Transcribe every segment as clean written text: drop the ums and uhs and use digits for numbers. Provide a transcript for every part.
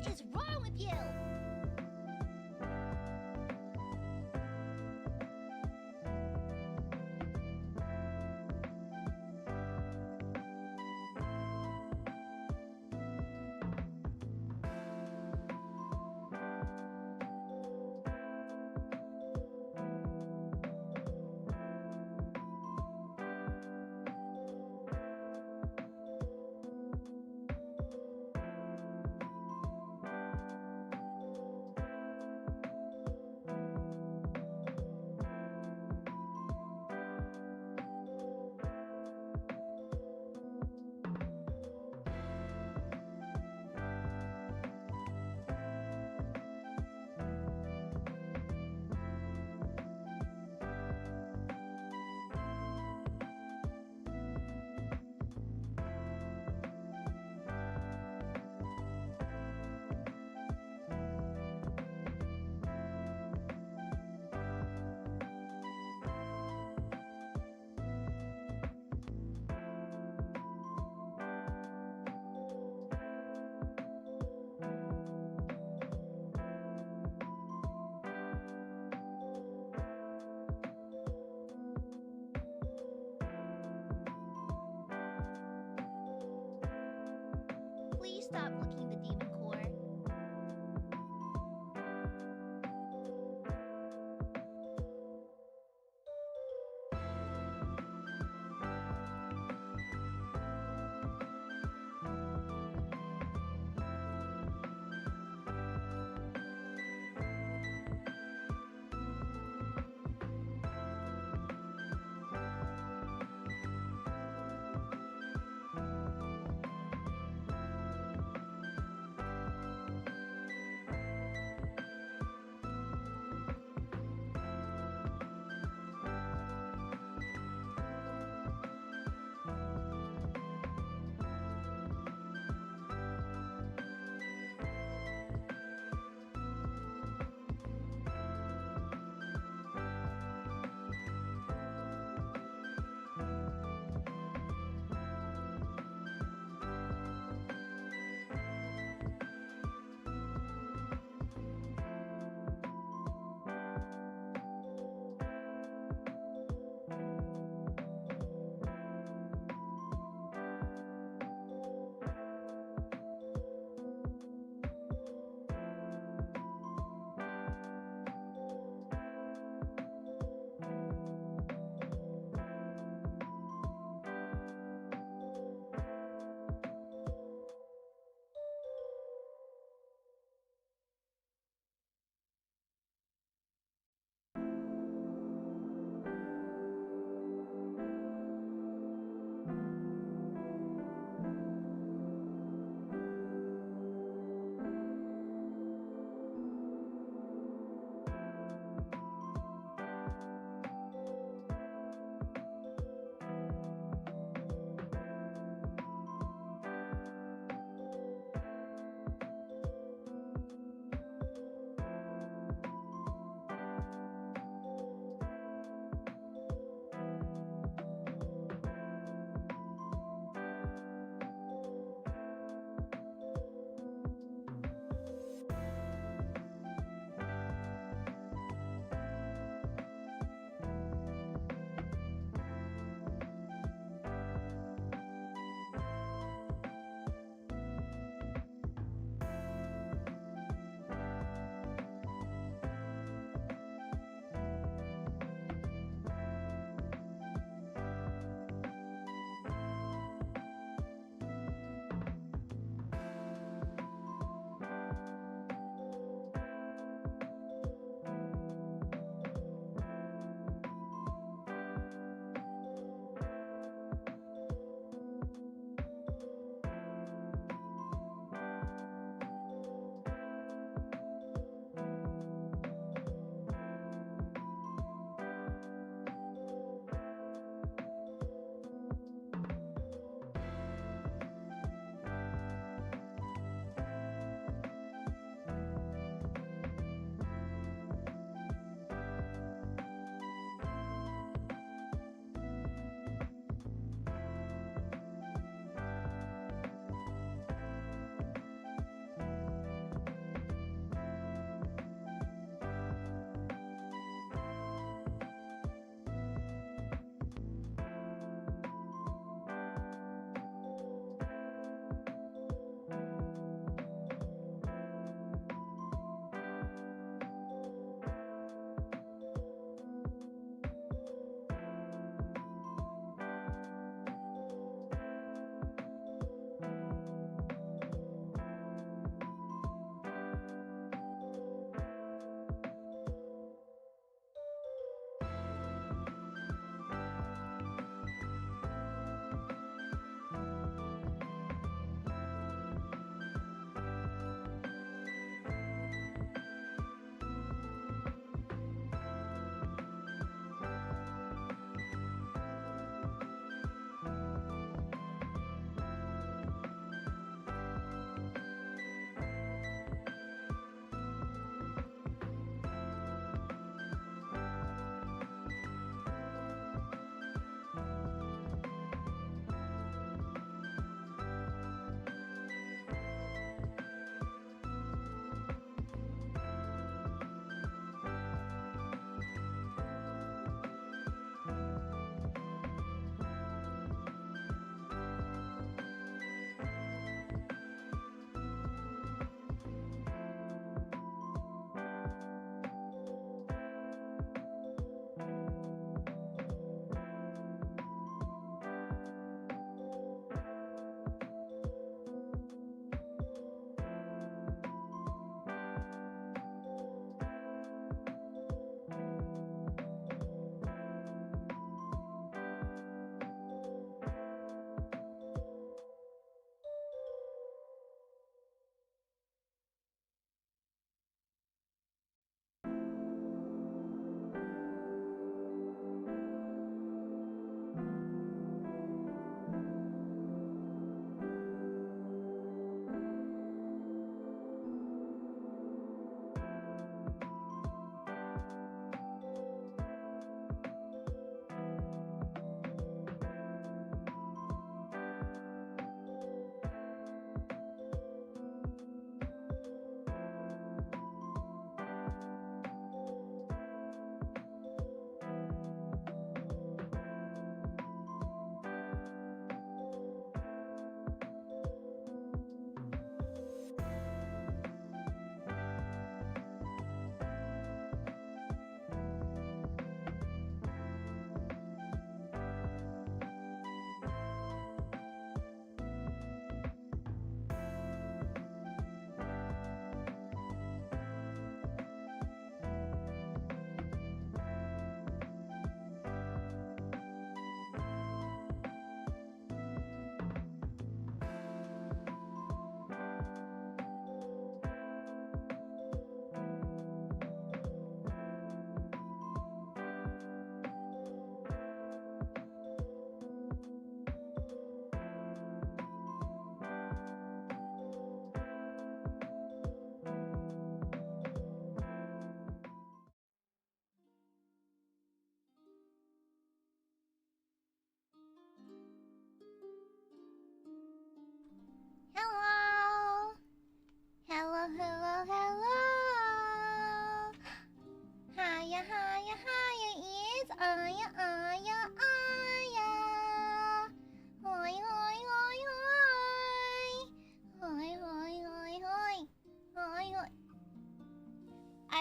What is wrong with you? Please stop looking the demon core.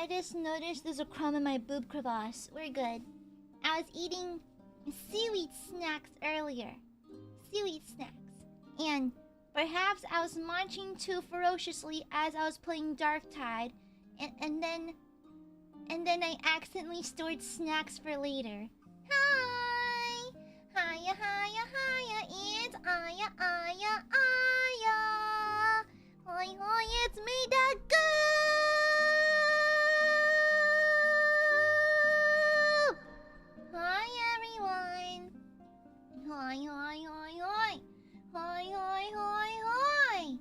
I just noticed there's a crumb in my boob crevasse. We're good. I was eating seaweed snacks earlier. Seaweed snacks. And perhaps I was marching too ferociously as I was playing Dark Tide. And then I accidentally stored snacks for later. Hi! Hiya, hiya, hiya. It's Aya. Hi, hi, it's me, the Hi everyone! Hi, hi, hi, hi! Hi, hi, hi, hi!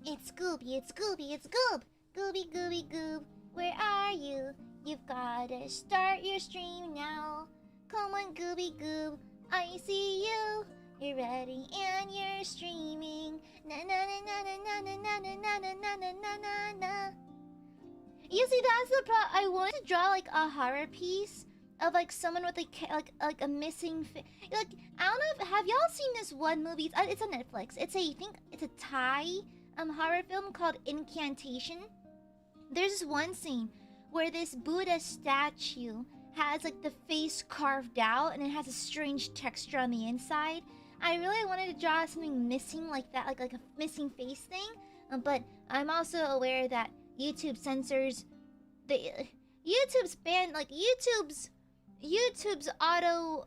It's Scooby, it's Scooby, it's Goob! Gooby, Gooby, Goob, where are you? You've gotta start your stream now. Come on, Gooby, Goob, I see you. You're ready and you're streaming. Na na na na na na na na na na na na na na. You see, that's the problem. I wanted to draw like a horror piece of like someone with like a missing like I don't know if have y'all seen this one movie? It's on Netflix. I think it's a Thai horror film called Incantation. There's this one scene where this Buddha statue has like the face carved out and it has a strange texture on the inside. I really wanted to draw something missing like that, like a missing face thing. But I'm also aware that YouTube censors YouTube's ban like YouTube's auto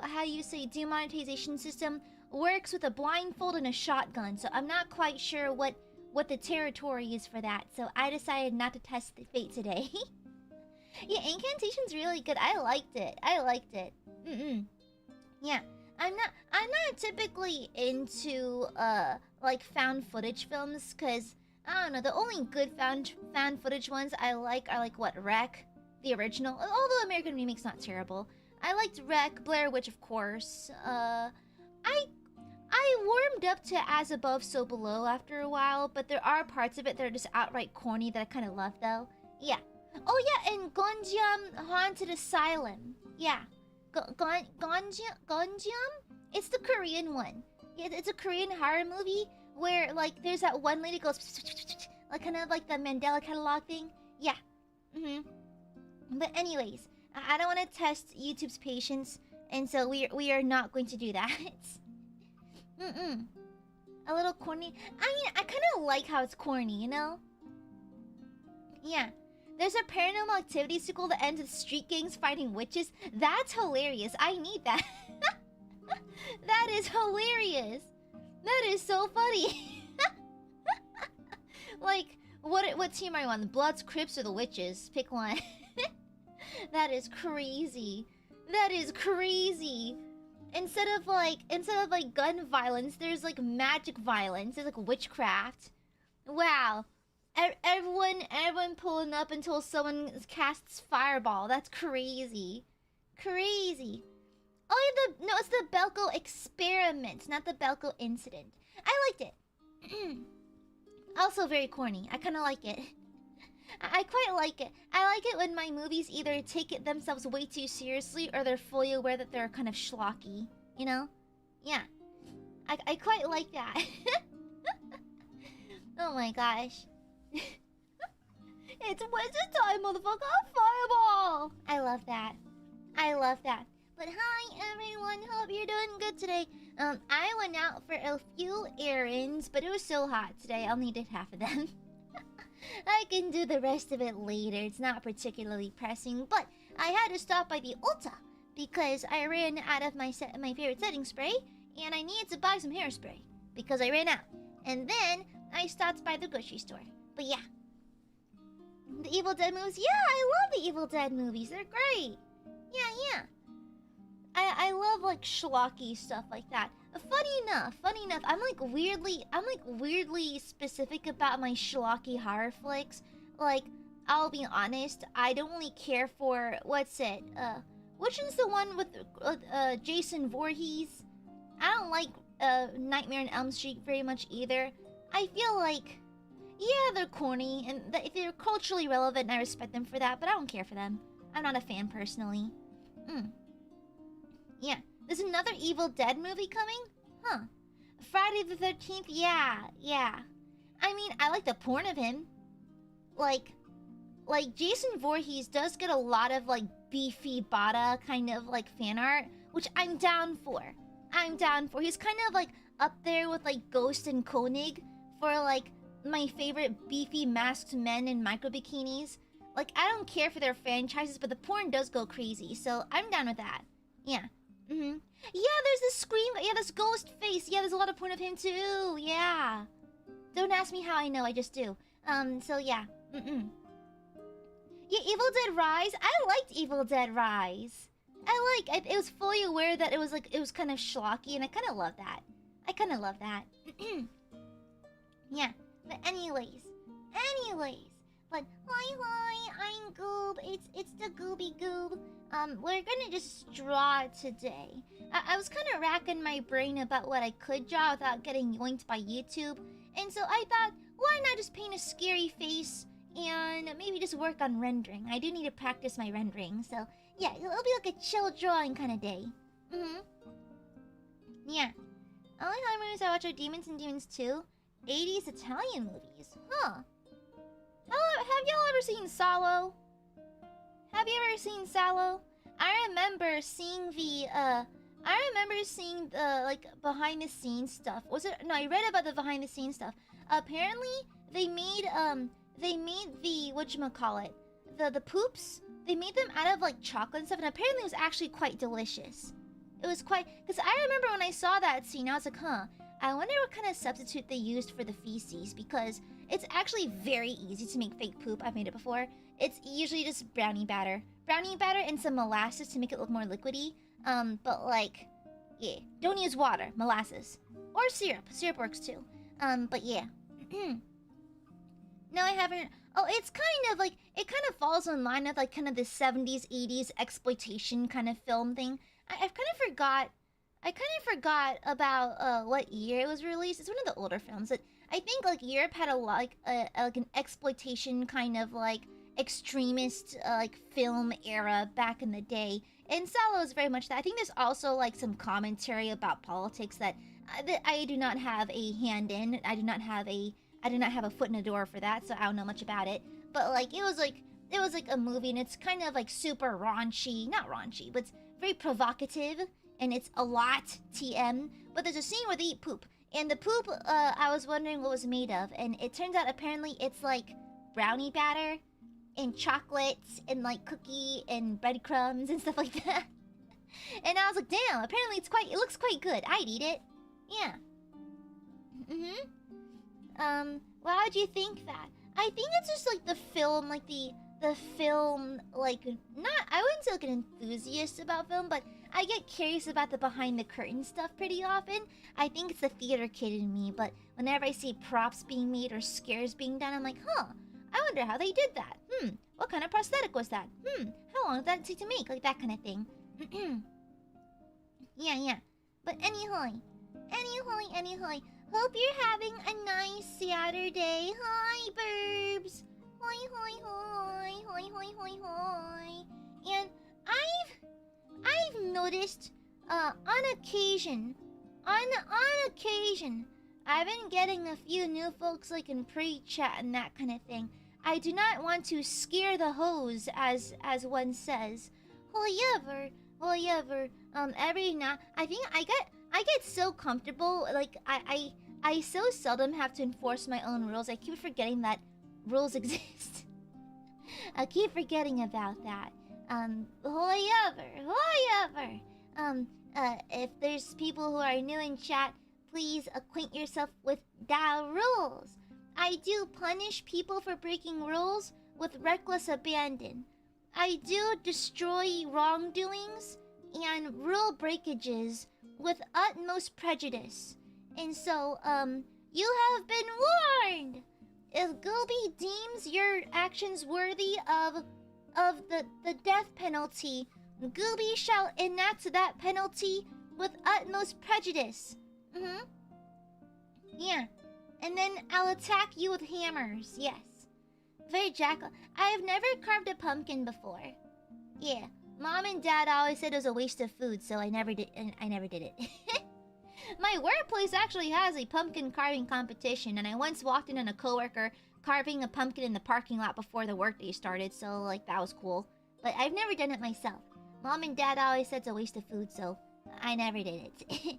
how you say demonetization system works with a blindfold and a shotgun, so I'm not quite sure what the territory is for that, so I decided not to test the fate today. Yeah, Incantation's really good. I liked it. Yeah, I'm not typically into like found footage films, cause I don't know, the only good found footage ones I like are like what, Wreck, the original, although American remake's not terrible. I liked Wreck, Blair Witch, of course. I warmed up to As Above, So Below after a while, but there are parts of it that are just outright corny that I kind of love, though. Yeah. Oh yeah, and Gonjiam Haunted Asylum. Yeah. Gonjiam? It's the Korean one. Yeah, it's a Korean horror movie where like there's that one lady goes like kind of like the Mandela catalog thing. Yeah. But anyways, I don't want to test YouTube's patience, and so we are not going to do that. A little corny. I mean, I kind of like how it's corny, you know? Yeah. There's a Paranormal Activity sequel that ends with street gangs fighting witches. That's hilarious. I need that. That is hilarious. That is so funny. Like, what team are you on? The Bloods, Crips, or the Witches? Pick one. That is crazy. That is crazy. Instead of like gun violence, there's like magic violence. There's like witchcraft. Wow. Everyone pulling up until someone casts fireball. That's crazy. Crazy. Oh, yeah, it's the Belko experiment, not the Belko incident. I liked it. Also very corny. I kind of like it. I quite like it. I like it when my movies either take it themselves way too seriously or they're fully aware that they're kind of schlocky. You know? Yeah. I quite like that. Oh my gosh. It's wizard time, motherfucker! Fireball! I love that. I love that. But hi everyone, hope you're doing good today. I went out for a few errands, but it was so hot today, I'll need half of them. I can do the rest of it later, it's not particularly pressing, but I had to stop by the Ulta because I ran out of my favorite setting spray, and I needed to buy some hairspray because I ran out. And then I stopped by the grocery store. But yeah. The Evil Dead movies, yeah, I love the Evil Dead movies, they're great. Yeah. I love like schlocky stuff like that. Funny enough, I'm like weirdly specific about my schlocky horror flicks. Like, I'll be honest, I don't really care for which one's the one with Jason Voorhees? I don't like Nightmare on Elm Street very much either. I feel like, yeah, they're corny, and if they're culturally relevant, I respect them for that, but I don't care for them. I'm not a fan personally. Yeah. There's another Evil Dead movie coming? Huh. Friday the 13th? Yeah. I mean, I like the porn of him. Like, like Jason Voorhees does get a lot of like beefy Bada kind of like fan art, which I'm down for. He's kind of like up there with like Ghost and Koenig for like my favorite beefy masked men in micro bikinis. Like, I don't care for their franchises, but the porn does go crazy, so I'm down with that. Yeah. Yeah, there's this Scream... Yeah, this Ghost face. Yeah, there's a lot of porn of him, too. Yeah. Don't ask me how I know, I just do. So yeah. Yeah, Evil Dead Rise. I liked Evil Dead Rise. It was fully aware that it was kind of schlocky, and I kind of love that. Yeah. But anyways. But hi, I'm Goob. It's the Gooby Goob. We're gonna just draw today. I was kind of racking my brain about what I could draw without getting yoinked by YouTube, and so I thought, why not just paint a scary face and maybe just work on rendering? I do need to practice my rendering, so yeah, it'll be like a chill drawing kind of day. Yeah. Only time movies I watch are Demons and Demons 2, 80s Italian movies, huh? Have y'all ever seen Salo? I remember seeing the like behind the scenes stuff. Was it? No, I read about the behind the scenes stuff. Apparently, they made the whatchamacallit, the poops. They made them out of like chocolate and stuff, and apparently it was actually quite delicious. It was quite, because I remember when I saw that scene, I was like, huh. I wonder what kind of substitute they used for the feces, because it's actually very easy to make fake poop. I've made it before. It's usually just brownie batter and some molasses to make it look more liquidy. But like, yeah, don't use water, molasses, or syrup. Syrup works too. But yeah. No, I haven't. Oh, it's kind of like, it kind of falls in line with like kind of the 70s, 80s exploitation kind of film thing. I kind of forgot about what year it was released. It's one of the older films that I think like Europe had a like an exploitation kind of like extremist like film era back in the day, and Salo is very much that. I think there's also like some commentary about politics that I do not have a hand in. I do not have a foot in the door for that, so I don't know much about it. But like it was like a movie, and it's kind of like super raunchy, not raunchy, but it's very provocative. And it's a lot TM, but there's a scene where they eat poop. And the poop, I was wondering what it was made of. And it turns out apparently it's like brownie batter and chocolates and like cookie and breadcrumbs and stuff like that. And I was like, damn, apparently it looks quite good. I'd eat it. Yeah. Why would you think that? I think it's just like the film, like the film, like, I wouldn't say like an enthusiast about film, but I get curious about the behind the curtain stuff pretty often. I think it's the theater kid in me, but whenever I see props being made or scares being done, I'm like, huh, I wonder how they did that. What kind of prosthetic was that? How long did that take to make? Like that kind of thing. Yeah. But anyhow. Hope you're having a nice Saturday. Hi, burbs. Hi. And I've noticed, on occasion, I've been getting a few new folks like in pre-chat and that kind of thing. I do not want to scare the hoes, as one says. However, every now, I think I get so comfortable, like I so seldom have to enforce my own rules. I keep forgetting that rules exist. I keep forgetting about that. However, if there's people who are new in chat, please acquaint yourself with the rules. I do punish people for breaking rules with reckless abandon. I do destroy wrongdoings and rule breakages with utmost prejudice. And so, you have been warned! If Gooby deems your actions worthy of the death penalty, Gooby shall enact that penalty with utmost prejudice. Yeah. And then I'll attack you with hammers, yes. Very jackal. I've never carved a pumpkin before. Yeah. Mom and Dad always said it was a waste of food, so I never did it. My workplace actually has a pumpkin carving competition, and I once walked in on a coworker carving a pumpkin in the parking lot before the workday started, so like that was cool. But I've never done it myself. Mom and Dad always said it's a waste of food, so I never did it.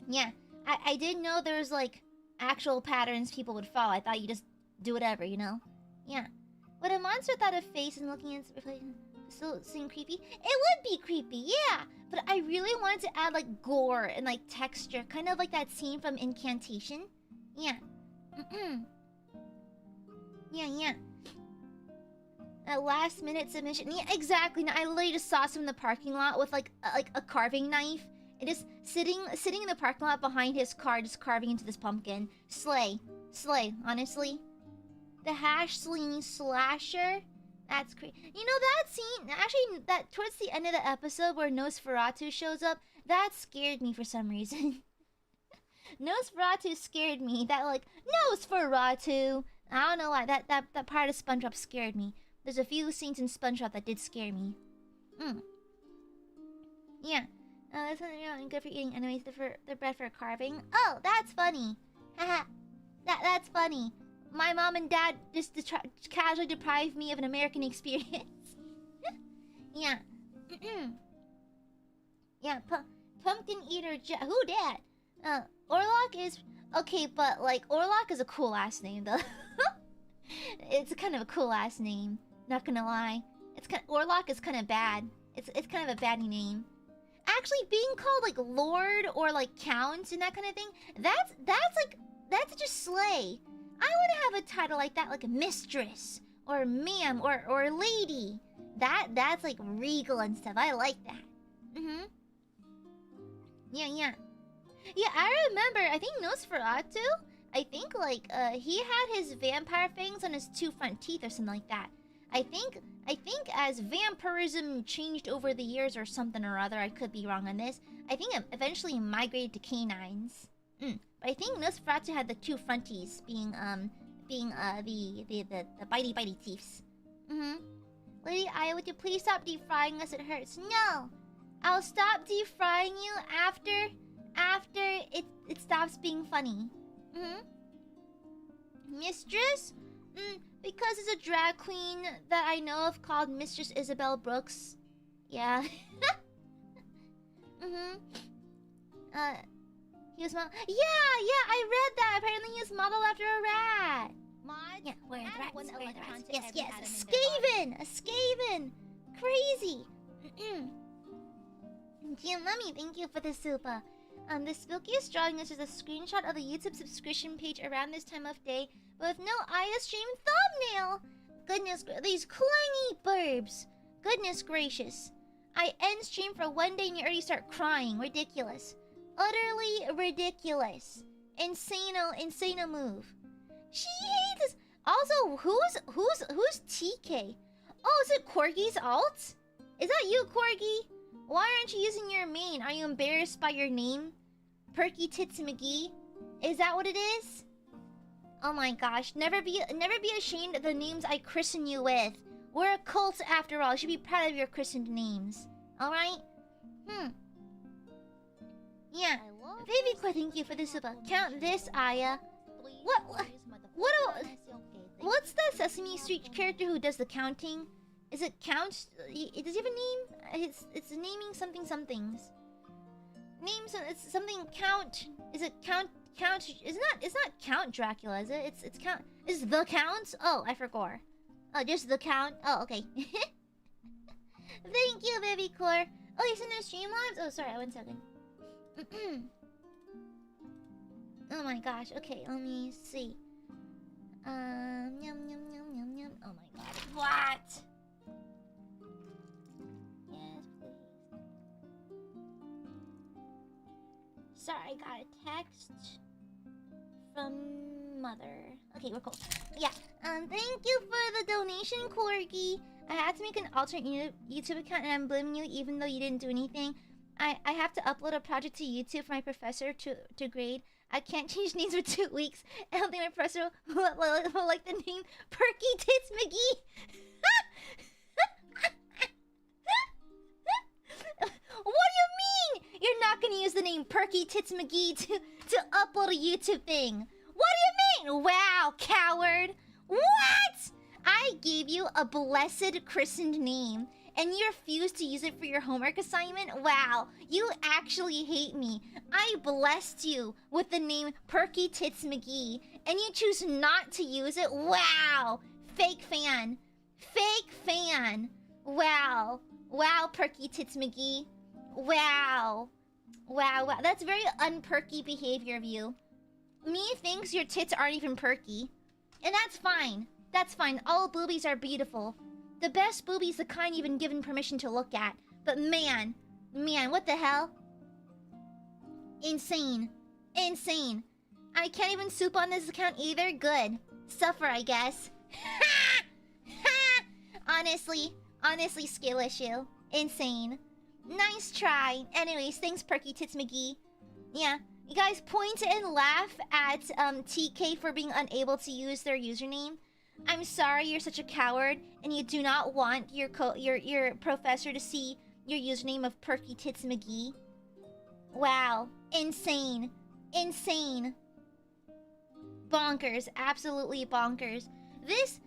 Yeah, I didn't know there was like actual patterns people would follow. I thought you just do whatever, you know? Yeah. Would a monster without a face and looking at its reflection still seem creepy? It would be creepy, yeah! But I really wanted to add like gore and like texture, kind of like that scene from Incantation. Yeah. Yeah. A last minute submission. Yeah, exactly. No, I literally just saw some in the parking lot with like a carving knife. And just sitting in the parking lot behind his car, just carving into this pumpkin. Slay, honestly. The hash sling slasher. That's crazy. You know that scene? Actually, that towards the end of the episode where Nosferatu shows up, that scared me for some reason. Nosferatu scared me. That like Nosferatu. I don't know why. That part of SpongeBob scared me. There's a few scenes in SpongeBob that did scare me. Yeah. That's something really good for eating. Anyways, the bread for carving. Oh, that's funny. Haha. That's funny. My mom and dad just casually deprived me of an American experience. Yeah. Yeah. Pumpkin eater. Who dat? Orlok is okay, but like Orlok is a cool ass name though. It's kind of a cool ass name. Not gonna lie. Orlok is kind of bad. It's kind of a baddie name. Actually, being called like Lord or like Count and that kind of thing, that's just slay. I want to have a title like that, like a mistress or ma'am or lady. That's like regal and stuff. I like that. Yeah. I remember. I think Nosferatu. I think like he had his vampire fangs on his 2 front teeth or something like that. I think as vampirism changed over the years or something or other, I could be wrong on this. I think it eventually migrated to canines. But I think Nosferatu had the 2 fronties, being the bitey teeths. Lady Aya, would you please stop deep frying us? It hurts. No, I'll stop deep frying you after it stops being funny. Mistress? Because it's a drag queen that I know of called Mistress Isabel Brooks. Yeah. He was modeled. Yeah, I read that. Apparently he was modeled after a rat. Yeah, where are the rats? Yes. A Skaven! Crazy! Yummy, thank you for the super. The spookiest drawing is just a screenshot of the YouTube subscription page around this time of day, but with no Aya stream thumbnail! Goodness, these clingy burbs. Goodness gracious. I end stream for 1 day and you already start crying. Ridiculous. Utterly ridiculous. Insano move. She hates us. Also, who's TK? Oh, is it Corgi's alt? Is that you, Corgi? Why aren't you using your main? Are you embarrassed by your name? Perky Tits McGee? Is that what it is? Oh my gosh, never be ashamed of the names I christen you with. We're a cult after all. You should be proud of your christened names. Alright? Yeah. Baby Core, thank you for the super. Count this, Aya. What's the Sesame Street character who does the counting? Is it Count? Does he have a name? It's naming somethings. It's something Count. Is it Count? It's not Count Dracula, is it? It's Count. Is the Count? Oh, I forgot. Oh, just the Count. Oh, okay. Thank you, Baby Core. Oh, you sent us Streamlabs? Oh, sorry, 1 second. Oh my gosh. Okay, let me see. Yum. Oh my god. What? Yes, please. Sorry, I got a text from mother. Okay, we're cool. Yeah. Thank you for the donation, Corgi. I had to make an alternate YouTube account and I'm blaming you even though you didn't do anything. I have to upload a project to YouTube for my professor to grade. I can't change names for 2 weeks. I don't think my professor will like the name Perky Tits McGee. What do you mean? You're not gonna use the name Perky Tits McGee to upload a YouTube thing. What do you Wow, coward! What? I gave you a blessed christened name, and you refused to use it for your homework assignment? Wow, you actually hate me. I blessed you with the name Perky Tits McGee, and you choose not to use it? Wow! Fake fan. Fake fan. Wow. Wow, Perky Tits McGee. Wow. Wow, wow. That's very unperky behavior of you. Me thinks your tits aren't even perky. And that's fine. That's fine. All boobies are beautiful. The best boobies the kind you've been given permission to look at. But man, what the hell? Insane. Insane. I can't even soup on this account either? Good. Suffer, I guess. Honestly, skill issue. Insane. Nice try. Anyways, thanks, Perky Tits McGee. Yeah, you guys point and laugh at TK for being unable to use their username. I'm sorry you're such a coward, and you do not want your professor to see your username of Perky Tits McGee. Wow, insane, insane, bonkers, absolutely bonkers. This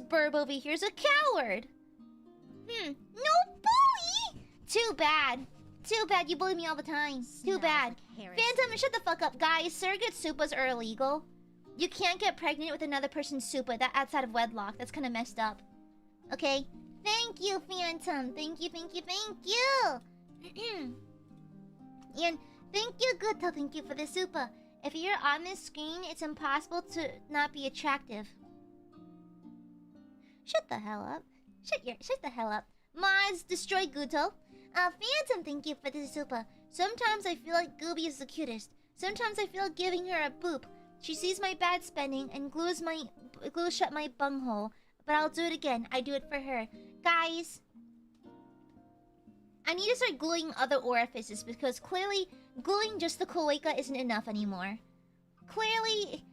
burb over here is a coward. No bully. Too bad. Too bad you bully me all the time. Too bad. Phantom, shut the fuck up, guys. Surrogate supas are illegal. You can't get pregnant with another person's supa. That's outside of wedlock. That's kind of messed up. Okay. Thank you, Phantom. Thank you. And thank you, Guto. Thank you for the supa. If you're on this screen, it's impossible to not be attractive. Shut the hell up. Shut the hell up. Mods, destroy Guto. Phantom, thank you for the supa. Sometimes I feel like Gooby is the cutest. Sometimes I feel like giving her a boop. She sees my bad spending and glues shut my bunghole. But I'll do it again. I do it for her. Guys, I need to start gluing other orifices because clearly gluing just the cloaca isn't enough anymore. Clearly,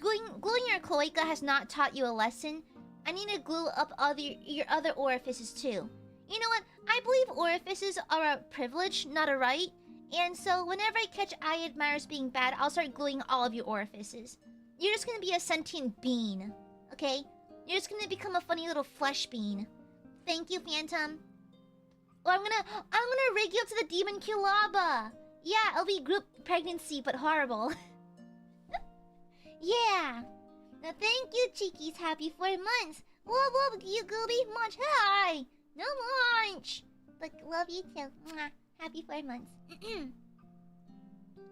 gluing your cloaca has not taught you a lesson. I need to glue up your other orifices too. You know what? I believe orifices are a privilege, not a right. And so whenever I catch Aiadmirers being bad, I'll start gluing all of your orifices. You're just gonna be a sentient bean, okay? You're just gonna become a funny little flesh bean. Thank you, Phantom. Oh, I'm gonna rig you up to the Demon Kilaba. Yeah, it'll be group pregnancy, but horrible. Yeah. Now thank you, Cheekies. Happy 4 months. Whoa, you Gooby. Munch. Hi. No munch. But love you too. Mwah. Happy 4 months.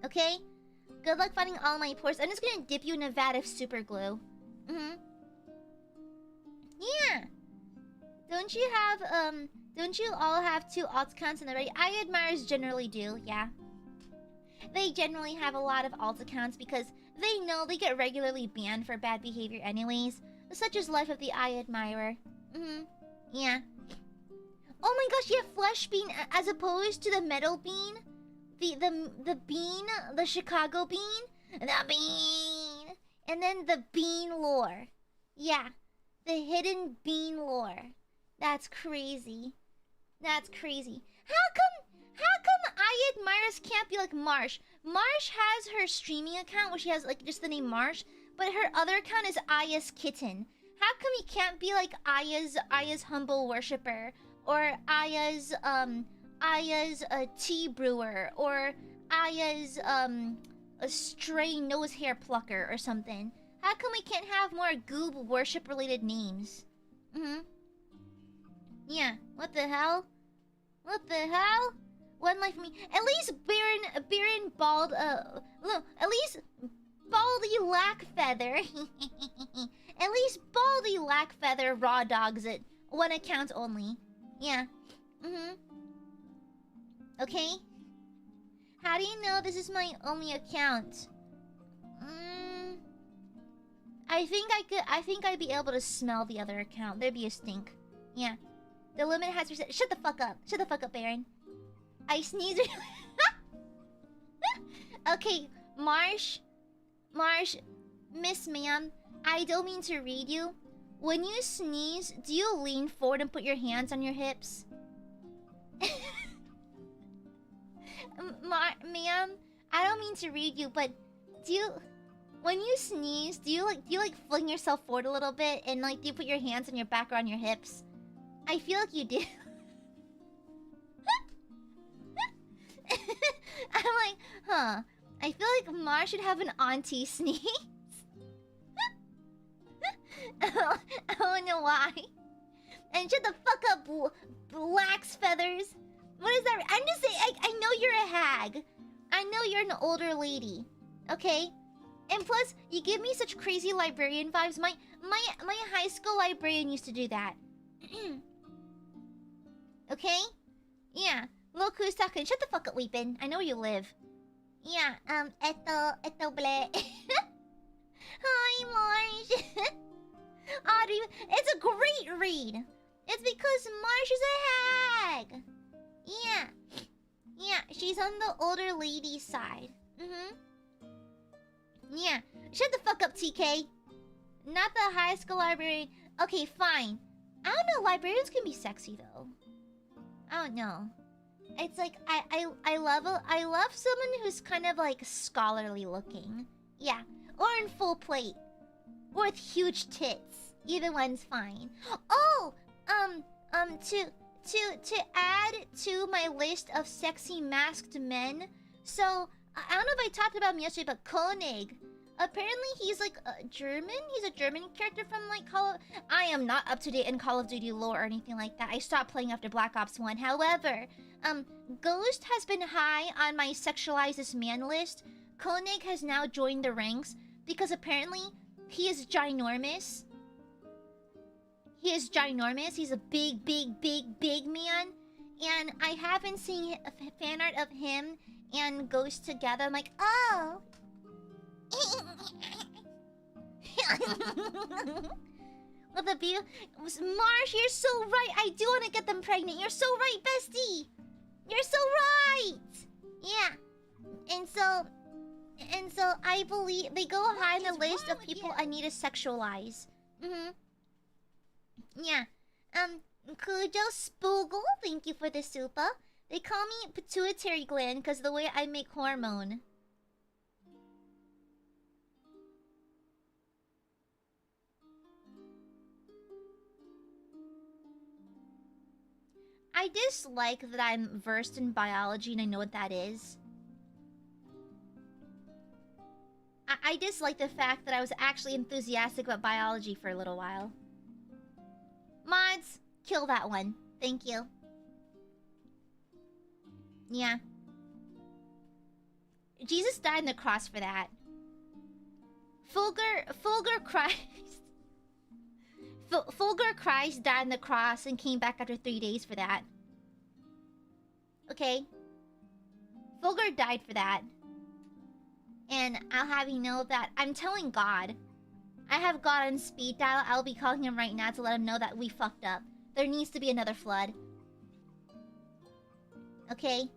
Okay. Good luck finding all my pores. I'm just gonna dip you in a vat of super glue. Yeah. Don't you all have 2 alt accounts in the right? Aiadmirers generally do, yeah. They generally have a lot of alt accounts because they know they get regularly banned for bad behavior anyways. Such is life of the Aiadmirer. Yeah. Oh my gosh, yeah, flesh bean as opposed to the metal bean. The bean, the Chicago bean. The bean. And then the bean lore. Yeah. The hidden bean lore. That's crazy. That's crazy. How come Aiadmirers can't be like Marsh? Marsh has her streaming account where she has like just the name Marsh, but her other account is Aya's Kitten. How come he can't be like Aya's humble worshipper, or Aya's tea brewer, or Aya's a stray nose hair plucker or something? How come we can't have more goob worship related names? Yeah, what the hell? What the hell? One life for me. At least Baron Bald, look, at least Baldy Lackfeather. At least Baldy Lackfeather raw dogs it. 1 account only. Yeah. Okay. How do you know this is my only account? I think I'd be able to smell the other account. There'd be a stink. Yeah. The limit has reset. Shut the fuck up. Shut the fuck up, Baron. I sneeze. Okay, Marsh, Miss Ma'am, I don't mean to read you. When you sneeze, do you lean forward and put your hands on your hips? Ma'am, I don't mean to read you, but do when you sneeze, do you like fling yourself forward a little bit and like do you put your hands on your back around your hips? I feel like you do. I'm like, huh. I feel like Mar should have an auntie sneeze. I don't know why. And shut the fuck up, Black's feathers. What is that? I'm just saying, I know you're a hag. I know you're an older lady. Okay? And plus, you give me such crazy librarian vibes. My high school librarian used to do that. Okay? Yeah. Look who's talking. Shut the fuck up, Weepin. I know where you live. Yeah, eto ble. Hi, Marsh. Audrey, it's a great read. It's because Marsh is a hag. Yeah. Yeah, she's on the older lady side. Yeah. Shut the fuck up, TK. Not the high school librarian. Okay, fine. I don't know, librarians can be sexy though. I don't know. It's like I love someone who's kind of like scholarly looking. Yeah. Or in full plate. Or with huge tits. Either one's fine. Oh! To add to my list of sexy masked men. So, I don't know if I talked about him yesterday, but Koenig. Apparently he's like a German. He's a German character from like Call of... I am not up to date in Call of Duty lore or anything like that. I stopped playing after Black Ops 1. However, Ghost has been high on my sexualize this man list. Koenig has now joined the ranks because apparently he is ginormous. He is ginormous. He's a big man. And I haven't seen a fan art of him and Ghost together. I'm like, oh. With a view. Marsh, you're so right. I do want to get them pregnant. You're so right, bestie. You're so right. Yeah. And so I believe they go high on the list of people I need to sexualize. Yeah. Kujo Spoogle, thank you for the super. They call me pituitary gland because of the way I make hormone. I dislike that I'm versed in biology and I know what that is. I dislike the fact that I was actually enthusiastic about biology for a little while. Mods, kill that one. Thank you. Yeah. Jesus died on the cross for that. Fulgur Christ. Fulgur Christ died on the cross and came back after 3 days for that. Okay? Fulgur died for that. And I'll have you know that I'm telling God. I have God on speed dial. I'll be calling him right now to let him know that we fucked up. There needs to be another flood. Okay?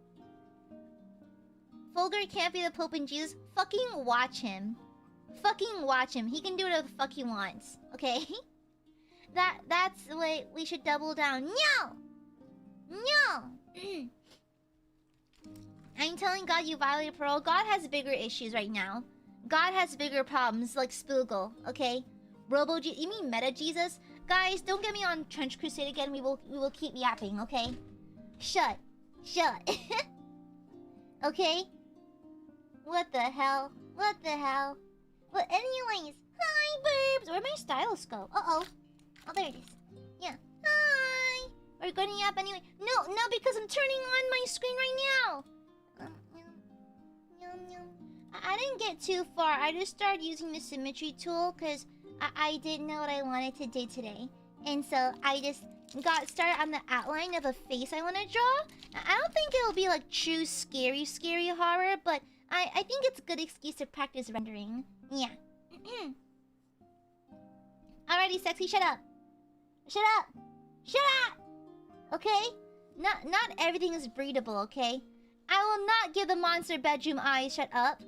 Fulgur can't be the Pope and Jesus. Fucking watch him. Fucking watch him. He can do whatever the fuck he wants. Okay? That's the way we should double down. No! No! I'm telling God you violated parole. God has bigger issues right now. God has bigger problems, like Spoogle, okay? You mean Meta Jesus? Guys, don't get me on Trench Crusade again. We will keep yapping, okay? Shut. Okay? What the hell? Well, anyways, hi, burbs. Where'd my stylus go? Uh-oh. Oh, there it is. Yeah. Hi. We're going to yap anyway. No, because I'm turning on my screen right now. I didn't get too far. I just started using the symmetry tool because I didn't know what I wanted to do today. And so I just got started on the outline of a face I want to draw. I don't think it'll be like true scary horror, but I think it's a good excuse to practice rendering. Yeah. Alrighty, sexy, shut up. Okay? Not everything is breedable, okay? I will not give the monster bedroom eyes. Shut up.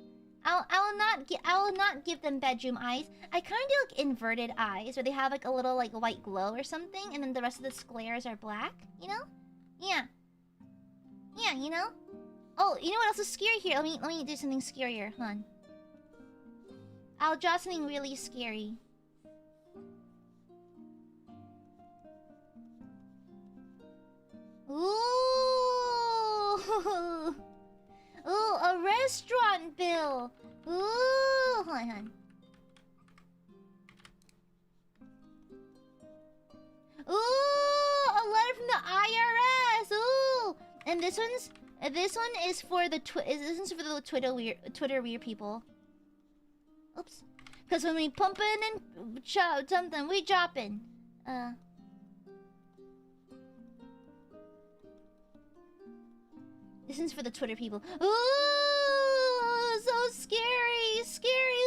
I will not give them bedroom eyes. I kind of do like inverted eyes, where they have like a little like white glow or something, and then the rest of the squares are black. You know? Yeah. Yeah, you know. Oh, you know what else is scary here? Let me do something scarier, hon. I'll draw something really scary. Ooh! Ooh, a restaurant bill! Ooh! Hold on. Ooh! A letter from the IRS! Ooh! And this one is for the this one's for the Twitter weird people. Oops. Because when we pumping and something, we dropping. This one's for the Twitter people. Ooh! So scary! Scary!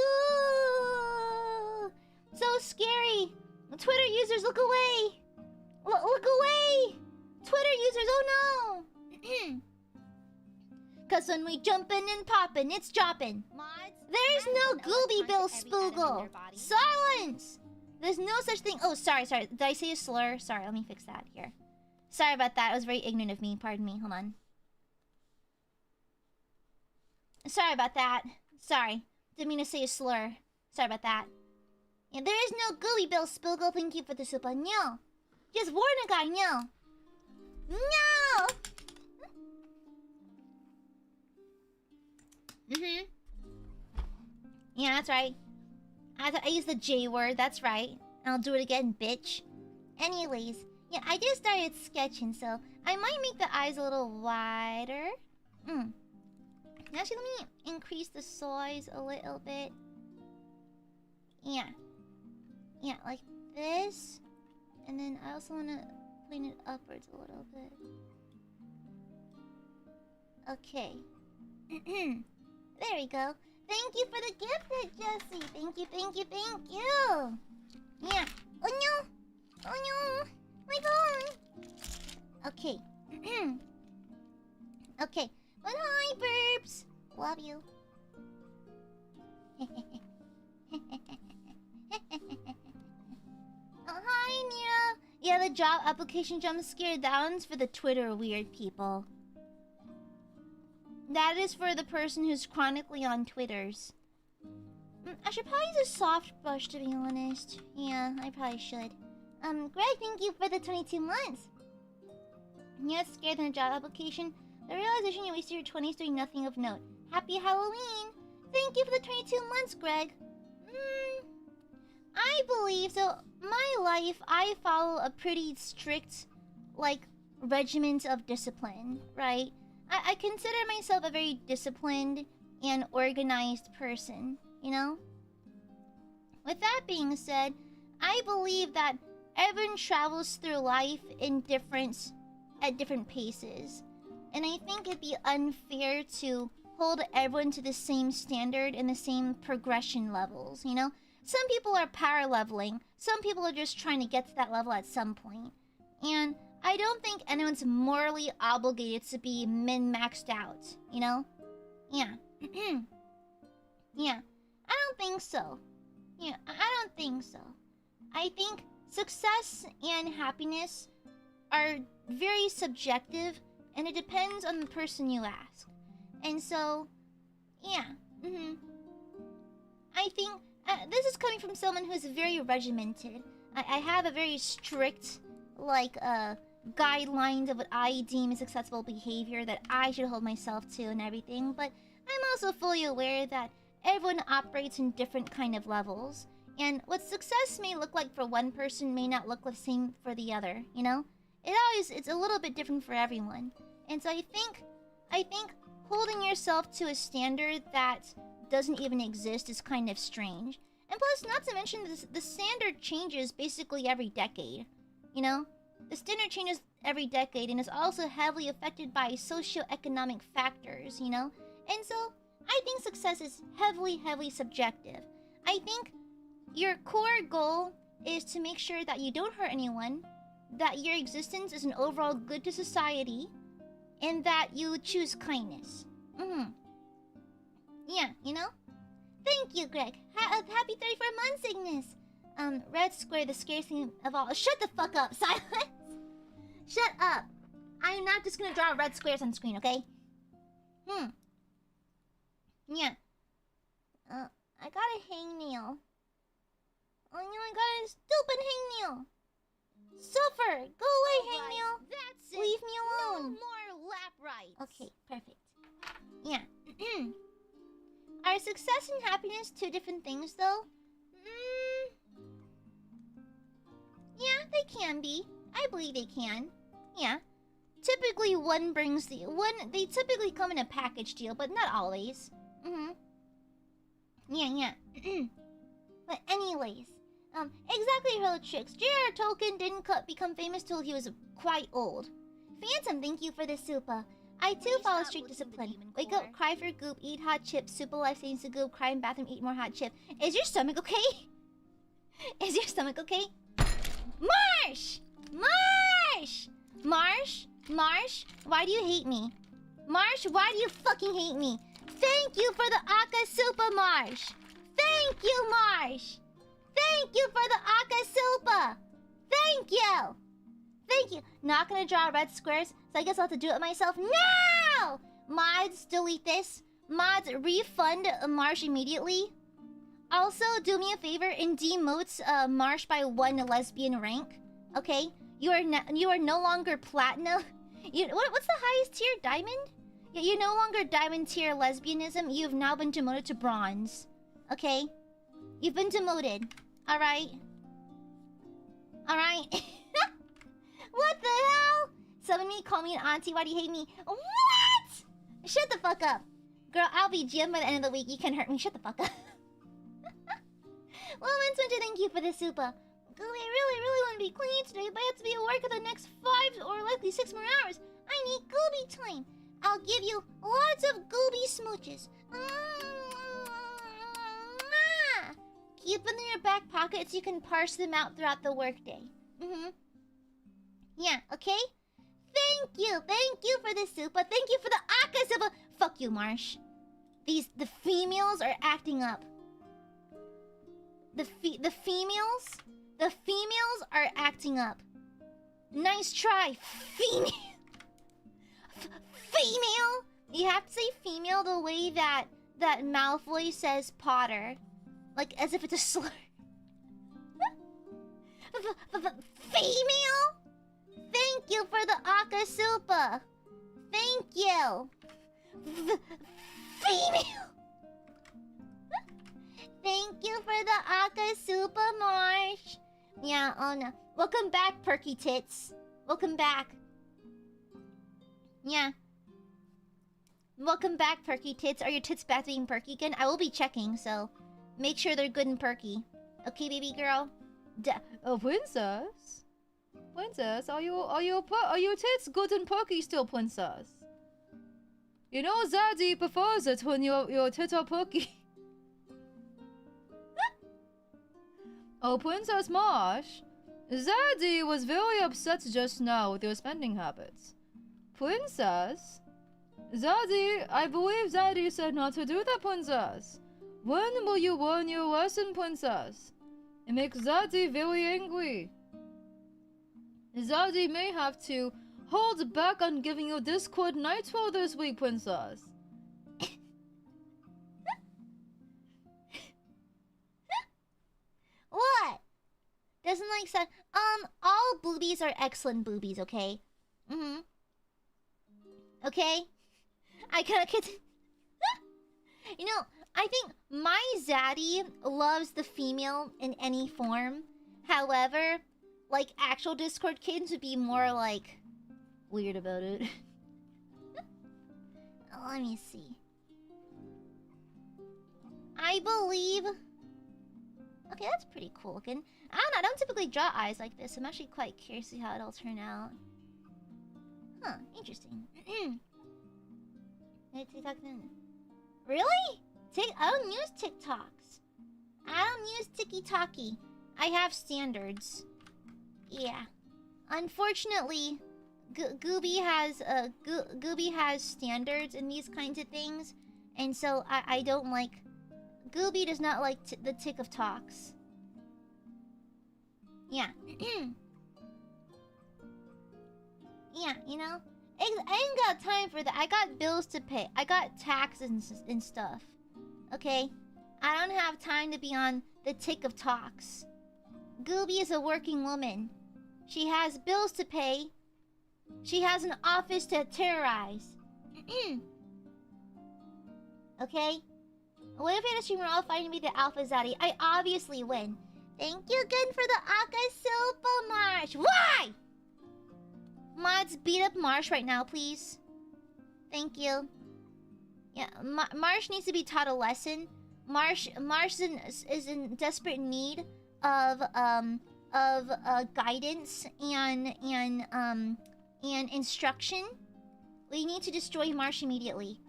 Ooh! So scary! Twitter users, look away! Look away! Twitter users, oh no! Cause when we jumpin' and poppin', it's droppin'. There's no Gooby Bill Spoogle! Silence! There's no such thing. Oh, sorry. Did I say a slur? Sorry, let me fix that here. Sorry about that. It was very ignorant of me. Pardon me. Hold on. Sorry about that. Sorry. Didn't mean to say a slur. Sorry about that. Yeah, there is no Gooby Bill Spoogle. Thank you for the super. No. Just warn a guy. No. No! Yeah, that's right. I used the J word. That's right. I'll do it again, bitch. Anyways, yeah, I just started sketching, so I might make the eyes a little wider. Actually, let me increase the size a little bit. Yeah. Yeah, like this. And then I also want to clean it upwards a little bit. Okay. There we go. Thank you for the gift, Jessie. Thank you. Yeah. Oh no. My phone. Okay. Okay. But hi, Burps. Love you. Oh, hi, Mira. Yeah, the job application jump scare. That one's for the Twitter weird people. That is for the person who's chronically on Twitters. I should probably use a soft brush, to be honest. Yeah, I probably should. Greg, thank you for the 22 months. You're scared in a job application. The realization you wasted your 20s doing nothing of note. Happy Halloween! Thank you for the 22 months, Greg. I believe, so my life, I follow a pretty strict, like, regiment of discipline, right? I consider myself a very disciplined and organized person, you know? With that being said, I believe that everyone travels through life at different paces. And I think it'd be unfair to hold everyone to the same standard and the same progression levels, you know? Some people are power leveling. Some people are just trying to get to that level at some point. And I don't think anyone's morally obligated to be min-maxed out, you know? Yeah. Yeah. I don't think so. Yeah, I don't think so. I think success and happiness are very subjective, and it depends on the person you ask. And so, yeah. I think this is coming from someone who's very regimented. I have a very strict, like, guidelines of what I deem as acceptable behavior that I should hold myself to and everything, but I'm also fully aware that everyone operates in different kind of levels, and what success may look like for one person may not look the same for the other, you know? It's a little bit different for everyone. And so I think holding yourself to a standard that doesn't even exist is kind of strange. And plus, not to mention, the standard changes basically every decade, you know? The standard changes every decade and is also heavily affected by socioeconomic factors, you know? And so, I think success is heavily subjective. I think your core goal is to make sure that you don't hurt anyone, that your existence is an overall good to society, and that you choose kindness. Yeah, you know? Thank you, Greg. Happy 34 months, Ignis. Red square, the scariest thing of all. Shut the fuck up, silence! Shut up. I'm not just gonna draw red squares on screen, okay? Yeah. I got a hangnail. Oh no, I got a stupid hangnail. Suffer! Go away, hangnail! That's it! Leave me alone! No more lap rides! Okay, perfect. Yeah. Are success and happiness two different things, though? Yeah, they can be. I believe they can. Yeah. Typically, one brings the... They typically come in a package deal, but not always. Yeah. But anyways... exactly, Hello Tricks. J.R. Tolkien didn't become famous till he was quite old. Phantom, thank you for the super. I too follow strict discipline. Wake up, cry for goop, eat hot chips, super life savings to goop, cry in bathroom, eat more hot chip. Is your stomach okay? Is your stomach okay? Marsh! Marsh! Marsh? Marsh? Why do you hate me? Marsh, why do you fucking hate me? Thank you for the Aka Super, Marsh! Thank you, Marsh! Thank you for the Aka Super! Thank you! Thank you! Not gonna draw red squares, so I guess I'll have to do it myself. No! Mods, delete this. Mods, refund Marsh immediately. Also, do me a favor and demote Marsh by 1 lesbian rank. Okay? You are no longer platinum. What's the highest tier? Diamond? You're no longer diamond tier lesbianism. You've now been demoted to bronze. Okay? You've been demoted. Alright? Alright? What the hell? Some of me call me an auntie. Why do you hate me? What? Shut the fuck up. Girl, I'll be GM by the end of the week. You can't hurt me. Shut the fuck up. Well, Winter, thank you for the super. Girl, I really want to be clean today, but I have to be at work in the next 5 or likely 6 more hours. I need gooby time. I'll give you lots of gooby smooches. Keep them in your back pocket so you can parse them out throughout the workday. Yeah, okay? Thank you for the super. Thank you for the Aka super. Fuck you, Marsh. The females are acting up. The females are acting up. Nice try, female. Female. You have to say female the way that Malfoy says Potter, like as if it's a slur. Female. Thank you for the Aka Super. Thank you. Female. Thank you for the Aka Super, Marsh. Yeah, oh no. Welcome back, Perky Tits. Welcome back. Yeah. Welcome back, Perky Tits. Are your tits back being perky again? I will be checking, so make sure they're good and perky. Okay, baby girl? Oh, princess? Princess, are your tits good and perky still, princess? You know Zaddy prefers it when your tits are perky. Oh, Princess Marsh, Zaddy was very upset just now with your spending habits. Princess? Zaddy, I believe Zaddy said not to do that, princess. When will you learn your lesson, princess? It makes Zaddy very angry. Zaddy may have to hold back on giving you Discord Nitro this week, princess. What? Doesn't like that. All boobies are excellent boobies, okay? Okay? I kinda You know, I think my Zaddy loves the female in any form. However, like actual Discord kids would be more like weird about it. Let me see. I believe. Okay, that's pretty cool looking. I don't know, I don't typically draw eyes like this. I'm actually quite curious to see how it'll turn out. Huh, interesting. TikTok then. Really? I don't use TikToks. I don't use Tiki-Taki. I have standards. Yeah. Unfortunately, Gooby has standards in these kinds of things, and so I don't like. Gooby does not like the tick of talks. Yeah. Yeah, you know? I ain't got time for that. I got bills to pay. I got taxes and stuff. Okay? I don't have time to be on the tick of talks. Gooby is a working woman. She has bills to pay. She has an office to terrorize. Okay? What if we had a stream we're all fighting to be the Alpha Zaddy? I obviously win. Thank you again for the Akasilpa Marsh. Why? Mods, beat up Marsh right now, please. Thank you. Yeah, Marsh needs to be taught a lesson. Marsh is in desperate need of guidance and instruction. We need to destroy Marsh immediately.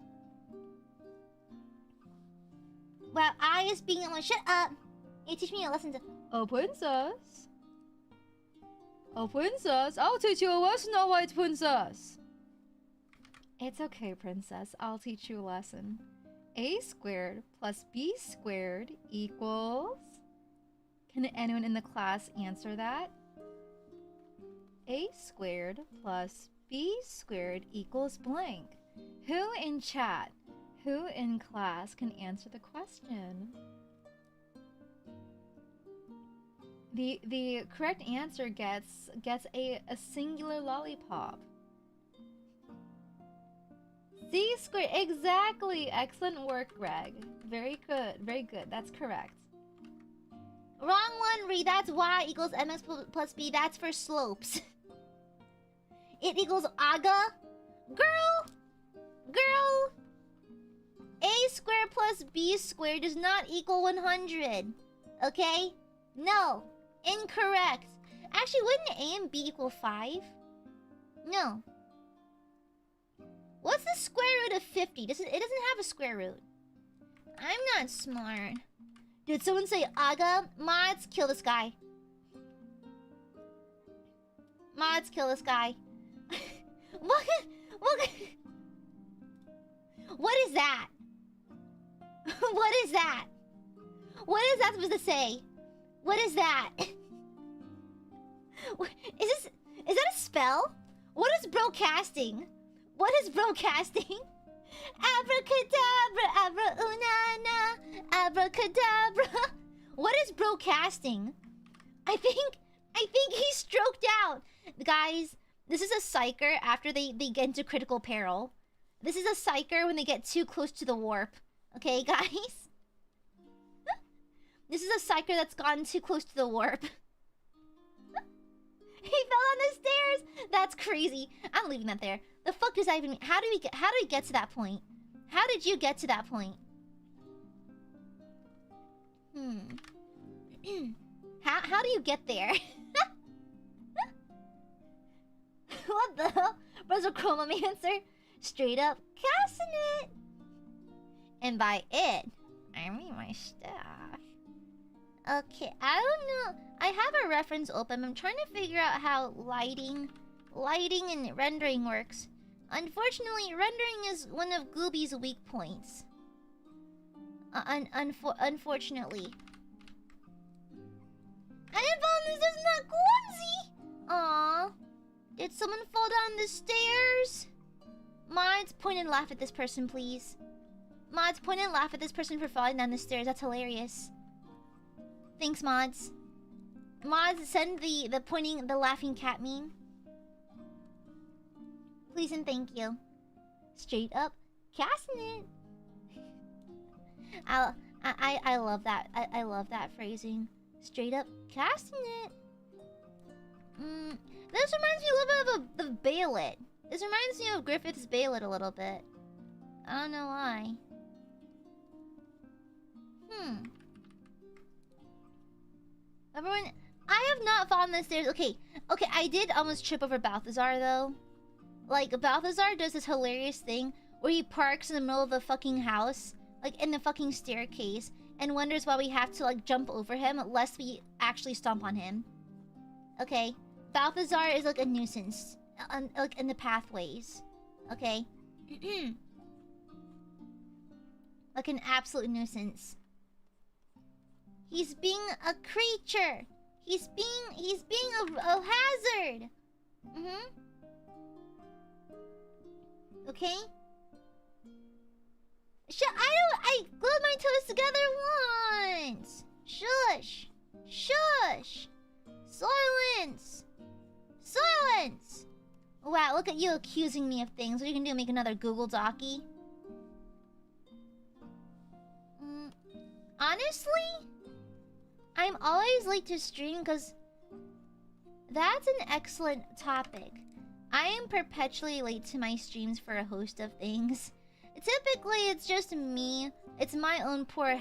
Wow, I is being one. Shut up! You teach me a lesson to. Oh, princess. Oh, princess, I'll teach you a lesson, all right, princess. It's okay, princess. I'll teach you a lesson. A squared plus B squared equals... Can anyone in the class answer that? A squared plus B squared equals blank. Who in chat, who in class can answer the question? The correct answer gets a singular lollipop. C squared, exactly. Excellent work, Greg. Very good, very good. That's correct. Wrong one, Ree. That's y equals mx plus b. That's for slopes. It equals aga. Girl. A squared plus b squared does not equal 100. Okay? No. Incorrect. Actually, wouldn't a and b equal 5? No. What's the square root of 50? It doesn't have a square root. I'm not smart. Did someone say aga? Mods, kill this guy. Mods, kill this guy. What is that? What is that? What is that supposed to say? What is that? Is that a spell? What is broadcasting? What is broadcasting? Abracadabra, abra-unana, abracadabra. What is broadcasting? I think he stroked out. Guys, this is a psyker after they get into critical peril. This is a psyker when they get too close to the warp. Okay, guys? This is a psyker that's gotten too close to the warp. He fell on the stairs! That's crazy. I'm leaving that there. The fuck does that even mean? How do we get to that point? How did you get to that point? How do you get there? What the hell? Brother Chromomancer? Straight up casting it! And by it, I mean my staff. Okay, I don't know. I have a reference open. I'm trying to figure out how lighting and rendering works. Unfortunately, rendering is one of Gooby's weak points. Unfortunately. I didn't fall on this. This is not clumsy. Aww. Did someone fall down the stairs? Mods, point and laugh at this person, please. Mods, point and laugh at this person for falling down the stairs. That's hilarious. Thanks, mods. Mods, send the laughing cat meme. Please and thank you. Straight up casting it. I love that. I love that phrasing. Straight up casting it. This reminds me a little bit of Bailet. This reminds me of Griffith's Bailet a little bit. I don't know why. Everyone, I have not fallen the stairs. Okay, I did almost trip over Balthazar though. Like, Balthazar does this hilarious thing where he parks in the middle of the fucking house, like in the fucking staircase, and wonders why we have to like jump over him lest we actually stomp on him. Okay, Balthazar is like a nuisance, like in the pathways. Okay, like an absolute nuisance. He's being a creature. He's being a hazard. Okay? Shut I glued my toes together once. Shush. Shush. Silence. Silence. Wow, look at you accusing me of things. What are you gonna do? Make another Google Docky? Honestly, I'm always late to stream because that's an excellent topic. I am perpetually late to my streams for a host of things. Typically, it's just me. It's my own poor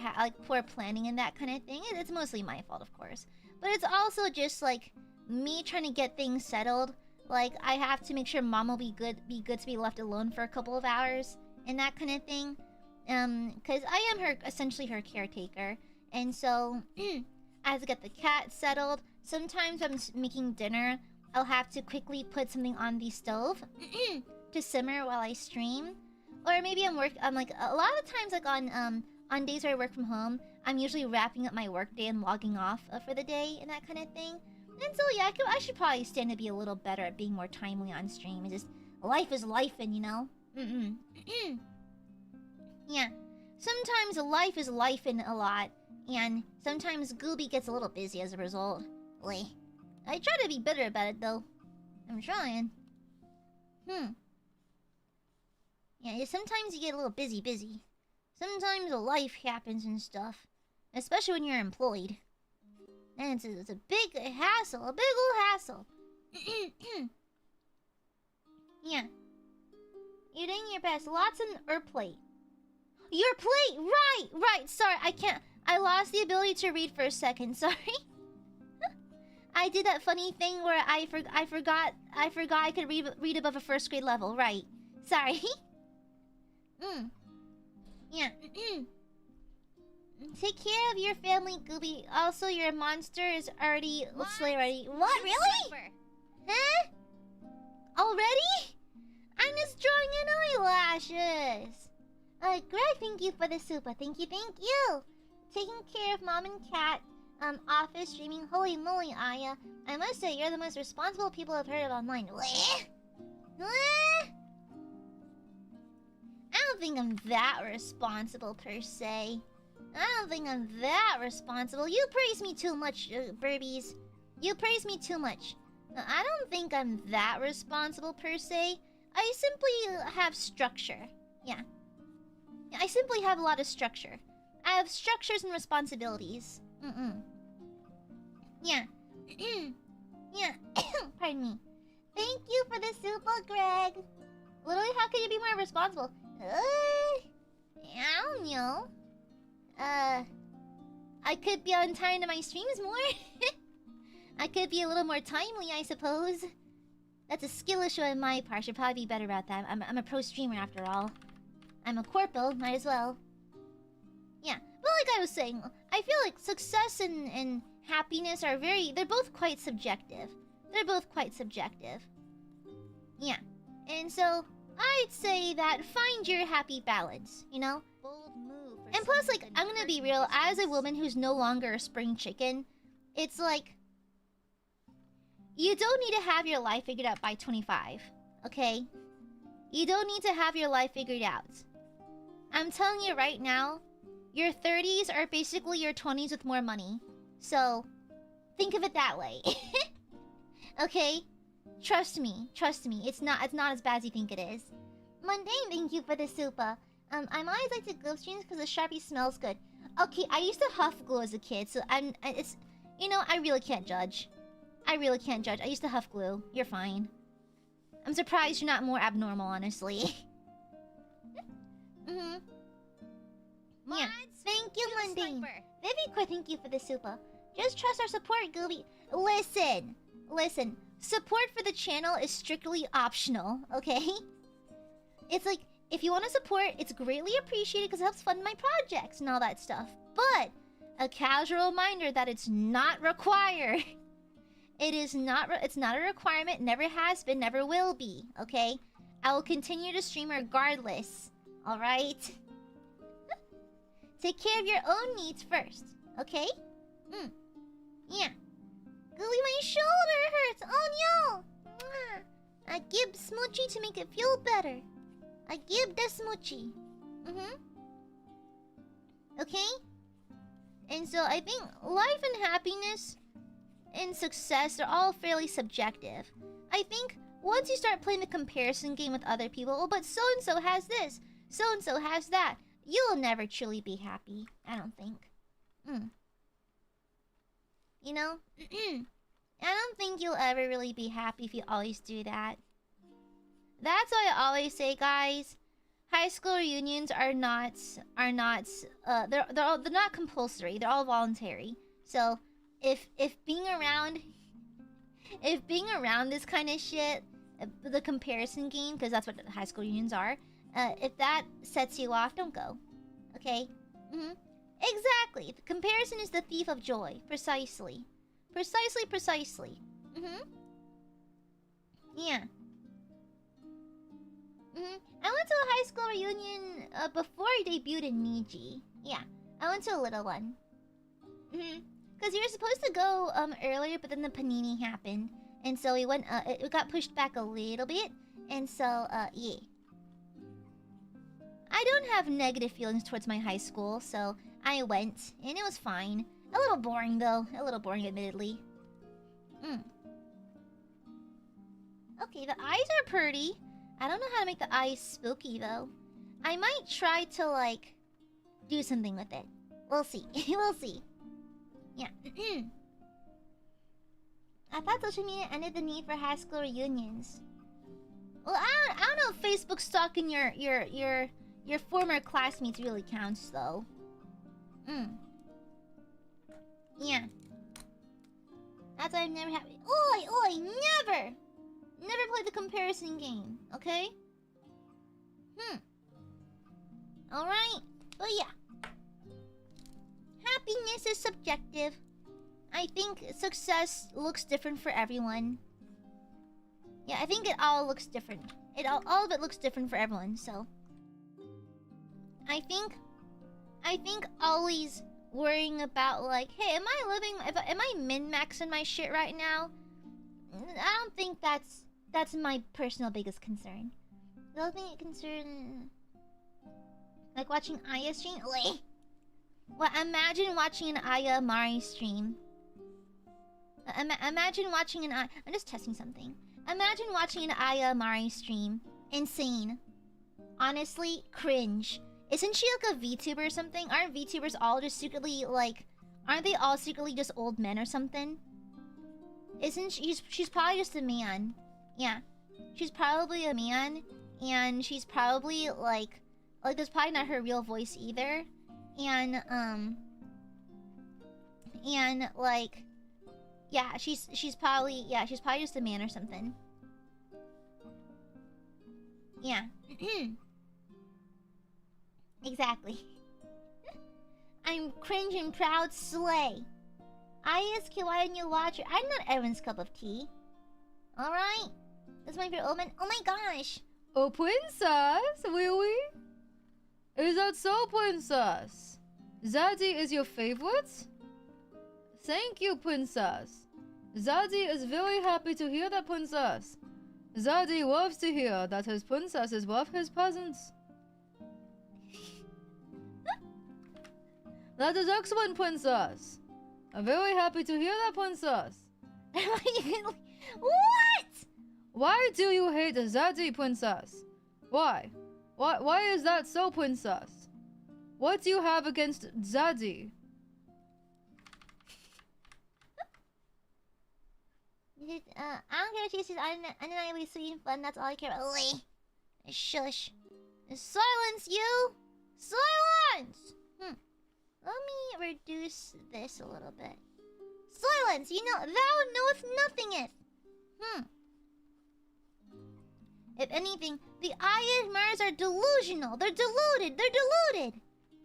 planning and that kind of thing. It's mostly my fault, of course. But it's also just like me trying to get things settled. Like I have to make sure mom will be good to be left alone for a couple of hours and that kind of thing. Cause I am essentially her caretaker, and so I have to get the cat settled. Sometimes when I'm making dinner, I'll have to quickly put something on the stove to simmer while I stream. Or maybe I'm like a lot of the times, like on days where I work from home, I'm usually wrapping up my work day and logging off for the day and that kind of thing. And so yeah, I should probably stand to be a little better at being more timely on stream. It's just life is life, and you know. Yeah, sometimes life is life-in a lot, and sometimes Gooby gets a little busy as a result. I try to be better about it though. I'm trying. Yeah, sometimes you get a little busy. Sometimes life happens and stuff, especially when you're employed. And it's a big hassle, a big old hassle. Yeah. You're doing your best. Lots on your plate. Your plate! Right! Sorry, I lost the ability to read for a second, sorry. I did that funny thing where I forgot I could read above a first grade level, right. Sorry. Yeah. Take care of your family, Gooby. Also, your monster is already slay ready. What? Really? Huh? Already? I'm just drawing in eyelashes. Greg, thank you for the super. Thank you. Taking care of mom and cat. Office streaming. Holy moly, Aya. I must say, you're the most responsible people I've heard of online. I don't think I'm that responsible, per se. I don't think I'm that responsible. You praise me too much, Burbies. You praise me too much. I don't think I'm that responsible, per se. I simply have structure. Yeah. I simply have a lot of structure. I have structures and responsibilities. Yeah. Yeah. Pardon me. Thank you for the super, Greg. Literally, how could you be more responsible? I don't know. I could be on time to my streams more. I could be a little more timely, I suppose. That's a skill issue on my part. Should probably be better about that. I'm a pro streamer after all. I'm a corpo, might as well. Yeah, but like I was saying, I feel like success and happiness are they're both quite subjective. Yeah, and so I'd say that find your happy balance, you know? Bold move. And plus, like, I'm gonna be real, as a woman who's no longer a spring chicken, it's like, you don't need to have your life figured out by 25, okay? You don't need to have your life figured out. I'm telling you right now, your 30s are basically your 20s with more money. So, think of it that way. Okay? Trust me. It's not as bad as you think it is. Mundane, thank you for the super. I'm always like to glue streams because the Sharpie smells good. Okay, I used to huff glue as a kid, so it's... You know, I really can't judge. I used to huff glue. You're fine. I'm surprised you're not more abnormal, honestly. Yeah. Thank you, Mundane. Viviqua, thank you for the super. Just trust our support, Gooby. Listen. Support for the channel is strictly optional, okay? It's like, if you want to support, it's greatly appreciated because it helps fund my projects and all that stuff. But, a casual reminder that it's not required. It's not a requirement, never has been, never will be, okay? I will continue to stream regardless, alright? Take care of your own needs first, okay? Yeah. Gooey, my shoulder hurts! Oh no! I give Smoochie to make it feel better. I give the Smoochie. Okay? And so I think life and happiness and success are all fairly subjective. I think once you start playing the comparison game with other people, oh, but so-and-so has this, so-and-so has that, you'll never truly be happy, I don't think. You know? I don't think you'll ever really be happy if you always do that. That's why I always say, guys, high school reunions are not they're not compulsory. They're all voluntary. So if being around this kind of shit, the comparison game, because that's what high school reunions are, if that sets you off, don't go. Okay? Exactly. The comparison is the thief of joy. Precisely. Yeah. I went to a high school reunion before I debuted in Niji. Yeah, I went to a little one. Because you were supposed to go earlier, but then the panini happened, and so we went. It got pushed back a little bit, and so yeah. I don't have negative feelings towards my high school, so I went, and it was fine. A little boring though. A little boring, admittedly. Okay, the eyes are pretty. I don't know how to make the eyes spooky, though. I might try to, like, do something with it. We'll see. We'll see. Yeah. I thought social media ended the need for high school reunions. Well, I don't know if Facebook stalking your former classmates really counts, though. Yeah. That's why I've never had... Oi! Never! Never play the comparison game, okay? Alright. But yeah. Happiness is subjective. I think success looks different for everyone. Yeah, I think it all looks different. All of it looks different for everyone, so... I think always worrying about, like, hey, am I min-maxing my shit right now? I don't think that's my personal biggest concern. The other thing it concern, like watching Aya stream. Wait, well, imagine watching an AiaAmare stream. Imagine watching an I'm just testing something. Imagine watching an AiaAmare stream. Insane. Honestly, cringe. Isn't she like a VTuber or something? Aren't VTubers all just secretly like? Aren't they all secretly just old men or something? Isn't she? She's probably just a man. Yeah, she's probably a man, and she's probably like that's probably not her real voice either, and like, yeah, she's probably just a man or something. Yeah. Exactly. I'm cringe and proud slay. I ask you, why didn't you watch it? I'm not everyone's cup of tea. Alright? That's my favorite omen. Oh my gosh! Oh, princess? Really? Is that so, princess? Zaddy is your favorite? Thank you, princess. Zaddy is very happy to hear that, princess. Zaddy loves to hear that his princesses love his presents. That is excellent, princess. I'm very happy to hear that, princess. What? Why do you hate Zaddy, princess? Why? Why is that so, princess? What do you have against Zaddy? I don't care if she says undeniably sweet and fun. That's all I care about. Shush. Silence, you! Silence! Let me reduce this a little bit. Silence! You know, thou knowest nothingeth. If anything, the Aiadmirers are delusional. They're deluded.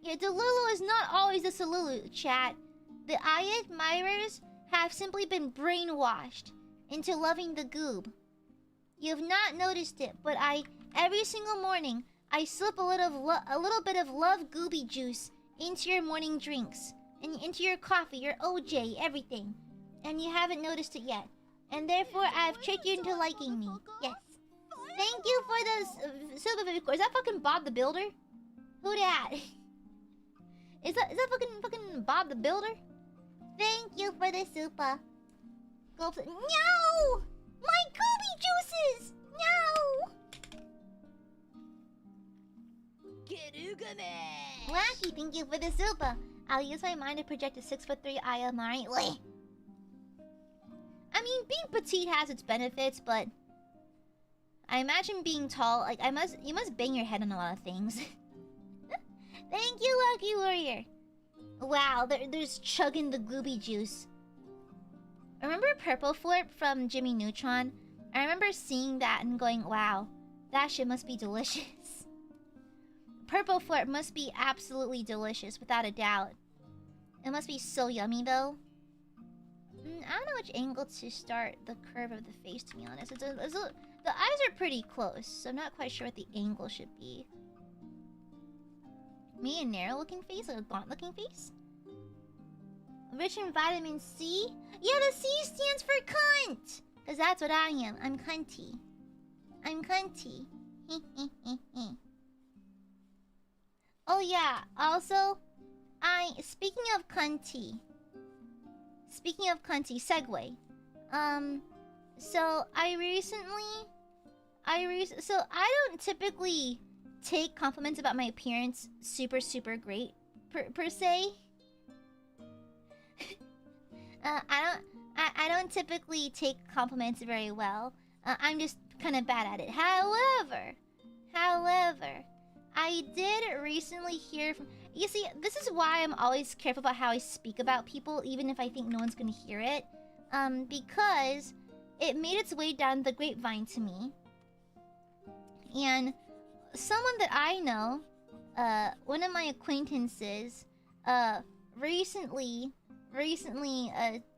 Yeah, Delulu is not always a Salulu, chat. The Aiadmirers have simply been brainwashed into loving the goob. You've not noticed it, but every single morning, I slip a little bit of love gooby juice into your morning drinks, and into your coffee, your OJ, everything. And you haven't noticed it yet. And therefore, I've tricked you into liking me. Yes. Thank you for the silver of course. Is that fucking Bob the Builder? Who dat? Is that fucking Bob the Builder? Thank you for the super. Go play. No! My Gooby juices! No! Wacky, thank you for the super. I'll use my mind to project a 6'3" AiaAmareLIVE. I mean, being petite has its benefits, but I imagine being tall, like you must bang your head on a lot of things. Thank you, Lucky Warrior. Wow, there's chugging the gooby juice. Remember Purple Flip from Jimmy Neutron? I remember seeing that and going, wow, that shit must be delicious. Purple Flip must be absolutely delicious, without a doubt. It must be so yummy, though. I don't know which angle to start the curve of the face, to be honest. The eyes are pretty close, so I'm not quite sure what the angle should be. Me, a narrow-looking face? Like a gaunt-looking face? Rich in vitamin C? Yeah, the C stands for cunt! Because that's what I am. I'm cunty. I'm cunty. Oh yeah, also, speaking of cunty, segue. So I don't typically take compliments about my appearance super great, per se. I don't typically take compliments very well. I'm just kind of bad at it. However, I did recently hear from... You see, this is why I'm always careful about how I speak about people, even if I think no one's gonna hear it. Because it made its way down the grapevine to me. And someone that I know, one of my acquaintances, recently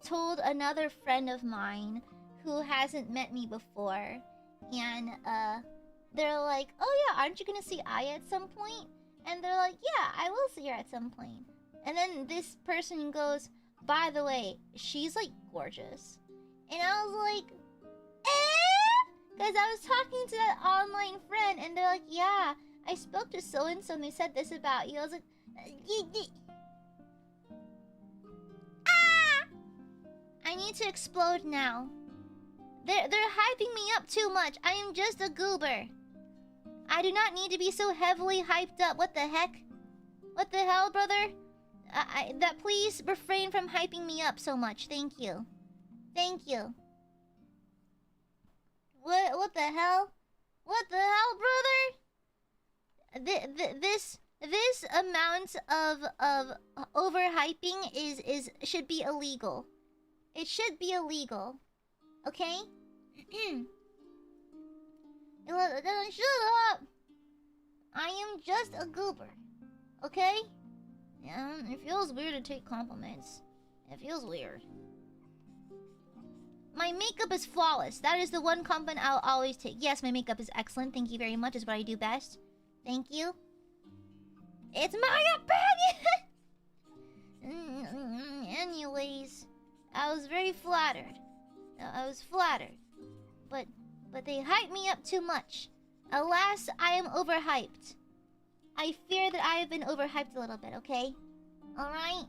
told another friend of mine who hasn't met me before. And, they're like, oh yeah, aren't you gonna see Aya at some point? And they're like, yeah, I will see her at some point. And then this person goes, by the way, she's like gorgeous. And I was like, eh? Because I was talking to that online friend and they're like, yeah, I spoke to so-and-so and they said this about you. I was like, ah! I need to explode now. They're hyping me up too much. I am just a goober. I do not need to be so heavily hyped up. What the heck? What the hell, brother? Please refrain from hyping me up so much. Thank you. Thank you. What the hell? What the hell, brother? This amount of overhyping should be illegal. It should be illegal. Okay? Shut up! I am just a goober. Okay? Yeah, it feels weird to take compliments. It feels weird. My makeup is flawless. That is the one compliment I'll always take. Yes, my makeup is excellent. Thank you very much. It's what I do best. Thank you. It's my opinion! Anyways, I was very flattered. I was flattered. But they hype me up too much. Alas, I am overhyped. I fear that I have been overhyped a little bit, okay? Alright?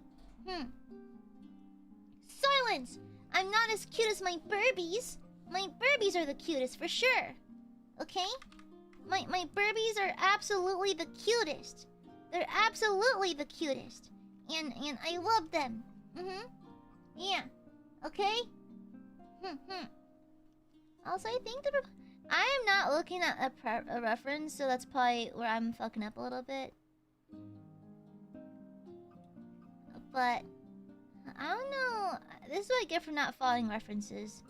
Silence! I'm not as cute as my Burbies. My Burbies are the cutest, for sure. Okay? My Burbies are absolutely the cutest. They're absolutely the cutest. And I love them. Yeah. Okay? Also, I think I am not looking at a reference, so that's probably where I'm fucking up a little bit. But I don't know. This is what I get for not following references.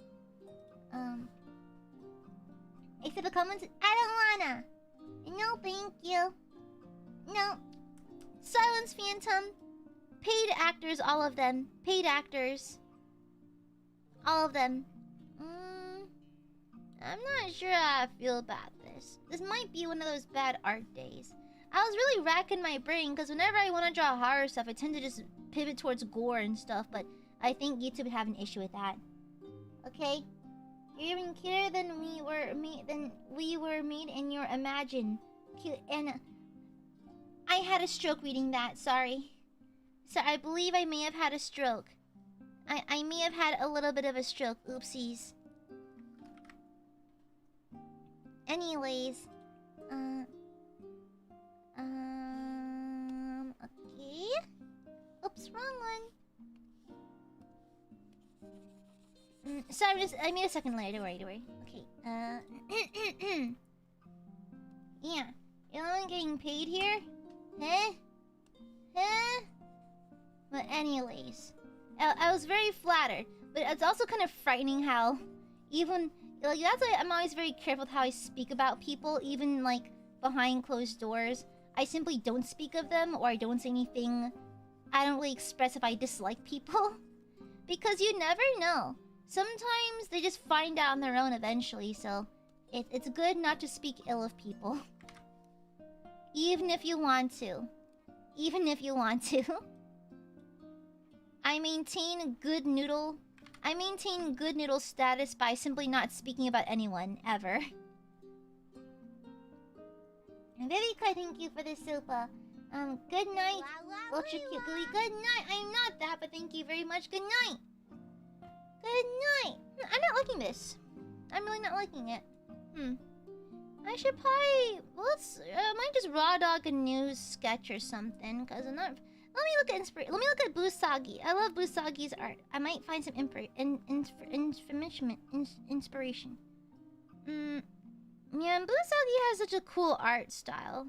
Except the comments. I don't wanna. No, thank you. No. Silence Phantom. Paid actors, all of them. Paid actors. All of them. I'm not sure how I feel about this. This might be one of those bad art days. I was really racking my brain because whenever I want to draw horror stuff, I tend to just pivot towards gore and stuff, but I think YouTube would have an issue with that. Okay? You're even cuter than we were made in your imagine. Cute, and I had a stroke reading that, sorry. So I believe I may have had a stroke. I may have had a little bit of a stroke. Oopsies. Anyways. Okay. Oops, wrong one. Sorry, I made a second layer. Don't worry. Okay. Yeah. You know I'm getting paid here? Huh? But anyways, I was very flattered, but it's also kind of frightening how even like that's why I'm always very careful with how I speak about people, even like behind closed doors. I simply don't speak of them, or I don't say anything. I don't really express if I dislike people, because you never know. Sometimes they just find out on their own eventually, so it's good not to speak ill of people. Even if you want to. Even if you want to. I maintain good noodle status by simply not speaking about anyone, ever. Vivica, thank you for the super. Good night. Ultra cute gooey. Good night. I'm not that, but thank you very much. Good night. Good night. I'm not liking this. I'm really not liking it. I should probably... I might just raw dog a new sketch or something, because I'm not... Let me look at Busagi. I love Busagi's art. I might find some inspiration. Yeah, Busagi has such a cool art style.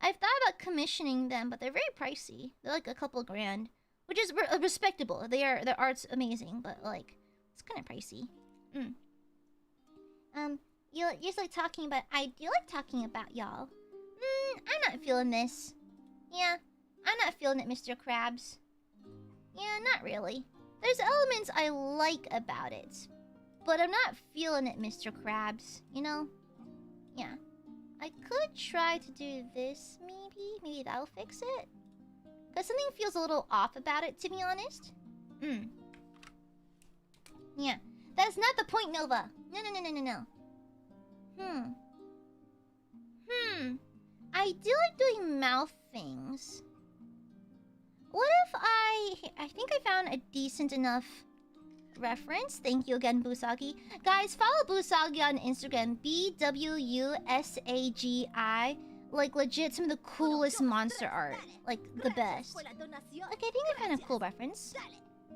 I've thought about commissioning them, but they're very pricey. They're like a couple grand, which is respectable. Their art's amazing, but like it's kind of pricey. You just like talking about. I do like talking about y'all. I'm not feeling this. Yeah, I'm not feeling it, Mr. Krabs. Yeah, not really. There's elements I like about it, but I'm not feeling it, Mr. Krabs. You know? Yeah. I could try to do this, maybe. Maybe that'll fix it. Because something feels a little off about it, to be honest. Yeah. That's not the point, Nova. No. I do like doing mouth things. What if I think I found a decent enough reference. Thank you again, Busagi. Guys, follow Busagi on Instagram. BWUSAGI. Like, legit, some of the coolest monster art. Like, the best. Okay, I think I found a cool reference.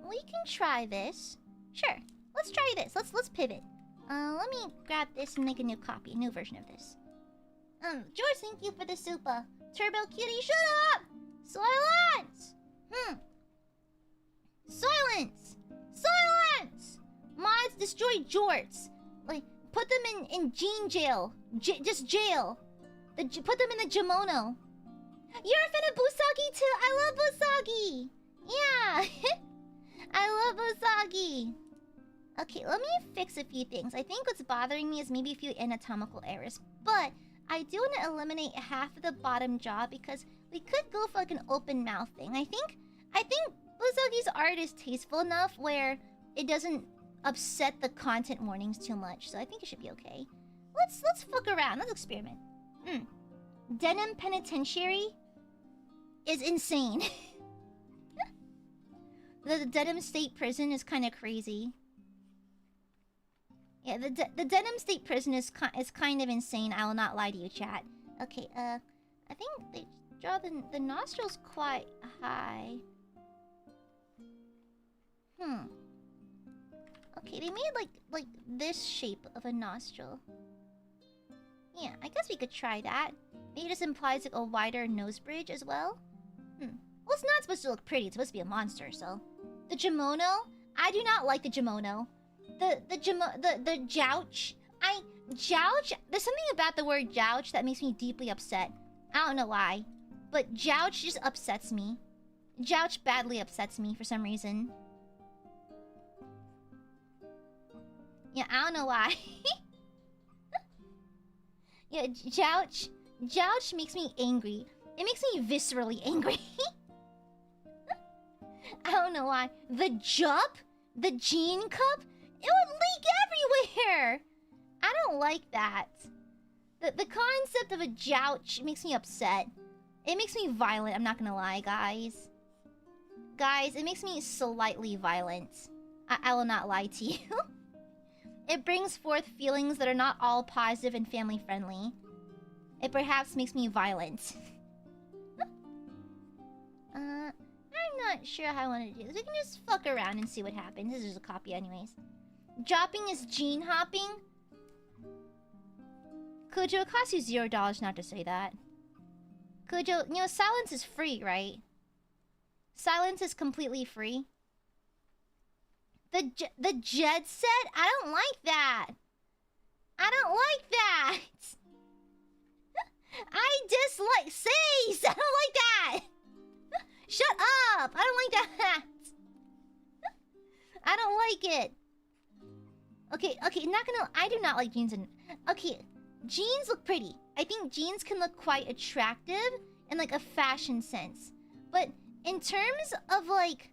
We can try this. Sure. Let's try this. Let's pivot. Let me grab this and make a new copy, a new version of this. George, thank you for the super. Turbo Cutie, shut up! Silence! Silence! Silence! Mods destroy jorts. Like, put them in Gene jail. Just jail. Put them in the Jimono. You're a fan of Busagi too? I love Busagi! Yeah! I love Busagi! Okay, let me fix a few things. I think what's bothering me is maybe a few anatomical errors. But I do want to eliminate half of the bottom jaw because we could go for like an open mouth thing. I think Busagi's art is tasteful enough where it doesn't upset the content warnings too much. So I think it should be okay. Let's fuck around. Let's experiment. Denim Penitentiary is insane. The Denim State Prison is kind of crazy. Yeah, the Denim State Prison is kind of insane. I will not lie to you, chat. Okay, I think they draw the nostrils quite high. Okay, they made like this shape of a nostril. Yeah, I guess we could try that. Maybe this implies like a wider nose bridge as well. Well, it's not supposed to look pretty. It's supposed to be a monster, so. The Jimono? I do not like the Jimono. The jouch. Jouch? There's something about the word jouch that makes me deeply upset. I don't know why. But jouch just upsets me. Jouch badly upsets me for some reason. Yeah, I don't know why. Yeah, jouch makes me angry. It makes me viscerally angry. I don't know why. The jup? The gene cup? It would leak everywhere! I don't like that. The concept of a jouch makes me upset. It makes me violent, I'm not gonna lie, guys. Guys, it makes me slightly violent. I will not lie to you. It brings forth feelings that are not all positive and family friendly. It perhaps makes me violent. I'm not sure how I want to do this. We can just fuck around and see what happens. This is just a copy anyways. Dropping is gene hopping. Kujo, it costs you $0 not to say that. Kujo, you know, silence is free, right? Silence is completely free. The jet set? I don't like that. I don't like that. I dislike Says! I don't like that. Shut up! I don't like that. I don't like it. Okay, not gonna... I do not like jeans and... Okay, jeans look pretty. I think jeans can look quite attractive in like a fashion sense. But in terms of like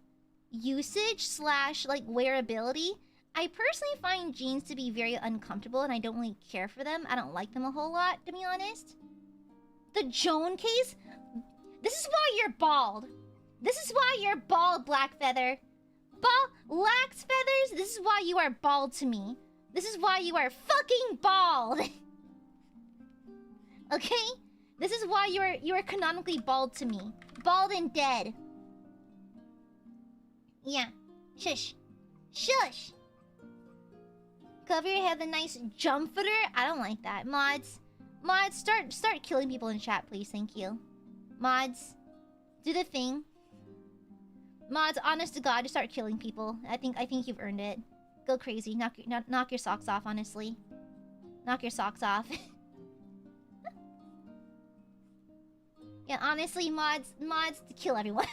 usage slash like wearability, I personally find jeans to be very uncomfortable and I don't really care for them. I don't like them a whole lot, to be honest. The Joan case? This is why you're bald. This is why you're bald, Black Feather. Lax Feathers, this is why you are bald to me. This is why you are fucking bald. Okay? This is why you are canonically bald to me. Bald and dead. Yeah. Shush. Shush! Cover your head with a nice jump footer? I don't like that. Mods, start killing people in chat, please. Thank you. Mods, do the thing. Mods, honest to God, just start killing people. I think you've earned it. Go crazy. Knock your socks off, honestly. Knock your socks off. Yeah, honestly, mods, kill everyone.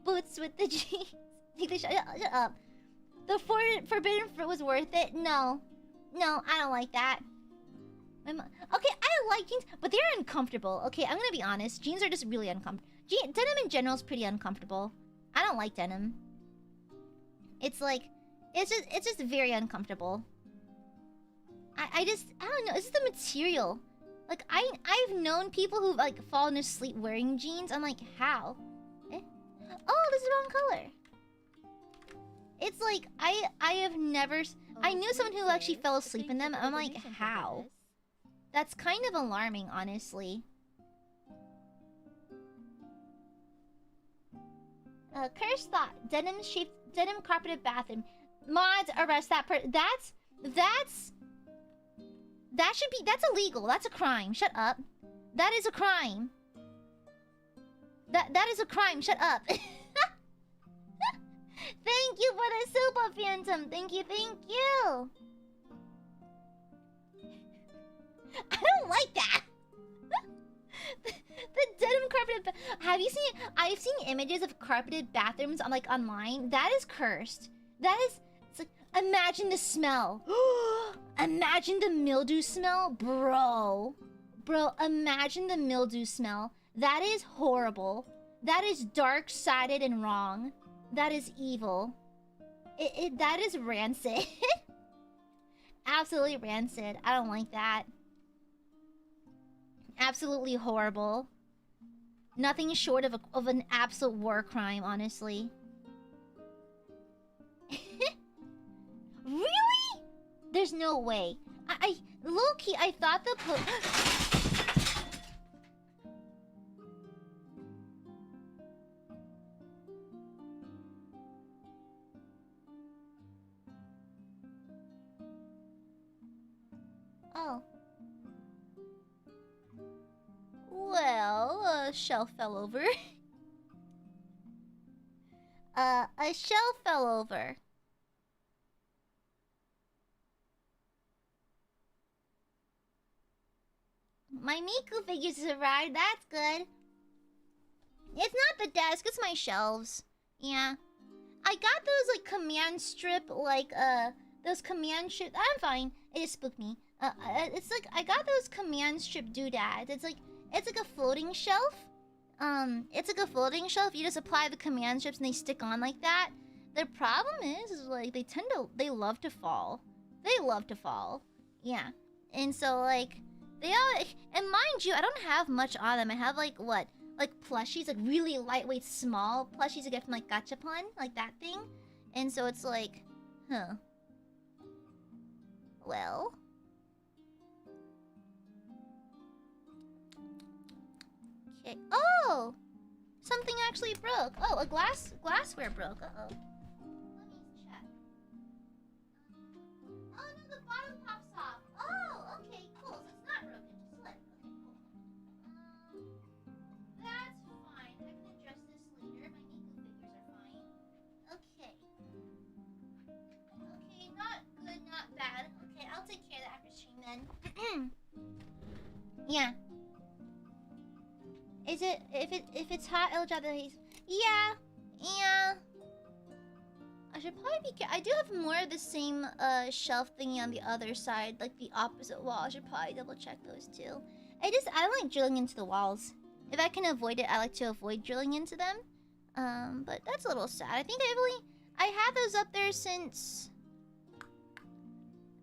Boots with the jeans. Shut up. The forbidden fruit was worth it? No, I don't like that. Okay, I like jeans, but they're uncomfortable. Okay, I'm gonna be honest. Jeans are just really uncomfortable. Denim in general is pretty uncomfortable. I don't like denim. It's like, it's just very uncomfortable. I don't know. It's just the material. Like I've known people who've like fallen asleep wearing jeans. I'm like, how? Eh? Oh, this is the wrong color. It's like I have never. I knew someone who actually fell asleep in them. I'm like, how? That's kind of alarming, honestly. Cursed thought. Denim carpeted bathroom. Mods, arrest that person. That's illegal. That's a crime. Shut up. That is a crime. That is a crime. Shut up. Thank you for the super phantom. Thank you. I don't like that. The denim carpeted. Have you seen? I've seen images of carpeted bathrooms on like online. That is cursed. That is. It's like, imagine the smell. Imagine the mildew smell, bro. Imagine the mildew smell. That is horrible. That is dark-sided and wrong. That is evil. That is rancid. Absolutely rancid. I don't like that. Absolutely horrible. Nothing short of an absolute war crime, honestly. Really? There's no way. Low-key, I thought the Oh. Well, a shelf fell over. A shelf fell over. My Miku figures have arrived. That's good. It's not the desk. It's my shelves. Yeah. I got those, like, command strip, like, those command strip... I'm fine. It just spooked me. It's like, I got those command strip doodads. It's like a floating shelf. It's like a floating shelf. You just apply the command strips and they stick on like that. The problem is like, they love to fall. They love to fall. Yeah. And so, like... They all, and mind you, I don't have much on them. I have like what, like plushies, like really lightweight, small plushies you get from like Gachapon, like that thing. And so it's like, huh. Well. Okay. Oh! Something actually broke. Oh, a glassware broke. Uh-oh. Let me check. Oh no, the bottom pops off. Oh, okay, cool. So it's not broken, just slipped. Okay, cool. That's fine. I can address this later. My Niku figures are fine. Okay. Okay, not good, not bad. Okay, I'll take care of that after stream then. Yeah. Is it if it's hot, it'll drop the haze? Yeah. I should probably be. I do have more of the same shelf thingy on the other side, like the opposite wall. I should probably double check those too. I don't like drilling into the walls. If I can avoid it, I like to avoid drilling into them. But that's a little sad. I think I had those up there since.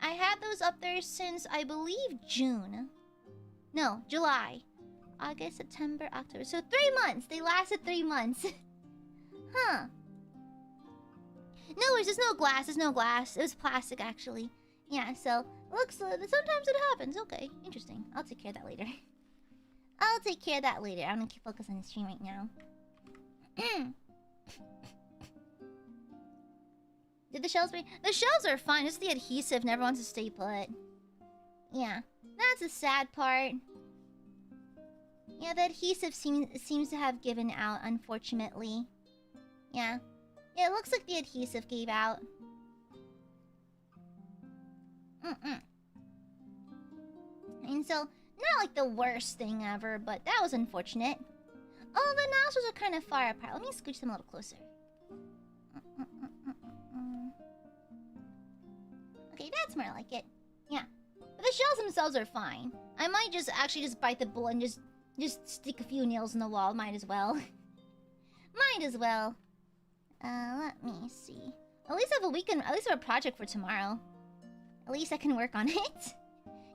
I had those up there since I believe June. No, July. August, September, October. So 3 months. They lasted 3 months. Huh. No worries, there's no glass. There's no glass. It was plastic, actually. Yeah, so looks. Sometimes it happens. Okay, interesting. I'll take care of that later. I'll take care of that later. I'm gonna keep focused on the stream right now. Did the shells break? The shells are fine. Just the adhesive never wants to stay put. Yeah, that's the sad part. Yeah, the adhesive seems to have given out, unfortunately. Yeah. Yeah, it looks like the adhesive gave out. And so, not like the worst thing ever, but that was unfortunate. Oh, the nostrils are kind of far apart. Let me scooch them a little closer. Okay, that's more like it. Yeah. But the shells themselves are fine. I might just bite the bullet and just stick a few nails in the wall. Might as well. Might as well. Let me see. At least I have a weekend. At least I have a project for tomorrow. At least I can work on it.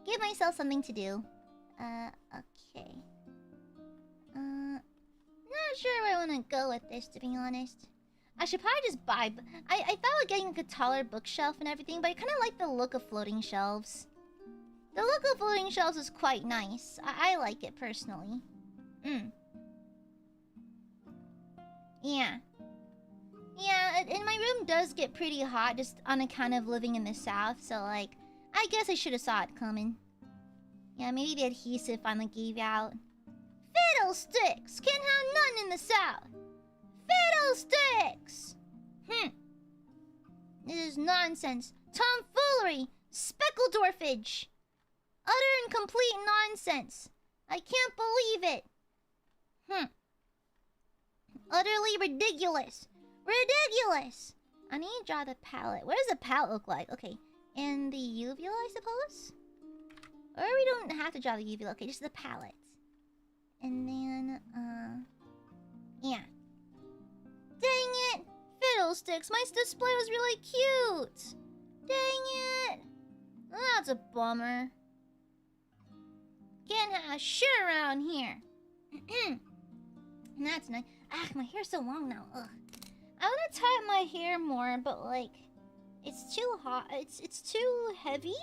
Give myself something to do. Okay. Not sure where I want to go with this, to be honest. I should probably just buy. I thought of getting like a taller bookshelf and everything, but I kind of like the look of floating shelves. The look of floating shelves is quite nice. I like it personally. Yeah. Yeah, and my room does get pretty hot just on account of living in the south, so like, I guess I should have saw it coming. Yeah, maybe the adhesive finally gave out. Fiddlesticks! Can't have none in the south! Fiddlesticks! This is nonsense. Tomfoolery! Speckledorfage! Utter and complete nonsense. I can't believe it. Utterly ridiculous. Ridiculous! I need to draw the palette. What does the palette look like? Okay. And the uvula, I suppose? Or we don't have to draw the uvula. Okay, just the palette. And then, yeah. Dang it! Fiddlesticks, my display was really cute! Dang it! That's a bummer. Can't have shit around here. And that's nice. Ah, my hair's so long now. Ugh. I want to tie up my hair more, but like, it's too hot. It's too heavy.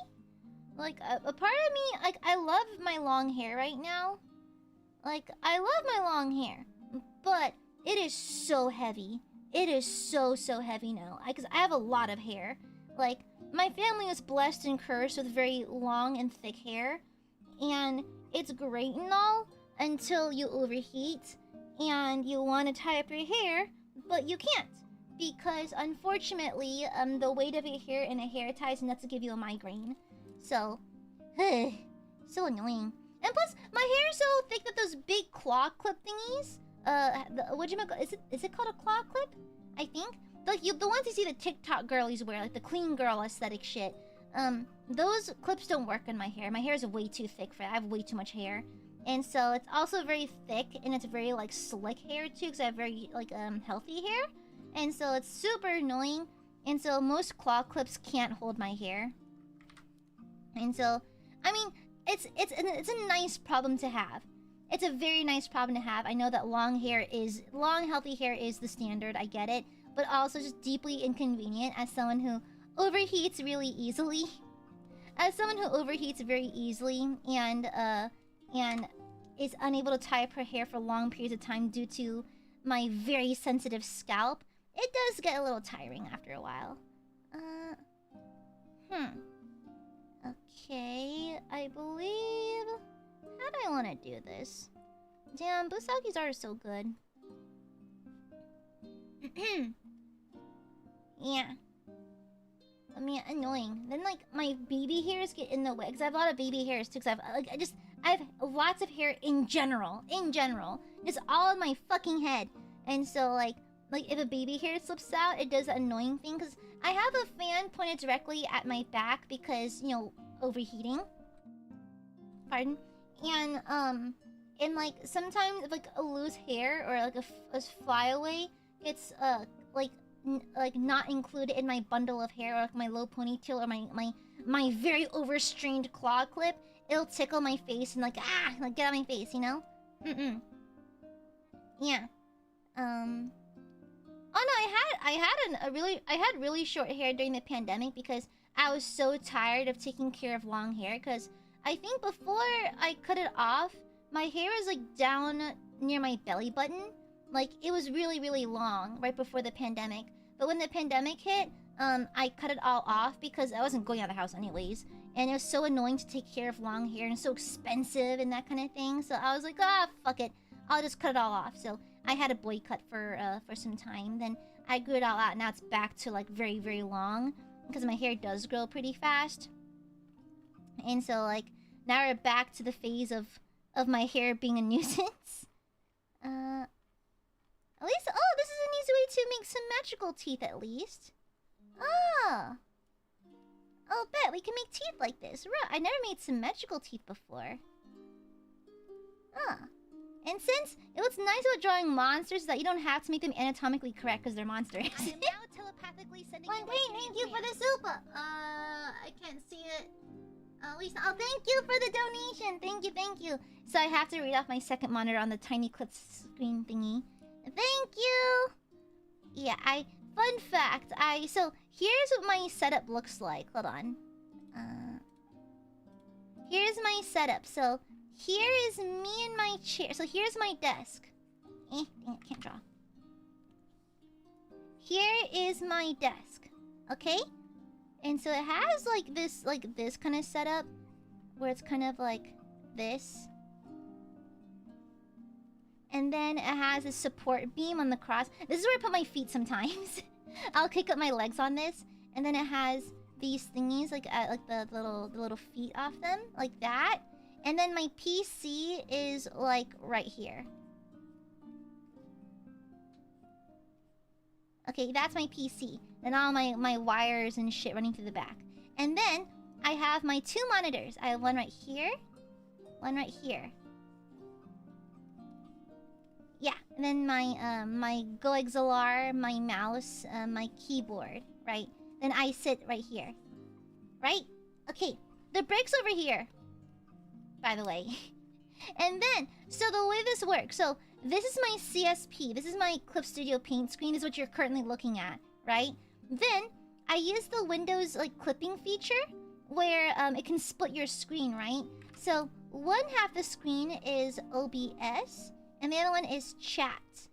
Like, a part of me, like, I love my long hair right now. Like, I love my long hair, but it is so heavy. It is so heavy now. Because I have a lot of hair. Like, my family was blessed and cursed with very long and thick hair, and it's great and all until you overheat and you want to tie up your hair, but you can't, because unfortunately, the weight of your hair in a hair tie is enough to give you a migraine. So, so annoying. And plus, my hair is so thick that those big claw clip thingies, is it called a claw clip? I think. Like, the ones you see the TikTok girlies wear, like the clean girl aesthetic shit. Those clips don't work in my hair. My hair is way too thick for that. I have way too much hair. And so it's also very thick, and it's very, like, slick hair, too, because I have very, like, healthy hair. And so it's super annoying. And so most claw clips can't hold my hair. And so, I mean, it's a nice problem to have. it's a very nice problem to have. I know that long, healthy hair is the standard. I get it, but also just deeply inconvenient as someone who overheats really easily. As someone who overheats very easily and is unable to tie up her hair for long periods of time due to my very sensitive scalp, it does get a little tiring after a while. Okay, I believe... How do I want to do this? Damn, Busagi's art is so good. Yeah. I mean, annoying. Then, like, my baby hairs get in the way. Because I have a lot of baby hairs, too. Because I have lots of hair in general. It's all in my fucking head. And so, like if a baby hair slips out, it does the annoying thing. Because I have a fan pointed directly at my back because, you know, overheating. Pardon? And like, sometimes if, like, a loose hair or, like, a flyaway gets, like not included in my bundle of hair or like my low ponytail or my very overstrained claw clip, it'll tickle my face and like get out of my face, you know? Yeah. Oh no, I had really short hair during the pandemic because I was so tired of taking care of long hair. Because I think before I cut it off, my hair was like down near my belly button. Like, it was really, really long right before the pandemic. But when the pandemic hit, I cut it all off because I wasn't going out of the house anyways. And it was so annoying to take care of long hair and so expensive and that kind of thing. So I was like, fuck it. I'll just cut it all off. So I had a boycott for some time. Then I grew it all out. Now it's back to, like, very, very long. Because my hair does grow pretty fast. And so, like, now we're back to the phase of my hair being a nuisance. At least, this is an easy way to make symmetrical teeth, at least. Oh, bet we can make teeth like this. I never made symmetrical teeth before. And since what's nice about drawing monsters is that you don't have to make them anatomically correct because they're monsters. I am now telepathically sending you. Thank you for the super. I can't see it. Lisa, thank you for the donation. Thank you. So I have to read off my second monitor on the tiny clip screen thingy. Thank you! Yeah, fun fact, so here's what my setup looks like. Hold on. Here's my setup. So, here is me in my chair. So, here's my desk. Dang it, can't draw. Here is my desk. Okay? And so it has, like, this kind of setup. Where it's kind of like this. And then it has a support beam on the cross. This is where I put my feet sometimes. I'll kick up my legs on this. And then it has these thingies, like the little feet off them. Like that. And then my PC is, like, right here. Okay, that's my PC. And all my wires and shit running through the back. And then I have my two monitors. I have one right here. One right here. Yeah, and then my GoXLR, my mouse, my keyboard, right? Then I sit right here. Right? Okay, the brick's over here. By the way. And then, so the way this works, so this is my CSP. This is my Clip Studio Paint screen, is what you're currently looking at, right? Then, I use the Windows, like, clipping feature, where it can split your screen, right? So, one half the screen is OBS, and the other one is chat.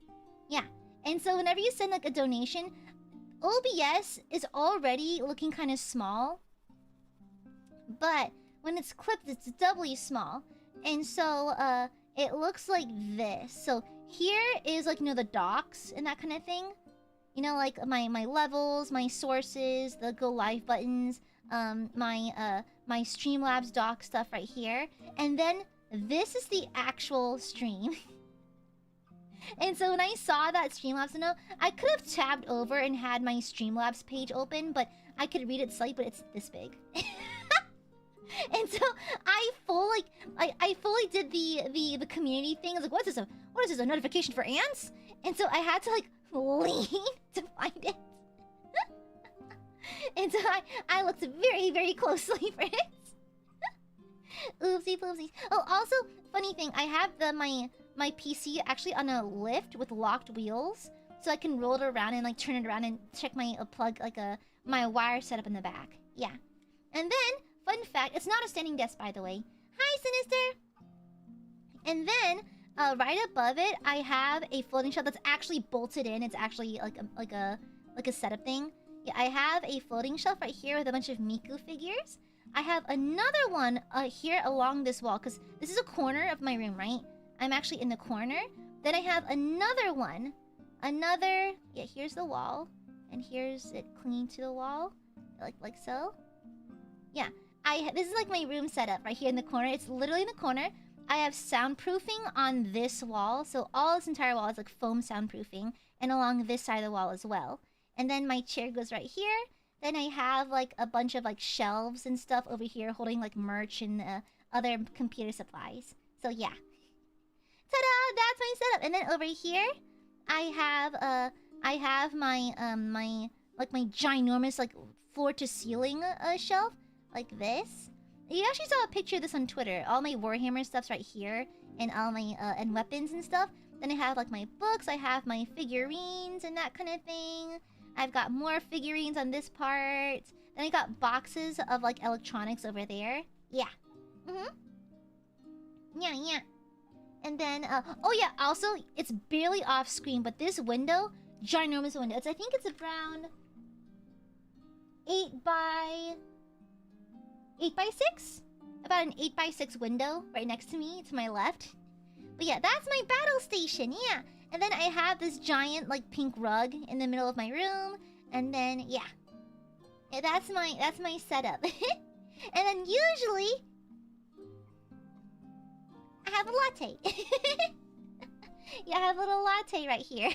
Yeah. And so whenever you send, like, a donation, OBS is already looking kind of small. But when it's clipped, it's doubly small. And so, it looks like this. So here is, like, you know, the docs and that kind of thing. You know, like, my levels, my sources, the go live buttons, my Streamlabs doc stuff right here. And then this is the actual stream. And so when I saw that Streamlabs note, I could have tabbed over and had my Streamlabs page open, but I could read its site, but it's this big. And so I fully did the community thing. I was like, what is this, a notification for ants? And so I had to, like, lean to find it. And so I looked very, very closely for it. Oopsie poopsies. Oh, also, funny thing, I have my PC actually on a lift with locked wheels, so I can roll it around and like turn it around and check my plug like my wire setup in the back. Yeah. And then, fun fact, it's not a standing desk, by the way. Hi, Sinister. And then, right above it, I have a floating shelf that's actually bolted in. It's actually like a setup thing. Yeah, I have a floating shelf right here with a bunch of Miku figures. I have another one here along this wall, because this is a corner of my room, right? I'm actually in the corner. Then I have another one. Yeah, here's the wall. And here's it clinging to the wall. Like so. Yeah. This is like my room setup right here in the corner. It's literally in the corner. I have soundproofing on this wall. So all this entire wall is like foam soundproofing. And along this side of the wall as well. And then my chair goes right here. Then I have like a bunch of like shelves and stuff over here holding like merch and other computer supplies. So yeah. Ta-da! That's my setup. And then over here, I have my my ginormous like floor to ceiling shelf like this. You actually saw a picture of this on Twitter. All my Warhammer stuff's right here, and all my and weapons and stuff. Then I have like my books. I have my figurines and that kind of thing. I've got more figurines on this part. Then I got boxes of like electronics over there. Yeah. Yeah. And then, oh yeah, also, it's barely off screen, but this window, ginormous window. I think it's around 8 by 6? About an 8 by 6 window right next to me, to my left. But yeah, that's my battle station, yeah. And then I have this giant, like, pink rug in the middle of my room. And then, yeah. That's my setup. And then usually, I have a latte. Yeah, I have a little latte right here.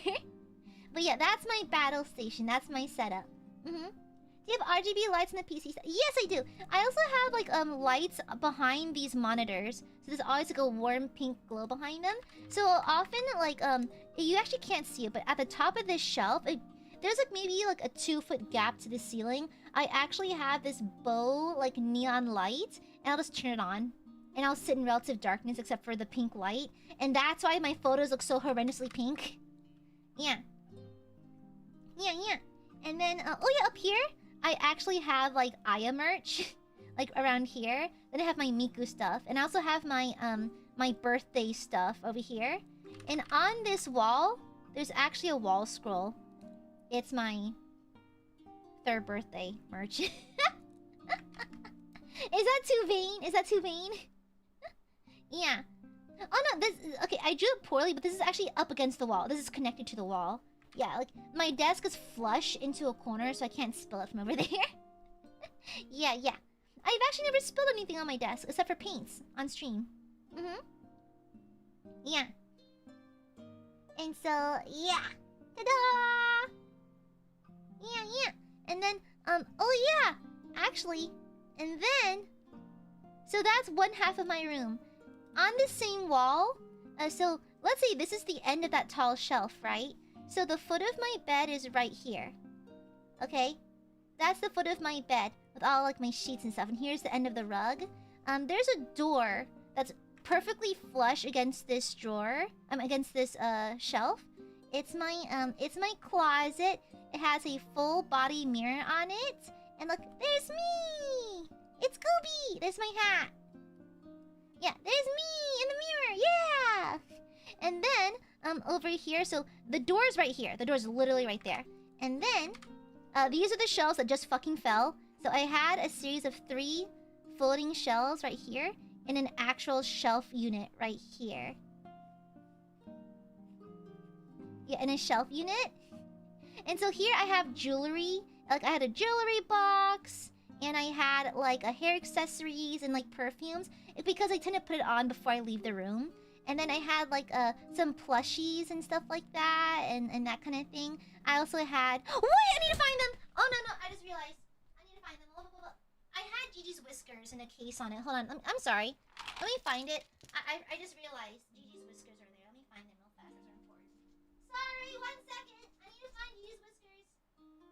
But yeah, that's my battle station. That's my setup. Do you have RGB lights in the PC? Yes, I do. I also have like lights behind these monitors. So there's always like a warm pink glow behind them. So often like you actually can't see it, but at the top of this shelf, there's like maybe like a 2-foot gap to the ceiling. I actually have this bow like neon light, and I'll just turn it on. And I'll sit in relative darkness except for the pink light. And that's why my photos look so horrendously pink. Yeah. And then, oh yeah, up here, I actually have, like, Aya merch. Like, around here. Then I have my Miku stuff. And I also have my, my birthday stuff over here. And on this wall, there's actually a wall scroll. It's my 3rd birthday merch. Is that too vain? Is that too vain? Yeah. Oh no, this... Okay, I drew it poorly, but this is actually up against the wall. This is connected to the wall. Yeah, like, my desk is flush into a corner, so I can't spill it from over there. Yeah. I've actually never spilled anything on my desk, except for paints on stream. Yeah. And so, yeah. Ta-da! Yeah. And then, oh yeah! Actually, and then... So that's one half of my room. On the same wall, so let's say this is the end of that tall shelf, right? So the foot of my bed is right here. Okay? That's the foot of my bed with all like my sheets and stuff. And here's the end of the rug. There's a door that's perfectly flush against this drawer. Against this shelf. It's my closet. It has a full body mirror on it. And look, there's me! It's Scooby! There's my hat. Yeah, there's me in the mirror. Yeah. And then over here, so the door's right here. The door's literally right there. And then these are the shelves that just fucking fell. So I had a series of 3 floating shelves right here and an actual shelf unit right here. Yeah, and a shelf unit. And so here I have jewelry. Like I had a jewelry box. And I had like a hair accessories and like perfumes. Because I tend to put it on before I leave the room. And then I had like some plushies and stuff like that. And that kind of thing. I also had... Wait, I need to find them! Oh no, I just realized. I need to find them. I had Gigi's whiskers in a case on it. Hold on, I'm sorry. Let me find it. I just realized Gigi's whiskers are there. Let me find them real fast. Those are important. Sorry, 1 second. I need to find Gigi's whiskers.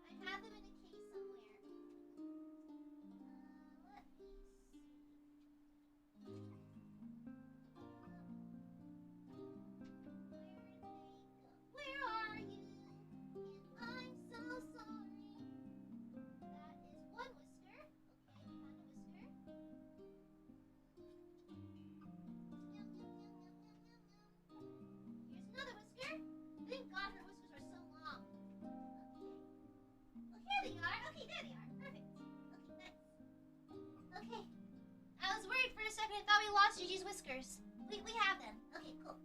I have them in a case somewhere. Let me see. I thought we lost Gigi's whiskers. We have them. Okay, cool.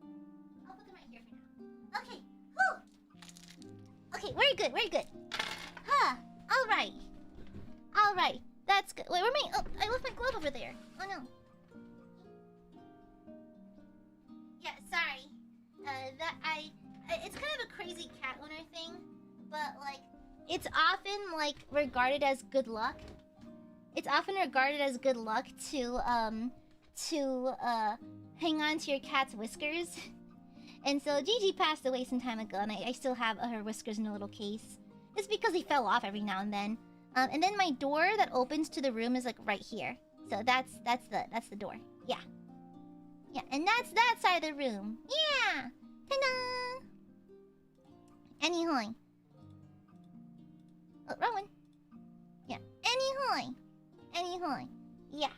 I'll put them right here for now. Okay, whew. Okay, we're good, we're good. Huh, alright. Alright, that's good. Wait, where am I? Oh, I left my glove over there. Oh no. Yeah, sorry. It's kind of a crazy cat owner thing, but like, it's often like regarded as good luck. It's often regarded as good luck to hang on to your cat's whiskers. And so Gigi passed away some time ago, and I still have her whiskers in a little case. It's because he fell off every now and then. And then my door that opens to the room is like right here. So that's the door. Yeah. Yeah, and that's that side of the room. Yeah! Ta-da! Anyhoy. Oh, wrong one. Yeah. Anyhoy. Anyhoy. Yeah.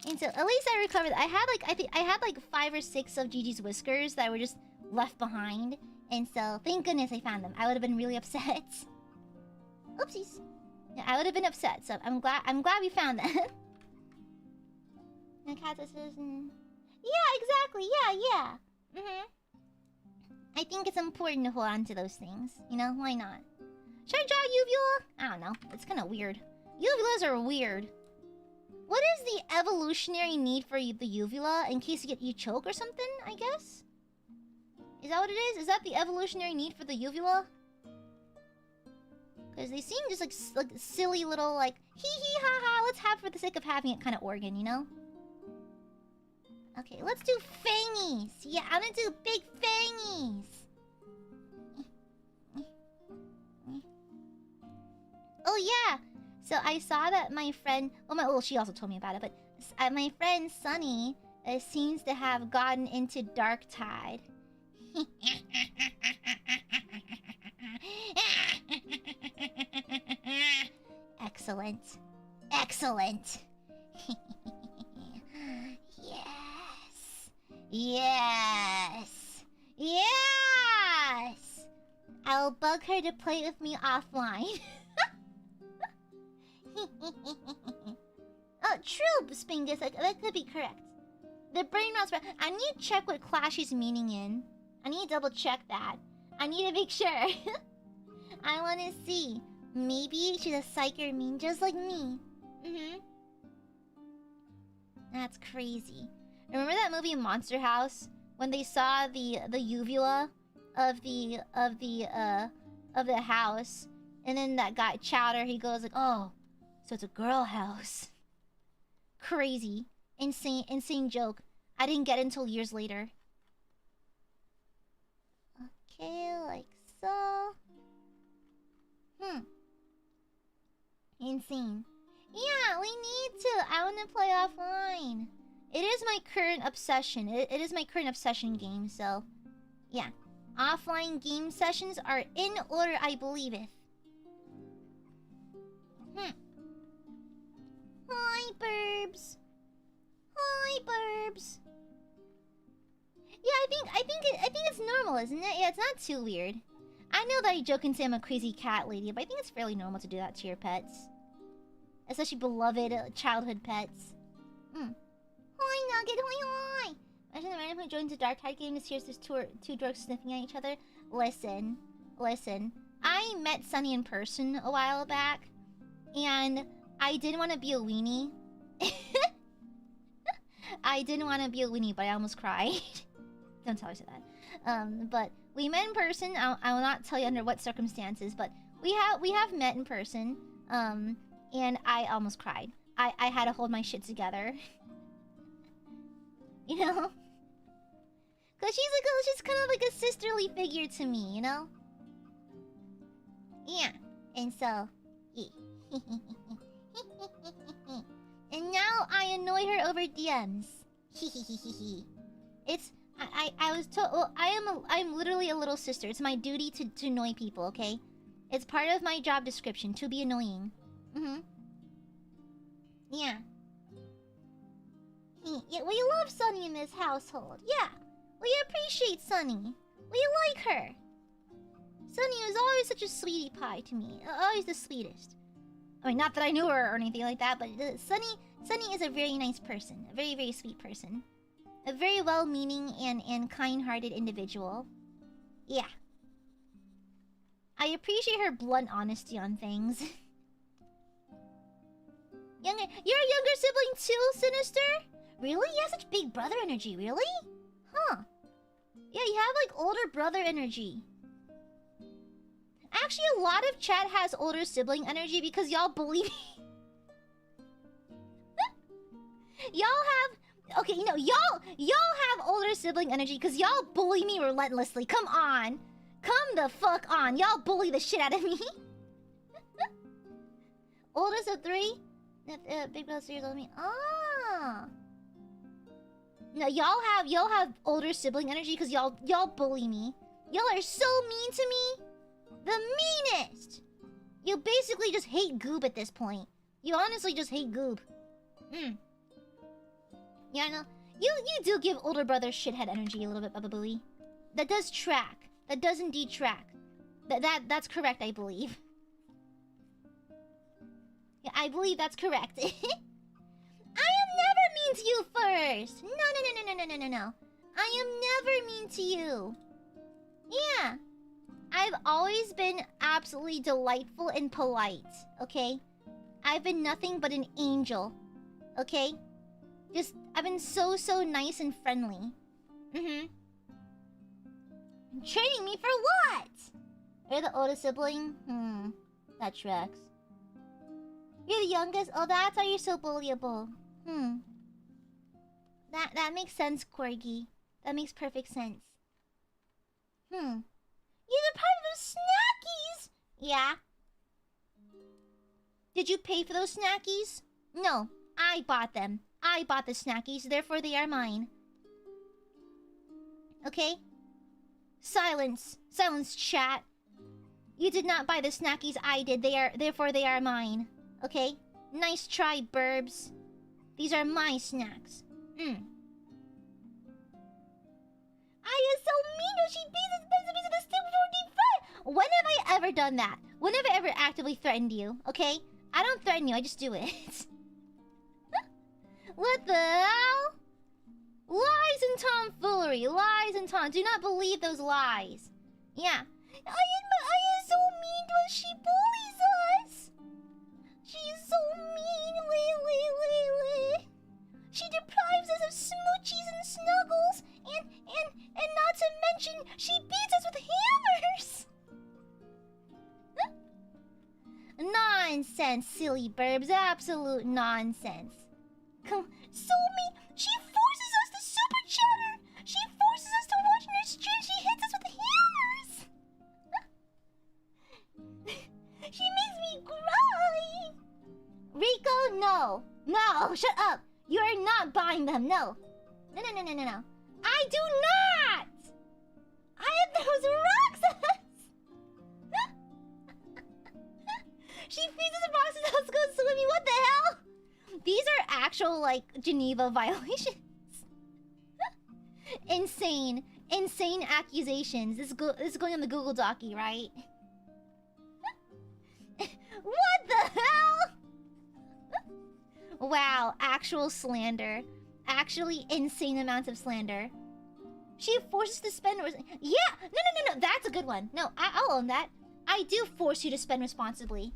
And so at least I recovered. I had like 5 or 6 of Gigi's whiskers that were just left behind. And so thank goodness I found them. I would have been really upset. Oopsies. Yeah, I would have been upset. So I'm glad we found them. And cat whiskers and... Yeah, exactly. Yeah. I think it's important to hold on to those things. You know, why not? Should I draw uvula? I don't know. It's kind of weird. Uvulas are weird. What is the evolutionary need for the uvula? In case you choke or something, I guess? Is that what it is? Is that the evolutionary need for the uvula? Because they seem just like silly little like hee hee ha ha, let's have for the sake of having it kind of organ, you know? Okay, let's do fangies. Yeah, I'm gonna do big fangies. Oh yeah. So I saw that my friend, well, she also told me about it, but my friend Sunny seems to have gotten into Dark Tide. Excellent. Excellent. Yes. Yes. I'll bug her to play with me offline. Oh, true, Spingus. That could be correct. The brain mouse. I need to check what class she's meaning in. I need to double check that. I need to make sure. I want to see. Maybe she's a psyker mean just like me. That's crazy. Remember that movie Monster House when they saw the uvula of the house, and then that guy Chowder, he goes like, "Oh, so it's a girl house." Crazy, insane joke. I didn't get it until years later. Okay, like so. Insane. Yeah, we need to. I want to play offline. It is my current obsession. It is my current obsession game, so... Yeah. Offline game sessions are in order, I believe it. Hi, Burbs. Hi, Burbs. Yeah, I think it's normal, isn't it? Yeah, it's not too weird. I know that I joke and say I'm a crazy cat lady, but I think it's fairly normal to do that to your pets. Especially beloved childhood pets. Hi, Nugget. Hi. Imagine the random who joins a Dark Tide game to see there's two dorks sniffing at each other. Listen. I met Sunny in person a while back, and I didn't want to be a weenie. I didn't want to be a weenie, but I almost cried. Don't tell her I said that. But we met in person. I will not tell you under what circumstances, but we have met in person. And I almost cried. I had to hold my shit together. You know? Cause she's kind of like a sisterly figure to me, you know? Yeah. And so, yeah. And now I annoy her over DMs. It's I was told, well, I'm literally a little sister. It's my duty to annoy people, okay? It's part of my job description to be annoying. Yeah. Yeah, we love Sunny in this household. Yeah. We appreciate Sunny. We like her. Sunny was always such a sweetie pie to me. Always the sweetest. I mean, not that I knew her or anything like that, but Sunny Sunny is a very nice person. A very, very sweet person. A very well-meaning and kind-hearted individual. Yeah. I appreciate her blunt honesty on things. You're a younger sibling too, Sinister? Really? You have such big brother energy, really? Huh. Yeah, you have like older brother energy. Actually, a lot of chat has older sibling energy because y'all believe me. Y'all have... Okay, you know, y'all have older sibling energy because y'all bully me relentlessly. Come on. Come the fuck on. Y'all bully the shit out of me. Oldest of 3? Big brother 3 years older than me. Ah. No, y'all have older sibling energy because y'all bully me. Y'all are so mean to me. The meanest. You basically just hate Goob at this point. You honestly just hate Goob. Yeah, I know. You do give older brother shithead energy a little bit, Baba Booey. That does track. That does indeed track. That's correct, I believe. Yeah, I believe that's correct. I am never mean to you first. No. I am never mean to you. Yeah. I've always been absolutely delightful and polite, okay? I've been nothing but an angel, okay? I've been so nice and friendly. Training me for what? You're the oldest sibling? That tracks. You're the youngest? Oh, that's why you're so bullyable. That makes sense, Corgi. That makes perfect sense. You're the part of those snackies! Yeah. Did you pay for those snackies? No, I bought them. I bought the snackies, therefore they are mine. Okay? Silence. Silence, chat. You did not buy the snackies, I did. Therefore they are mine. Okay? Nice try, burbs. These are my snacks. I is so mean when she beats us of the stupid 45. When have I ever done that? When have I ever actively threatened you? Okay? I don't threaten you, I just do it. What the hell? Lies and tomfoolery. Lies and tom. Do not believe those lies. Yeah. I is so mean when she bullies us. She is so mean. She deprives us of smoochies and snuggles. And not to mention, she beats us with hammers. Nonsense, silly burbs. Absolute nonsense. So mean. She forces us to super chatter. She forces us to watch her stream. She hits us with hammers. She makes me cry. Rico, no. No, shut up. You are not buying them. No. No. I do not. I have those rocks at us. She feeds us rocks and let's go swimming. What the hell? These are actual, like, Geneva violations. Insane. Insane accusations. This is going on the Google Docky, right? What the hell? Wow, actual slander. Actually insane amounts of slander. She forces to spend... Yeah! No. That's a good one. No, I'll own that. I do force you to spend responsibly.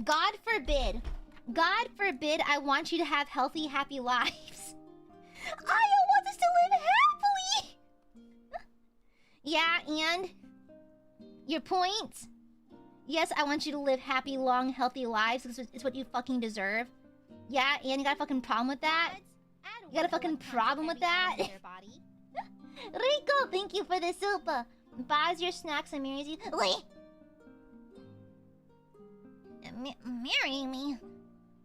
God forbid I want you to have healthy, happy lives. I want us to live happily! Yeah, and? Your point? Yes, I want you to live happy, long, healthy lives. It's what you fucking deserve. Yeah, and you got a fucking problem with that? You got a fucking problem with that? Rico, thank you for the super. Buys your snacks and marries you. Wait! Marry me?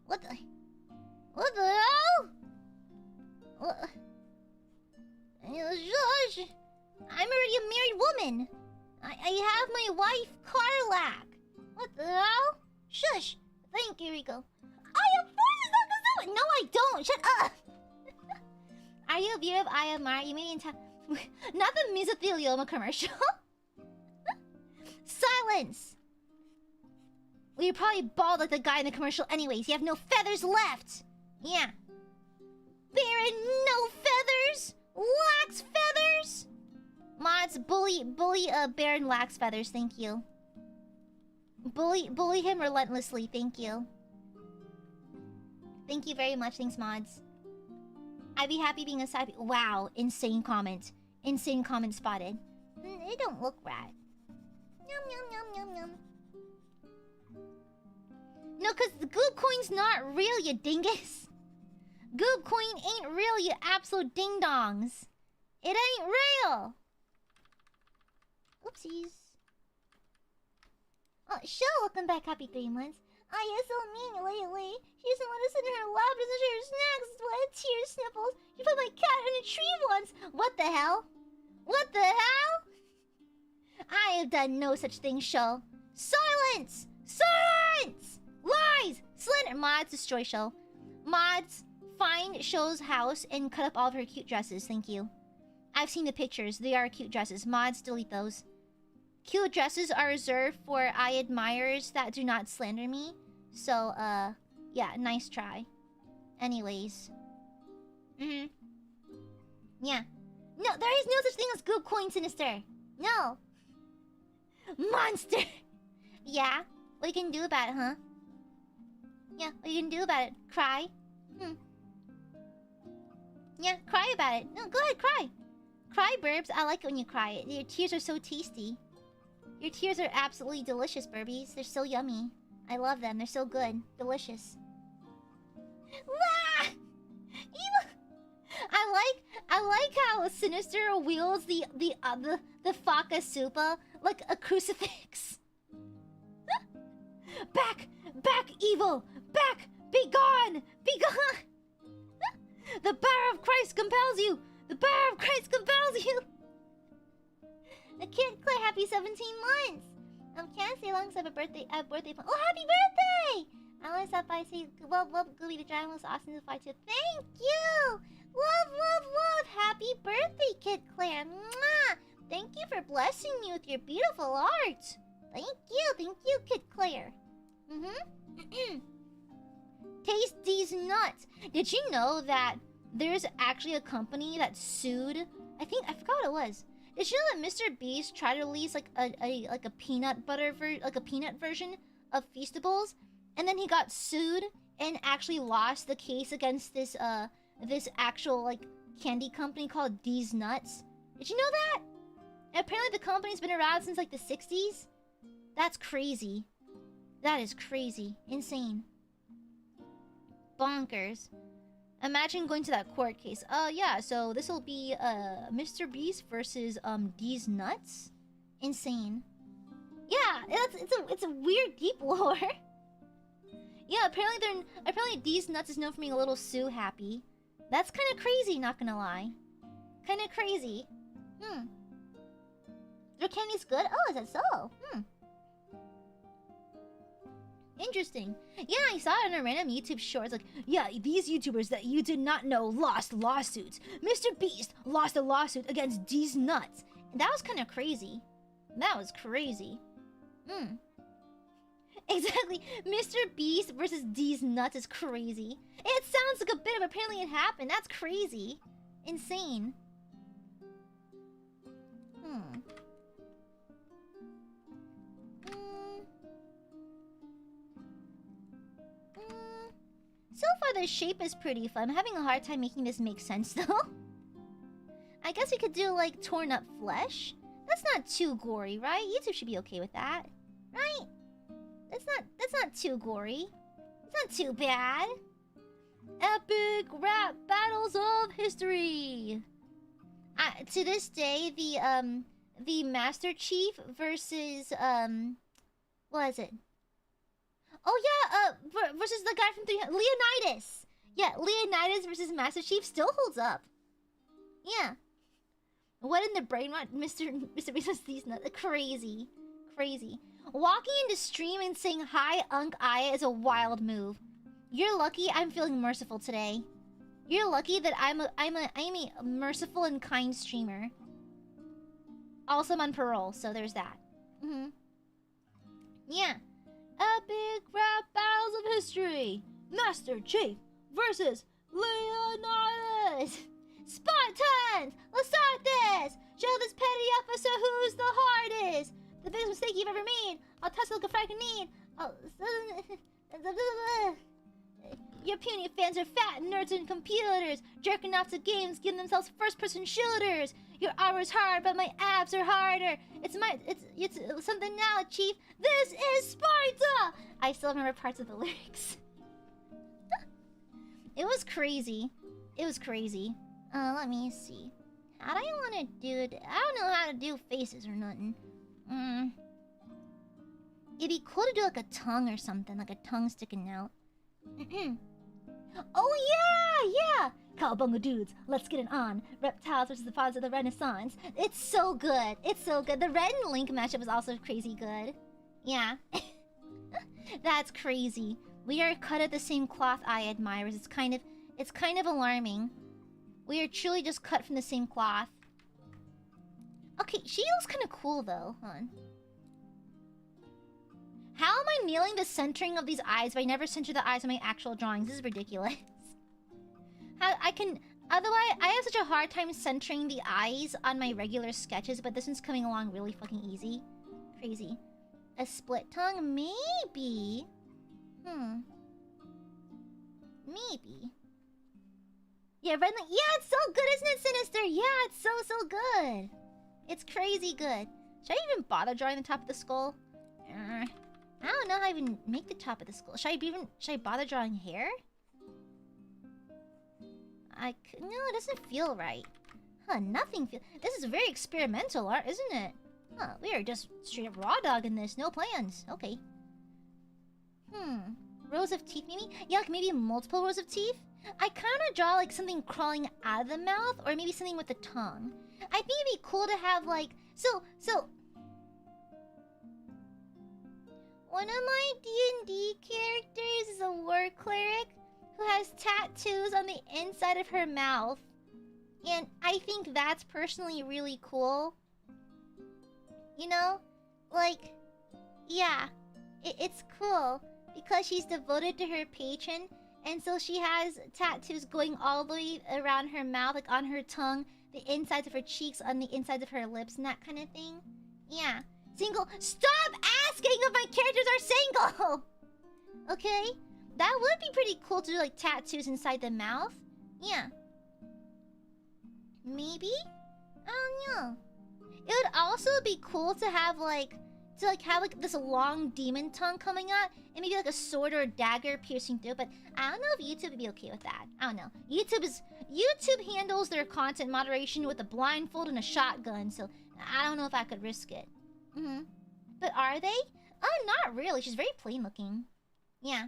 What the hell? What? Shush! I'm already a married woman. I have my wife, Carlac. What the hell? Shush! Thank you, Rico. I have forces on. No, I don't. Shut up. Are you a viewer of AiaAmareLIVE? You made me in time. Not the mesothelioma commercial. Silence. You're probably bald like the guy in the commercial anyways. You have no feathers left. Yeah. Baron, no feathers? Lacks feathers? Mods, bully, Baron lacks feathers, thank you. Bully him relentlessly, thank you. Thank you very much, thanks mods. I'd be happy being a side... Wow, insane comment. Insane comment spotted. It don't look right. Yum, yum, yum, yum, yum. No, cause the Goob Coin's not real, you dingus. Goob Coin ain't real, you absolute ding-dongs. It ain't real. Oopsies. Oh, Shell, welcome back. Happy 3 months. Aia's so mean lately. She doesn't let us in her lap, doesn't share her snacks, sweat, tears, sniffles. She put my cat in a tree once. What the hell? What the hell? I have done no such thing, Shell. Silence! Silence! Lies! Slander! Mods, destroy Shell. Mods, find Shell's house and cut up all of her cute dresses. Thank you. I've seen the pictures. They are cute dresses. Mods, delete those. Cute dresses are reserved for Aiadmirers that do not slander me. So, yeah, nice try. Anyways. Yeah. No, there is no such thing as Goob Coin Sinister. No. Monster! Yeah? What you can do about it, huh? Yeah, what you can do about it? Cry? Yeah, cry about it. No, go ahead, cry. Cry, Burbs. I like it when you cry. Your tears are so tasty. Your tears are absolutely delicious, Burbies. They're so yummy. I love them. They're so good. Delicious. Ah! I like how Sinister wields the Faka Supa like a crucifix. Back! Back, evil! Back! Be gone! Be gone! The power of Christ compels you! The power of Christ compels you! The kid Clay, happy 17 months! Can't say long since I have a birthday Oh, happy birthday! I want to stop by and say, love, Gooby the Dragon was awesome to fly to. Thank you! Love! Happy birthday, Kid Claire! Mwah! Thank you for blessing me with your beautiful art! Thank you, Kid Claire. Taste these nuts! Did you know that there's actually a company that sued? I forgot what it was. Did you know that Mr. Beast tried to release like a peanut butter peanut version of Feastables, and then he got sued and actually lost the case against this actual like candy company called These Nuts? Did you know that? And apparently the company's been around since like the 60s. That's crazy. That is crazy. Insane. Bonkers. Imagine going to that court case. Yeah, so this will be Mr. Beast versus These Nuts. Insane. Yeah, it's a weird deep lore. Yeah, apparently These Nuts is known for being a little Sue happy. That's kind of crazy, not gonna lie. Kind of crazy. Their candy's good? Oh, is that so? Interesting. Yeah, I saw it on a random YouTube short. It's like, yeah, these YouTubers that you did not know lost lawsuits. Mr. Beast lost a lawsuit against These Nuts. And that was kind of crazy. That was crazy. Exactly. Mr. Beast versus These Nuts is crazy. It sounds like a bit of apparently it happened. That's crazy. Insane. So far, the shape is pretty fun. I'm having a hard time making this make sense, though. I guess we could do, like, torn up flesh. That's not too gory, right? YouTube should be okay with that. Right? That's not too gory. It's not too bad. Epic rap battles of history. To this day, the Master Chief versus, what is it? Oh yeah, versus the guy from 300, Leonidas. Yeah, Leonidas versus Master Chief still holds up. Yeah. What in the brain? What Mr. Beast These Nuts? Crazy. Walking into stream and saying hi, Unc Aya is a wild move. You're lucky I'm feeling merciful today. You're lucky that I'm a merciful and kind streamer. Also, I'm on parole, so there's that. Yeah. Epic rap battles of history. Master Chief versus Leonidas. Spartans! Let's start this! Show this petty officer who's the hardest! The biggest mistake you've ever made! I'll test like a fracking need! Your puny fans are fat nerds in computers, jerking off to games, giving themselves first-person shooters. Your armor's hard, but my abs are harder. It's something now, Chief. This is Sparta! I still remember parts of the lyrics. It was crazy. It was crazy. Let me see. How do I want to do it? I don't know how to do faces or nothing. It'd be cool to do like a tongue or something, like a tongue sticking out. Oh yeah! Cowabunga dudes, let's get it on. Reptiles versus the fathers of the Renaissance. It's so good. It's so good. The Red and Link matchup was also crazy good. Yeah. That's crazy. We are cut of the same cloth, Aiadmirers. It's kind of alarming. We are truly just cut from the same cloth. Okay, she looks kind of cool though. Hold on. How am I nailing the centering of these eyes if I never center the eyes on my actual drawings? This is ridiculous. Otherwise, I have such a hard time centering the eyes on my regular sketches, but this one's coming along really fucking easy. Crazy. A split tongue? Maybe. Maybe. Yeah, red light. Yeah, it's so good, isn't it, Sinister? Yeah, it's so good. It's crazy good. Should I even bother drawing the top of the skull? I don't know how I even make the top of the skull. Should I bother drawing hair? No, it doesn't feel right. Huh, nothing feels... This is very experimental art, isn't it? Huh, we are just straight up raw dogging this. No plans. Okay. Rows of teeth, maybe? Yeah, like maybe multiple rows of teeth? I kind of draw like something crawling out of the mouth, or maybe something with the tongue. I think it'd be cool to have like... So... One of my D&D characters is a war cleric who has tattoos on the inside of her mouth. And I think that's personally really cool. You know? Like, yeah. It's cool. Because she's devoted to her patron. And so she has tattoos going all the way around her mouth, like on her tongue, the insides of her cheeks, on the insides of her lips, and that kind of thing. Yeah. Single. Stop asking if my characters are single! Okay? That would be pretty cool to do, like, tattoos inside the mouth. Yeah. Maybe? I don't know. It would also be cool to have, like... have, like, this long demon tongue coming out. And maybe, like, a sword or a dagger piercing through. But I don't know if YouTube would be okay with that. I don't know. YouTube handles their content moderation with a blindfold and a shotgun. So I don't know if I could risk it. But are they? Oh, not really. She's very plain looking. Yeah.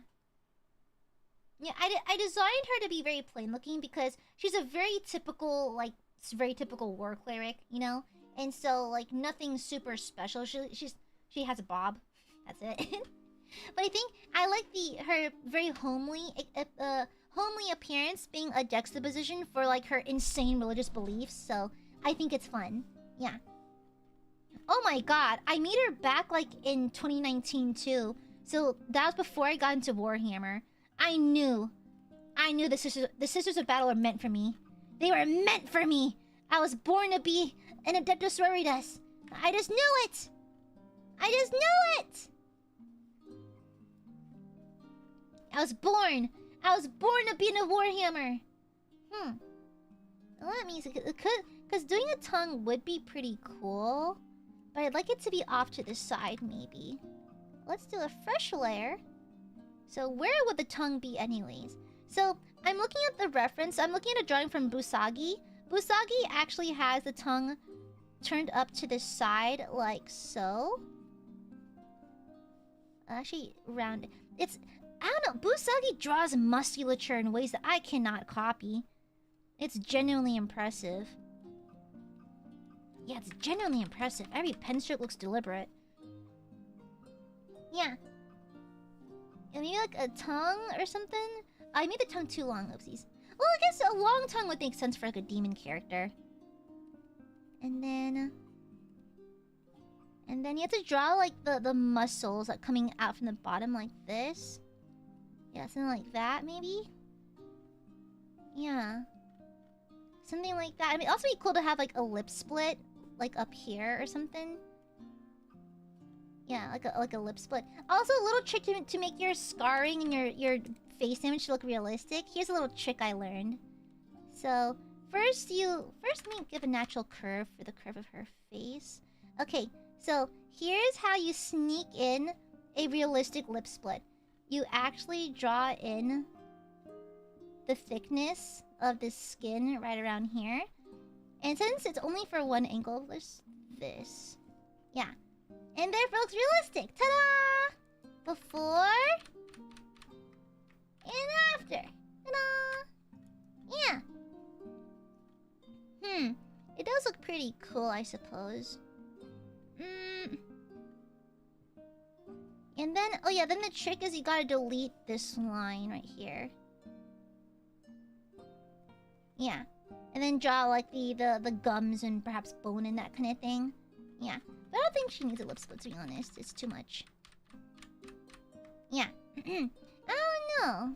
Yeah, I designed her to be very plain looking because she's a very typical, like, war cleric, you know? And so, like, nothing super special. She has a bob. That's it. But I think I like her very homely appearance being a juxtaposition for, like, her insane religious beliefs. So I think it's fun. Yeah. Oh my god, I made her back, like, in 2019, too. So, that was before I got into Warhammer. I knew the Sisters of Battle were meant for me. They were meant for me! I was born to be an Adeptus Sororitas. I just knew it! I just knew it! I was born to be in a Warhammer. Let me see, because doing a tongue would be pretty cool. But I'd like it to be off to the side, maybe. Let's do a fresh layer. So where would the tongue be anyways? So I'm looking at the reference. I'm looking at a drawing from Busagi. Busagi actually has the tongue turned up to the side like so. Actually, round. I don't know. Busagi draws musculature in ways that I cannot copy. It's genuinely impressive. Yeah, it's genuinely impressive. Every pen stroke looks deliberate. Yeah. And maybe like a tongue or something? I made the tongue too long, oopsies. Well, I guess a long tongue would make sense for like a demon character. And then... And then you have to draw like the muscles like coming out from the bottom like this. Yeah, something like that maybe. Yeah. Something like that. I mean, also be cool to have like a lip split like up here or something. Yeah, like a lip split. Also, a little trick to make your scarring and your face image look realistic. Here's a little trick I learned. So first let me give a natural curve for the curve of her face. Okay, so here's how you sneak in a realistic lip split. You actually draw in the thickness of the skin right around here. And since it's only for one angle, there's this. Yeah. And therefore it looks realistic. Ta-da! Before and after. Ta-da! Yeah. It does look pretty cool, I suppose. And then, oh yeah, then the trick is you gotta delete this line right here. Yeah. And then draw like the gums and perhaps bone and that kind of thing. Yeah. But I don't think she needs a lip split, to be honest. It's too much. Yeah. I don't know.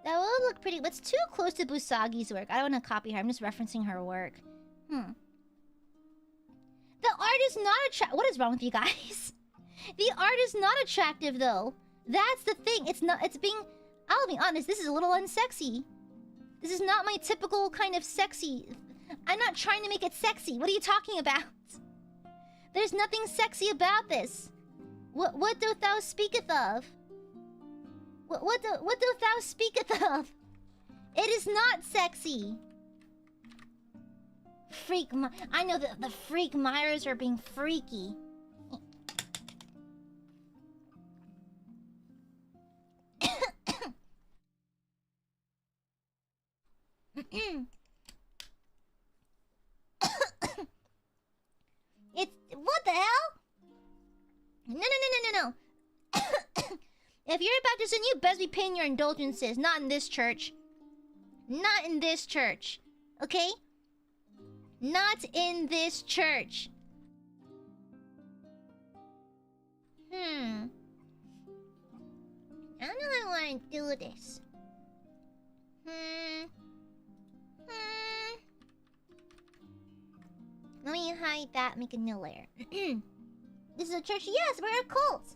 That will look pretty, but it's too close to Busagi's work. I don't want to copy her. I'm just referencing her work. The art is not attractive. What is wrong with you guys? The art is not attractive, though. That's the thing. It's not. It's being. I'll be honest. This is a little unsexy. This is not my typical kind of sexy. I'm not trying to make it sexy. What are you talking about? There's nothing sexy about this. What doth thou speaketh of? What doth thou speaketh of? It is not sexy. I know that the freak Myers are being freaky. It's what the hell? No. If you're a Baptist, you best be paying your indulgences. Not in this church. Not in this church. Okay? Not in this church. I don't know how I want to do this. Let me hide that, make a new layer. This is a church? Yes, we're a cult.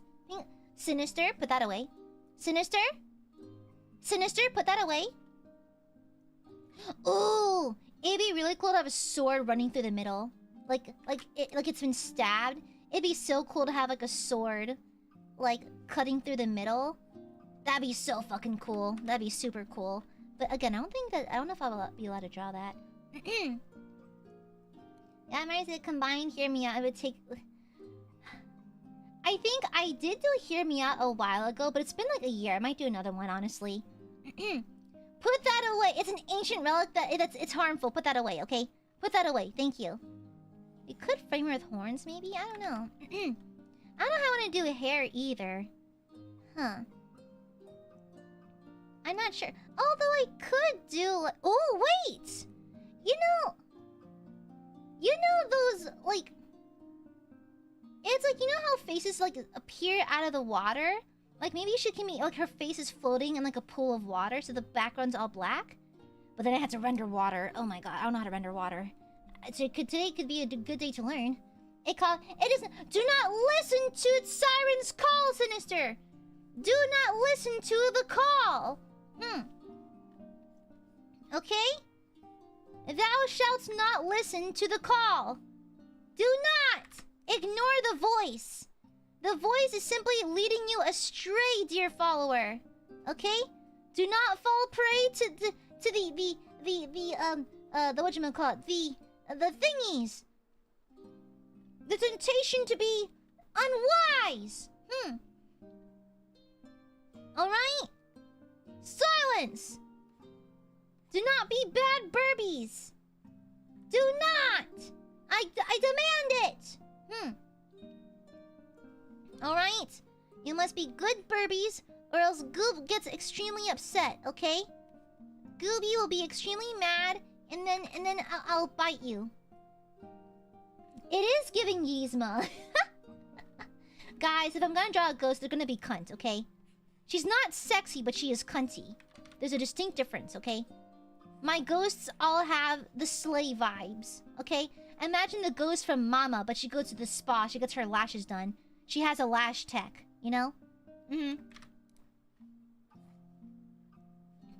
Sinister, put that away. Sinister? Sinister, put that away. Ooh, it'd be really cool to have a sword running through the middle. Like it's been stabbed. It'd be so cool to have like a sword, like cutting through the middle. That'd be so fucking cool. That'd be super cool. But again, I don't know if I'll be allowed to draw that. Yeah, Mary said combined Hear Me Out. It would take. I think I did do Hear Me Out a while ago, but it's been like a year. I might do another one, honestly. Put that away. It's an ancient relic it's harmful. Put that away, okay? Put that away. Thank you. You could frame her with horns, maybe? I don't know. I don't know how I want to do a hair either. Huh. I'm not sure. Although I could do... Oh, wait! You know those, like... It's like, you know how faces, like, appear out of the water? Like, maybe she can be... Like, her face is floating in, like, a pool of water, so the background's all black? But then I had to render water. Oh my god, I don't know how to render water. So today could be a good day to learn. It isn't... Do not listen to its siren's call, Sinister! Do not listen to the call! Okay? Thou shalt not listen to the call. Do not ignore the voice. The voice is simply leading you astray, dear follower. Okay? Do not fall prey to the whatchamacallit, the thingies. The temptation to be unwise. Alright? Silence! Do not be bad Burbies! Do not! I demand it! Alright? You must be good Burbies, or else Goob gets extremely upset, okay? Gooby will be extremely mad, and then I'll bite you. It is giving Yzma. Guys, if I'm gonna draw a ghost, they're gonna be cunt, okay? She's not sexy, but she is cunty. There's a distinct difference, okay? My ghosts all have the slay vibes, okay? Imagine the ghost from Mama, but she goes to the spa. She gets her lashes done. She has a lash tech, you know?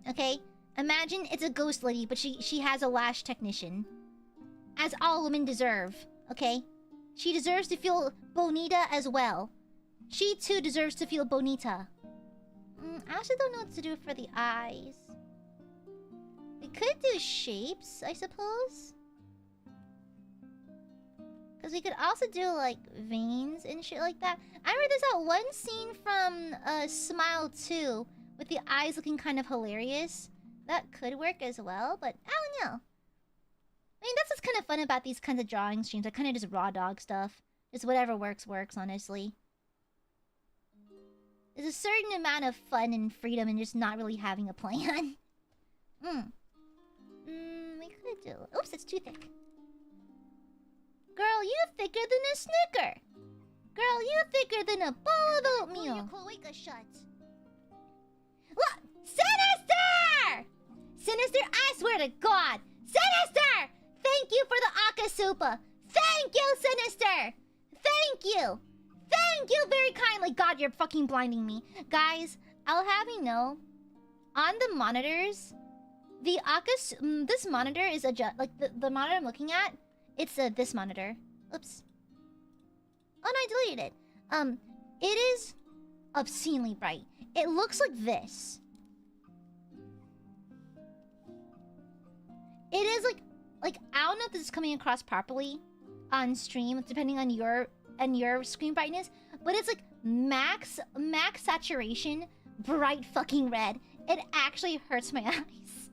Okay? Imagine it's a ghost lady, but she has a lash technician. As all women deserve, okay? She deserves to feel bonita as well. She too deserves to feel bonita. I also don't know what to do for the eyes. We could do shapes, I suppose. Because we could also do, like, veins and shit like that. I remember there's that one scene from Smile 2 with the eyes looking kind of hilarious. That could work as well, but I don't know. I mean, that's what's kind of fun about these kinds of drawing streams. I kind of just raw dog stuff. Just whatever works, honestly. There's a certain amount of fun and freedom in just not really having a plan. We could do... Oops, it's too thick. Girl, you thicker than a Snicker. Girl, you thicker than a bowl of oatmeal. Your cloaca shut. Look! Sinister! Sinister, I swear to God! Sinister! Thank you for the Akasupa! Thank you, Sinister! Thank you! Thank you very kindly! God, you're fucking blinding me. Guys, I'll have you know, on the monitors, the this monitor is like the monitor I'm looking at, it's this monitor. Oops. Oh no, I deleted it. It is obscenely bright. It looks like this. It is like I don't know if this is coming across properly on stream, depending on your screen brightness, but it's like max saturation, bright fucking red. It actually hurts my eyes.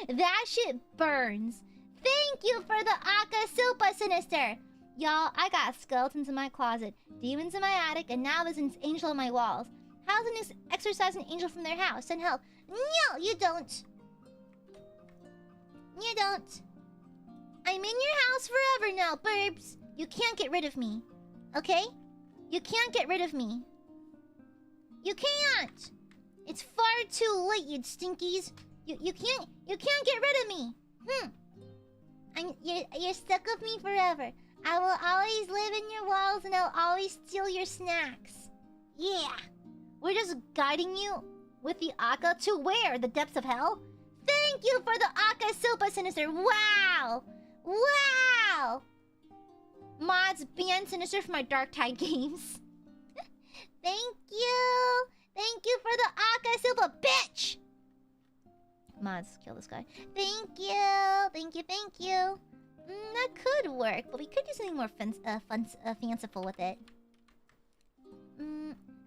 That shit burns. Thank you for the Akasupa, Sinister. Y'all, I got skeletons in my closet, demons in my attic, and now there's an angel on my walls. How's an exorcise an angel from their house? Send help. No, you don't. You don't. I'm in your house forever now, burbs. You can't get rid of me. Okay? You can't get rid of me. You can't. It's far too late, you stinkies. You can't get rid of me. You're stuck with me forever. I will always live in your walls and I'll always steal your snacks. Yeah. We're just guiding you with the Akka to where? The depths of hell? Thank you for the Akasupa, Sinister. Wow. Wow. Mods ban Sinister from my Dark Tide games. Thank you. Thank you for the Akasupa, bitch. Mods, kill this guy. Thank you. Thank you, thank you. That could work, but we could do something more fanciful with it.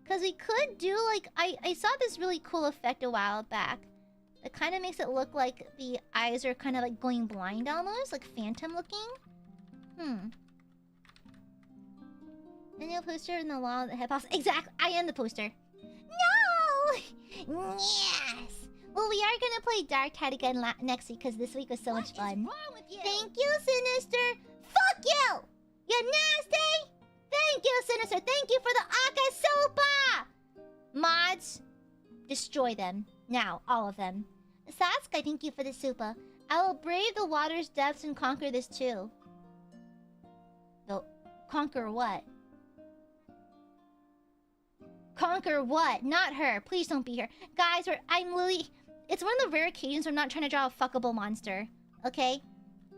Because we could do, like... I saw this really cool effect a while back. It kind of makes it look like the eyes are kind of like going blind almost. Like phantom looking. Then you'll poster in the law of the hip house. Exactly! I am the poster. No! Yes! Well, we are gonna play Dark Tide again next week because this week was so much fun. Thank you, Sinister! Fuck you! You nasty! Thank you, Sinister! Thank you for the Akasupa! Mods, destroy them. Now, all of them. Sasuke, thank you for the super. I will brave the water's depths and conquer this too. Conquer what? Conquer what? Not her. Please don't be her. Guys, I'm literally... It's one of the rare occasions where I'm not trying to draw a fuckable monster. Okay?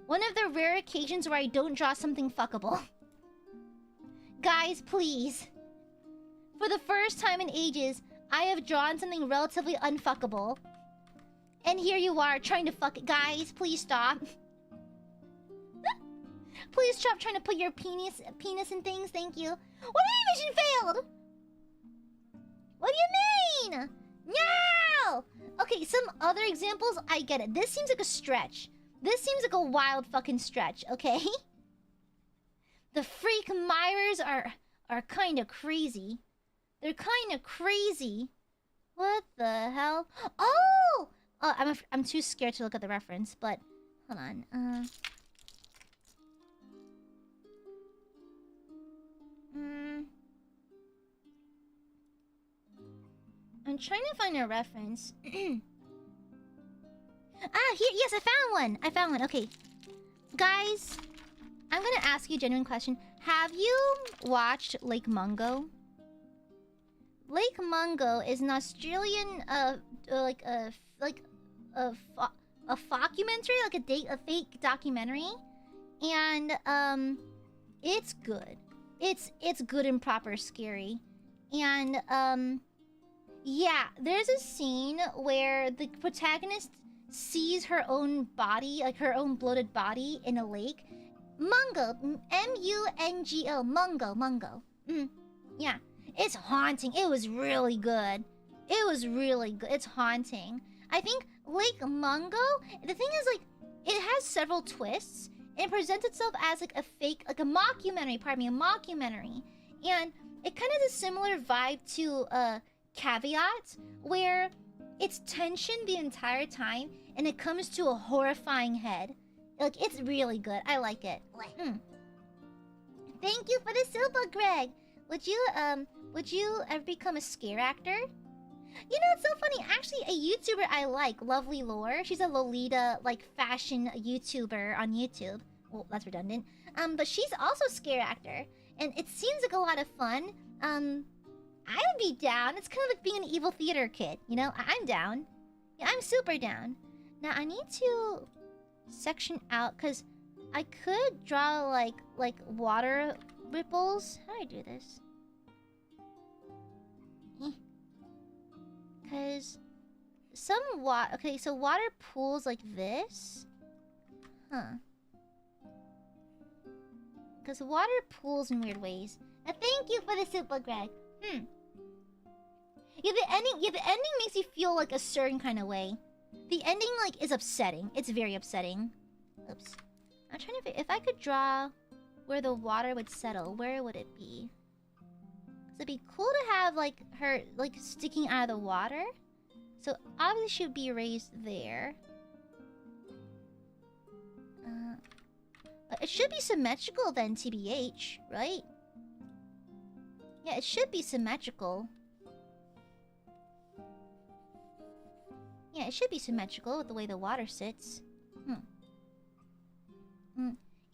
One of the rare occasions where I don't draw something fuckable. Guys, please. For the first time in ages, I have drawn something relatively unfuckable. And here you are, trying to fuck it. Guys, please stop. Please stop trying to put your penis in things, thank you. What animation failed? What do you mean? No! Okay, some other examples, I get it. This seems like a stretch. This seems like a wild fucking stretch, okay? The freak mirrors are kind of crazy. They're kind of crazy. What the hell? Oh! I'm too scared to look at the reference, but... Hold on, I'm trying to find a reference. Here, yes, I found one. Okay. Guys, I'm gonna ask you a genuine question. Have you watched Lake Mungo? Lake Mungo is an Australian, a documentary, like a fake documentary, and it's good. It's good and proper scary, and yeah, there's a scene where the protagonist sees her own body, like her own bloated body, in a lake. Mungo, M-U-N-G-O, Mungo. Yeah, it's haunting. It was really good. It's haunting. I think Lake Mungo, the thing is, like, it has several twists. And it presents itself as, like, a fake, like a mockumentary, And it kind of has a similar vibe to, Caveat, where it's tension the entire time, and it comes to a horrifying head. Like, it's really good. I like it. Thank you for the super, Greg. Would you ever become a scare actor? You know, it's so funny. Actually, a YouTuber I like, Lovely Lore. She's a Lolita, like, fashion YouTuber on YouTube. Well, that's redundant. But she's also a scare actor. And it seems like a lot of fun. I would be down. It's kind of like being an evil theater kid, you know? I'm down. Yeah, I'm super down. Now, I need to section out, because I could draw, like water ripples. How do I do this? Because some water... Okay, so water pools like this. Huh. Because water pools in weird ways. Thank you for the super, Greg. Yeah, the ending makes you feel like a certain kind of way. The ending, like, is upsetting. It's very upsetting. Oops. I'm trying to... If I could draw where the water would settle, where would it be? Because it'd be cool to have, like, her, like, sticking out of the water. So, obviously she would be raised there. But it should be symmetrical then, TBH, right? Yeah, it should be symmetrical. Yeah, it should be symmetrical with the way the water sits.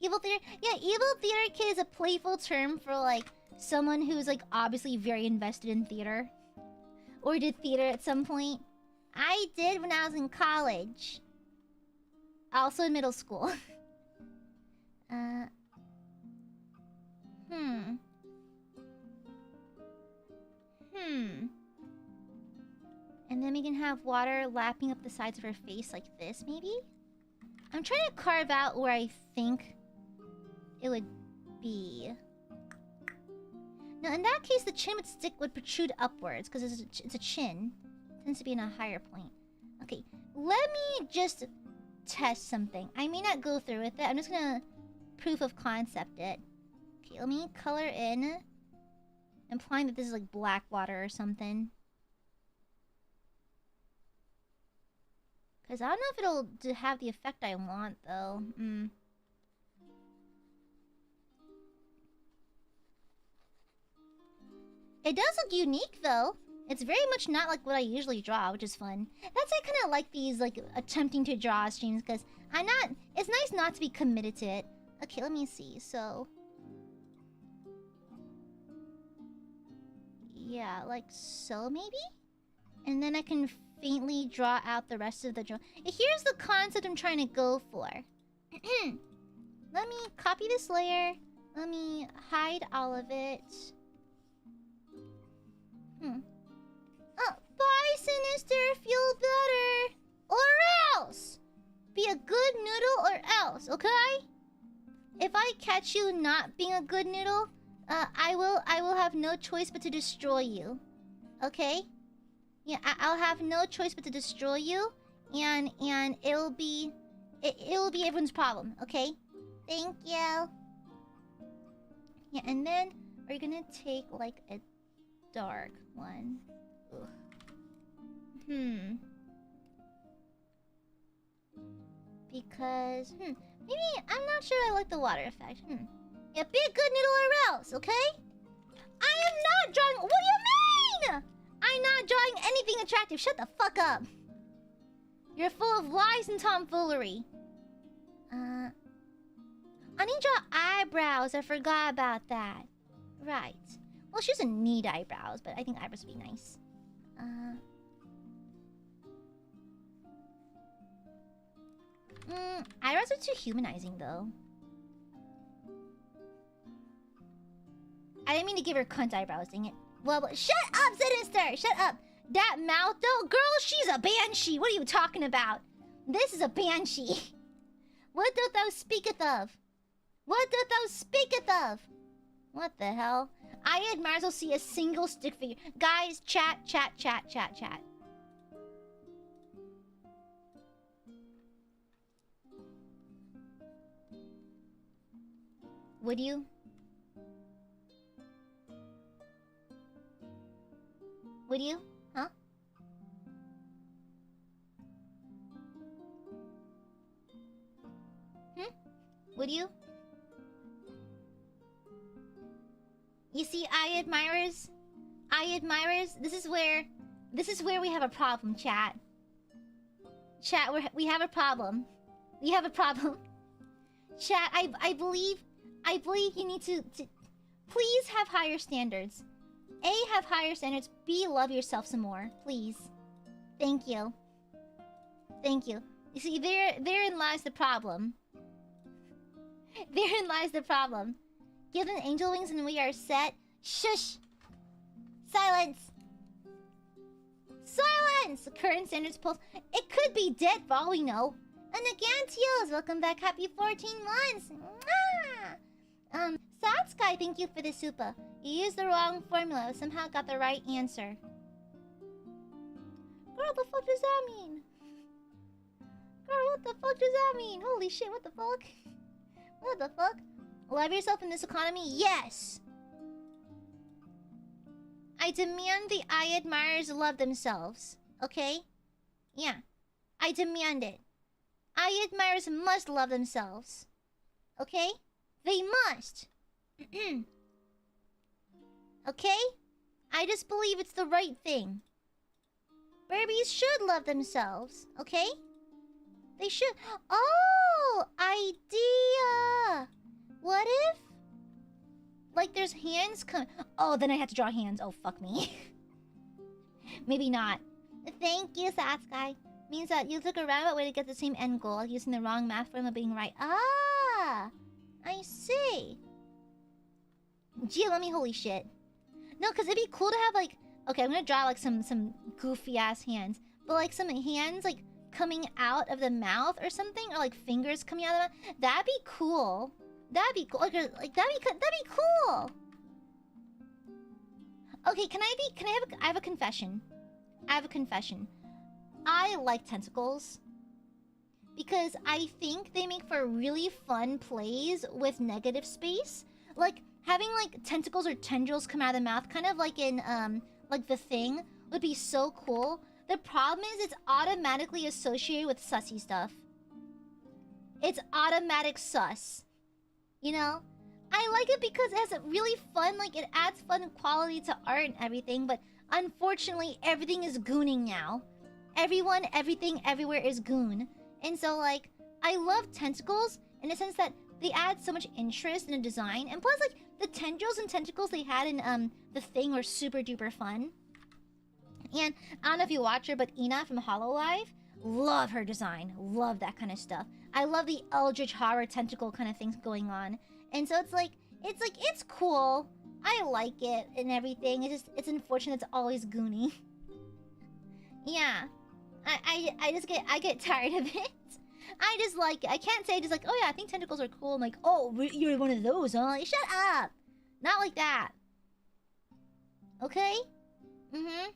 Evil theater... Yeah, evil theater kid is a playful term for, like, someone who's, like, obviously very invested in theater. Or did theater at some point. I did when I was in college. Also in middle school. And then we can have water lapping up the sides of her face like this, maybe? I'm trying to carve out where I think it would be. Now, in that case, the chin would protrude upwards, because it's a chin. It tends to be in a higher point. Okay, let me just test something. I may not go through with it. I'm just gonna proof of concept it. Okay, let me color in. Implying that this is like black water or something. Because I don't know if it'll have the effect I want, though. It does look unique, though. It's very much not like what I usually draw, which is fun. That's why I kind of like these, like, attempting to draw streams, because I'm not... It's nice not to be committed to it. Okay, let me see. So... yeah, like so, maybe? And then I can faintly draw out the rest of the drawing. Here's the concept I'm trying to go for. Let me copy this layer. Let me hide all of it. Oh, bye, Sinister. Feel better. Or else. Be a good noodle or else, okay? If I catch you not being a good noodle, I will have no choice but to destroy you. Okay? Yeah, I'll have no choice but to destroy you, and it'll be everyone's problem, okay? Thank you. Yeah, and then we're gonna take like a dark one. Ugh. Because maybe I'm not sure I like the water effect. Yeah, be a good noodle or else, okay? I am not drawing. What do you mean? I I'm not drawing anything attractive. Shut the fuck up. You're full of lies and tomfoolery. I need to draw eyebrows. I forgot about that. Right. Well, she doesn't need eyebrows, but I think eyebrows would be nice. Eyebrows are too humanizing, though. I didn't mean to give her cunt eyebrows, dang it. Well, shut up, Sinister! Shut up! That mouth, though? Girl, she's a banshee! What are you talking about? This is a banshee. What doth thou speaketh of? What doth thou speaketh of? What the hell? Aiadmirers will see a single stick figure. Guys, chat. Would you? Would you? Huh? Would you? You see, Aiadmirers? Aiadmirers, this is where we have a problem, chat. Chat, we have a problem. We have a problem. Chat, I believe you need to please have higher standards. A, have higher standards. B, love yourself some more. Please. Thank you. Thank you. You see, therein lies the problem. Therein lies the problem. Give them angel wings and we are set. Shush! Silence! Silence! Current standards pulse. It could be dead for all we know. And again, Teals, welcome back. Happy 14 months. Mwah! Satsukai, thank you for the super. You used the wrong formula, but somehow got the right answer. Girl, what the fuck does that mean? Girl, what the fuck does that mean? Holy shit, what the fuck? What the fuck? Love yourself in this economy? Yes! I demand the Aiadmirers love themselves. Okay? Yeah. I demand it. Aiadmirers must love themselves. Okay? They must! Okay? I just believe it's the right thing. Barbies should love themselves. Okay? They should. Oh! Idea! What if? Like there's hands coming. Oh, then I have to draw hands. Oh, fuck me. Maybe not. Thank you, Satsukai. Means that you took a roundabout way to get the same end goal, using the wrong math formula being right. Ah! I see. Gee, let me holy shit. No, because it'd be cool to have like... Okay, I'm gonna draw like some goofy-ass hands. But like some hands like coming out of the mouth or something. Or like fingers coming out of the mouth. That'd be cool. That'd be cool. Like that'd be cool. Okay, I have a confession. I have a confession. I like tentacles. Because I think they make for really fun plays with negative space. Like, having, like, tentacles or tendrils come out of the mouth, kind of like in, like, The Thing, would be so cool. The problem is it's automatically associated with sussy stuff. It's automatic sus. You know? I like it because it has a really fun, like, it adds fun quality to art and everything, but unfortunately, everything is gooning now. Everyone, everything, everywhere is goon. And so, like, I love tentacles in the sense that they add so much interest in the design. And plus, like, the tendrils and tentacles they had in, The Thing were super duper fun. And I don't know if you watch her, but Ina from AiaAmareLIVE, love her design. Love that kind of stuff. I love the eldritch horror tentacle kind of things going on. And so it's cool. I like it and everything. It's unfortunate it's always goony. Yeah. I get tired of it. I just like it. I can't say just like, oh yeah, I think tentacles are cool. I'm like, oh, you're one of those, huh? Like, shut up. Not like that. Okay? Mm-hmm.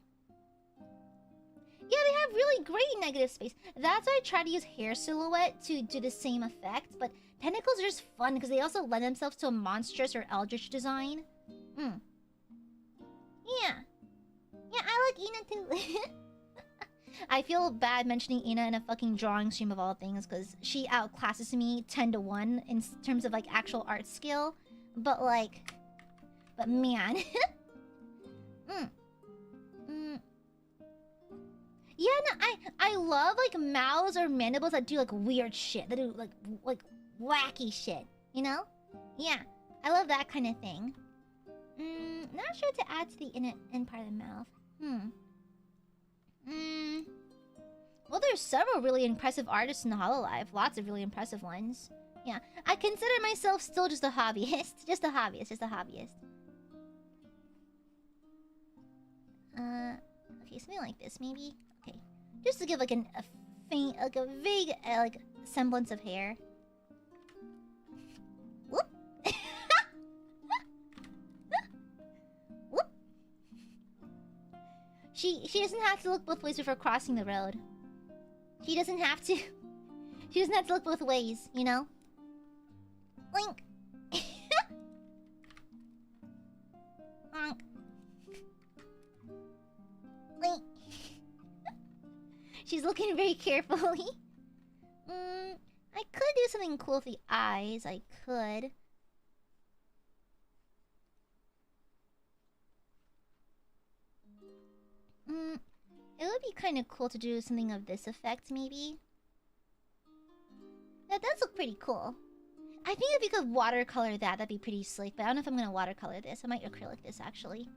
Yeah, they have really great negative space. That's why I try to use hair silhouette to do the same effect. But tentacles are just fun because they also lend themselves to a monstrous or eldritch design. Hmm. Yeah. Yeah, I like Ina too. I feel bad mentioning Ina in a fucking drawing stream of all things because she outclasses me 10 to 1 in terms of like actual art skill. But like... But man. Yeah, no, I love like mouths or mandibles that do like weird shit. That do like wacky shit. You know? Yeah, I love that kind of thing. Not sure what to add to the in part of the mouth. Well, there's several really impressive artists in the HoloLive. Lots of really impressive ones. Yeah, I consider myself still just a hobbyist. Just a hobbyist. Okay, something like this, maybe? Okay. Just to give, like, a faint, like, a vague, like, semblance of hair. Whoop! Whoop! She doesn't have to look both ways before crossing the road. She doesn't have to... She doesn't have to look both ways, you know? Link! Honk. Link. She's looking very carefully. I could do something cool with the eyes. I could. It would be kind of cool to do something of this effect, maybe. That does look pretty cool. I think if you could watercolor that, that'd be pretty slick. But I don't know if I'm gonna watercolor this. I might acrylic this, actually.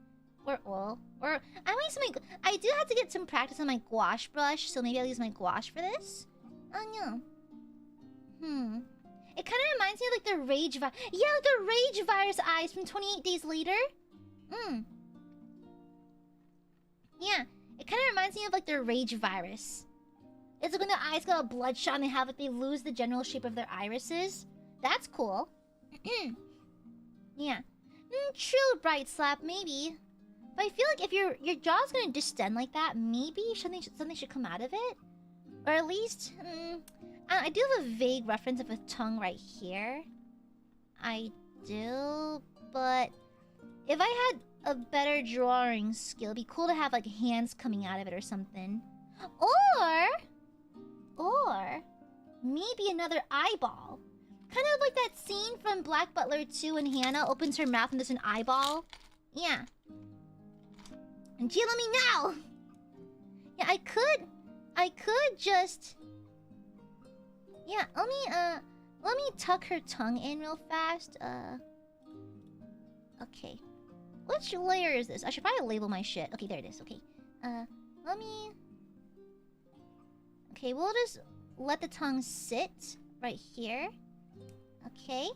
Or oil. Or I might use my... I do have to get some practice on my gouache brush, so maybe I'll use my gouache for this. Oh, no. It kind of reminds me of, like, the Rage Virus... Yeah, like the Rage Virus eyes from 28 Days Later. Yeah. It kind of reminds me of, like, the Rage Virus. It's like when the eyes go bloodshot and they have, like, they lose the general shape of their irises. That's cool. Yeah. True, Bright Slap, maybe. But I feel like if your jaw's gonna distend like that, maybe something should come out of it. Or at least, I do have a vague reference of a tongue right here. I do, but if I had a better drawing skill, it'd be cool to have like hands coming out of it or something. Or maybe another eyeball. Kind of like that scene from Black Butler 2 when Hannah opens her mouth and there's an eyeball. Yeah. And gee, let me know! Yeah, I could just... Yeah, let me tuck her tongue in real fast. Okay. Which layer is this? I should probably label my shit. Okay, there it is. Okay. Let me... Okay, we'll just let the tongue sit right here. Okay.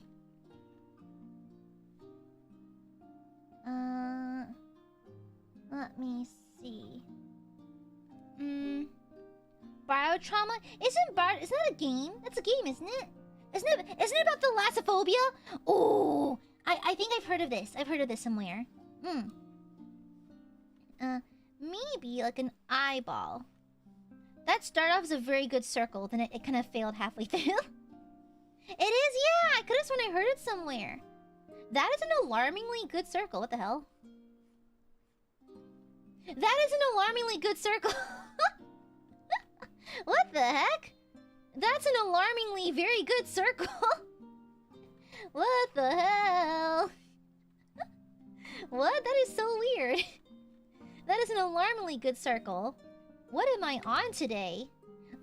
Let me see. Biotrauma? Isn't that a game? That's a game, isn't it? Isn't it about thalassophobia? Oh, I think I've heard of this. I've heard of this somewhere. Maybe like an eyeball. That started off as a very good circle, then it kind of failed halfway through. It is, yeah! I could have sworn I heard it somewhere. That is an alarmingly good circle. What the hell? That is an alarmingly good circle. What the heck? That's an alarmingly very good circle. What the hell? What? That is so weird. That is an alarmingly good circle. What am I on today?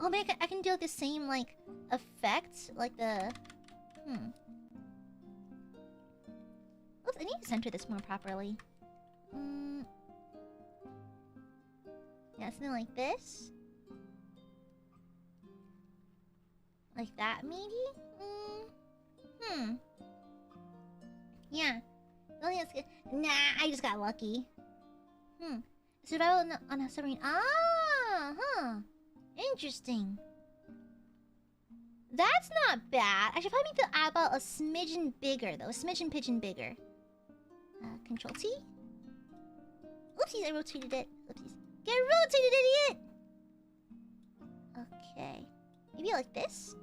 Oh man, I can do the same, like, effect. Like the... Oops, I need to center this more properly. Yeah, something like this. Like that, maybe? Yeah. Oh, that's good. Nah, I just got lucky. Survival on a submarine. Interesting. That's not bad. I should probably make the eyeball a smidgen bigger, though. A smidgen pigeon bigger. Control T? Oopsies, I rotated it. Oopsies. Get rotated, idiot! Okay. Maybe like this?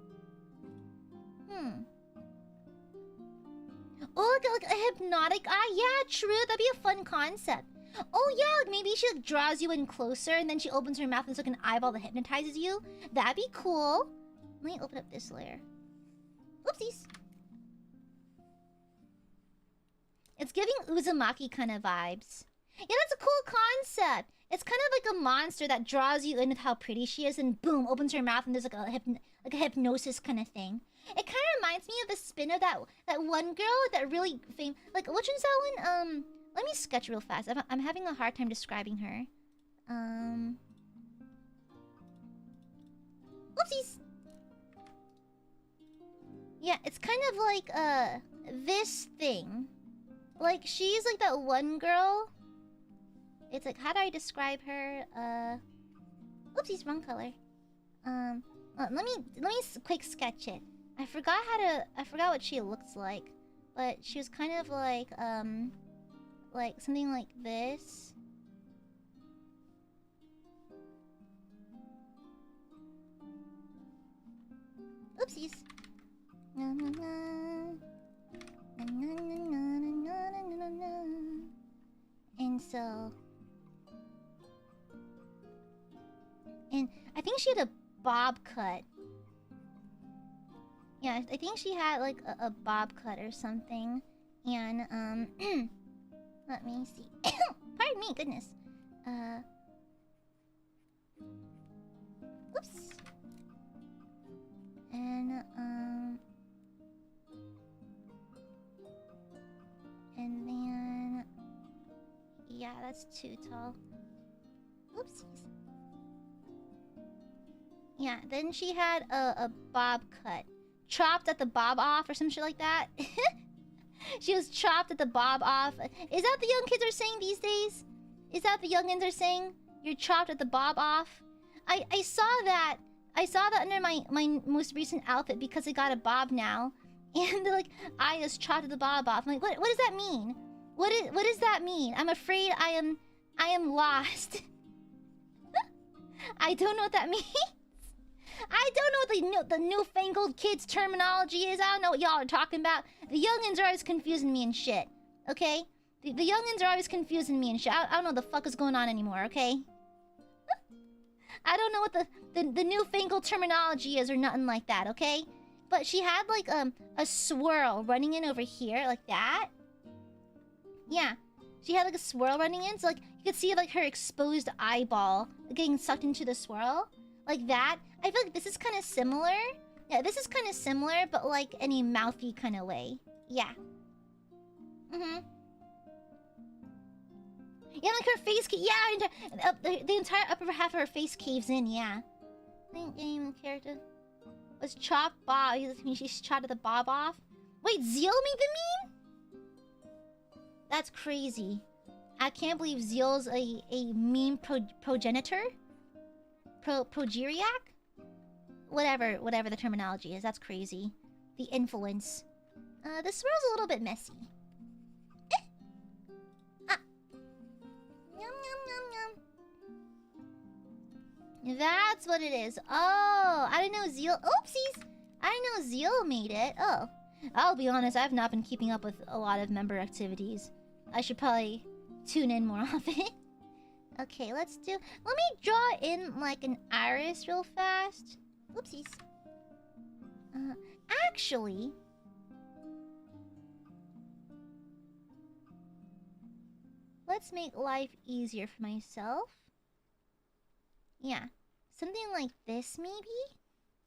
Oh, like a hypnotic eye? Yeah, true. That'd be a fun concept. Oh, yeah, like maybe she like draws you in closer and then she opens her mouth and it's like an eyeball that hypnotizes you. That'd be cool. Let me open up this layer. Oopsies. It's giving Uzumaki kind of vibes. Yeah, that's a cool concept. It's kind of like a monster that draws you in with how pretty she is, and boom, opens her mouth, and there's like a hypnosis kind of thing. It kind of reminds me of the spin of that one girl, that really famous. Like, which one's that one? Let me sketch real fast. I'm having a hard time describing her. Oopsies. Yeah, it's kind of like this thing. Like, she's like that one girl. It's like, how do I describe her? Oopsies, wrong color. Let me quick sketch it. I forgot what she looks like, but she was kind of like something like this. Oopsies. Na na na. Na na na na na na na. And so, and I think she had a bob cut. Yeah, I think she had like a bob cut or something. And let me see. Pardon me, goodness. Oops. And then, yeah, that's too tall. Oopsies. Yeah, then she had a bob cut. Chopped at the bob off or some shit like that. She was chopped at the bob off. Is that the young kids are saying these days? Is that the youngins are saying? You're chopped at the bob off? I saw that. I saw that under my most recent outfit because I got a bob now. And they're like, Aia's chopped at the bob off. I'm like, what does that mean? What does that mean? I'm afraid I am lost. I don't know what that means. I don't know what the newfangled kids terminology is. I don't know what y'all are talking about. The youngins are always confusing me and shit. Okay? The youngins are always confusing me and shit. I don't know what the fuck is going on anymore, okay? I don't know what the newfangled terminology is or nothing like that, okay? But she had like a swirl running in over here, like that. Yeah. She had like a swirl running in, so like you could see like her exposed eyeball getting sucked into the swirl. Like that. I feel like this is kind of similar. Yeah, this is kind of similar, but like in a mouthy kind of way. Yeah. Yeah, like her face. Yeah, the entire upper half of her face caves in. Yeah. I think game character was chopped bob. She's chopped the bob off. Wait, Zeal made the meme? That's crazy. I can't believe Zeal's a meme progenitor. Progeriac? Whatever the terminology is, that's crazy. The influence. The swirl's a little bit messy. Ah. Yum, yum, yum, yum. That's what it is. Oh, I didn't know Zeal. Oopsies! I didn't know Zeal made it. Oh. I'll be honest, I've not been keeping up with a lot of member activities. I should probably tune in more often. Okay, let me draw in like an iris real fast. Oopsies. Actually, let's make life easier for myself. Yeah, something like this maybe?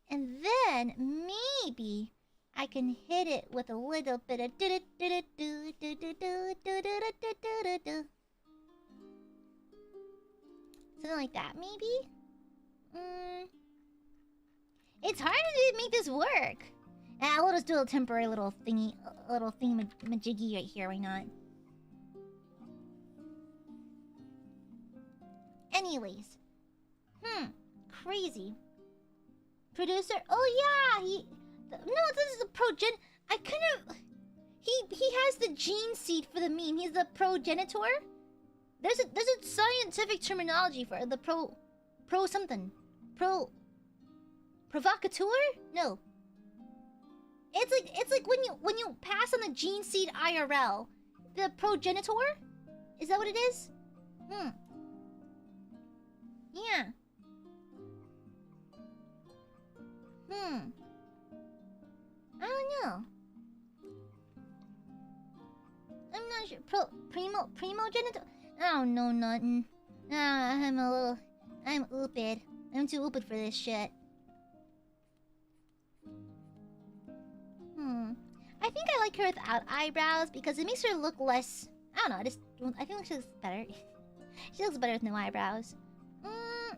And then maybe I can hit it with a little bit of something like that, maybe? It's hard to make this work. We'll just do a temporary little thingy, majiggy right here, why not? Anyways. Crazy. Producer, oh yeah, no, this is a I kind of... He has the gene seed for the meme. He's the progenitor? There's a scientific terminology for the pro something. Provocateur? No. It's like when you pass on the gene seed IRL. The progenitor? Is that what it is? Yeah. I don't know. I'm not sure. Primogenitor? I don't know nothing. I'm oopid. I'm too oopid for this shit. I think I like her without eyebrows because it makes her look less... I don't know, I think she looks better. She looks better with no eyebrows. I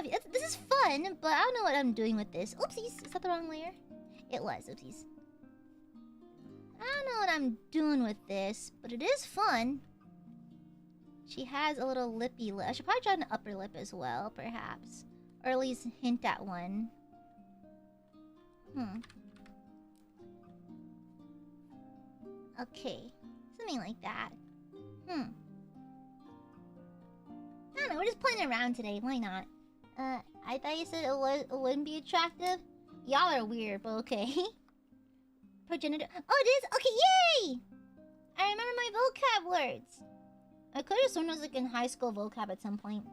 don't know, this is fun, but I don't know what I'm doing with this. Oopsies, is that the wrong layer? It was, oopsies. I don't know what I'm doing with this, but it is fun. She has a little lippy lip. I should probably draw an upper lip as well, perhaps. Or at least hint at one. Okay. Something like that. I don't know, we're just playing around today. Why not? I thought you said it wouldn't be attractive? Y'all are weird, but okay. Progenitor. Oh, it is? Okay, yay! I remember my vocab words. I could have sworn it was like in high school vocab at some point.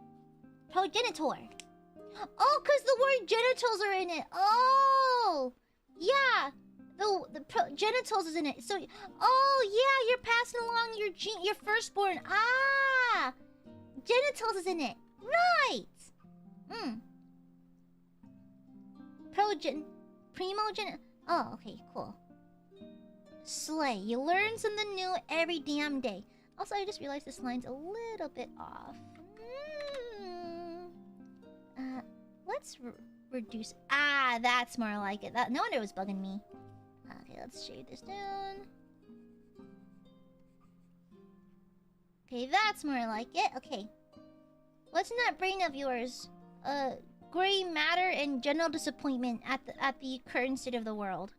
Progenitor. Oh, because the word genitals are in it. Oh! Yeah! The genitals is in it. So, oh, yeah, you're passing along your firstborn. Ah! Genitals is in it. Right! Primogen. Oh, okay, cool. Slay. You learn something new every damn day. Also, I just realized this line's a little bit off. Let's reduce. Ah, that's more like it. No wonder it was bugging me. Okay, let's shade this down. Okay, that's more like it. Okay. What's in that brain of yours? Gray matter and general disappointment at the current state of the world.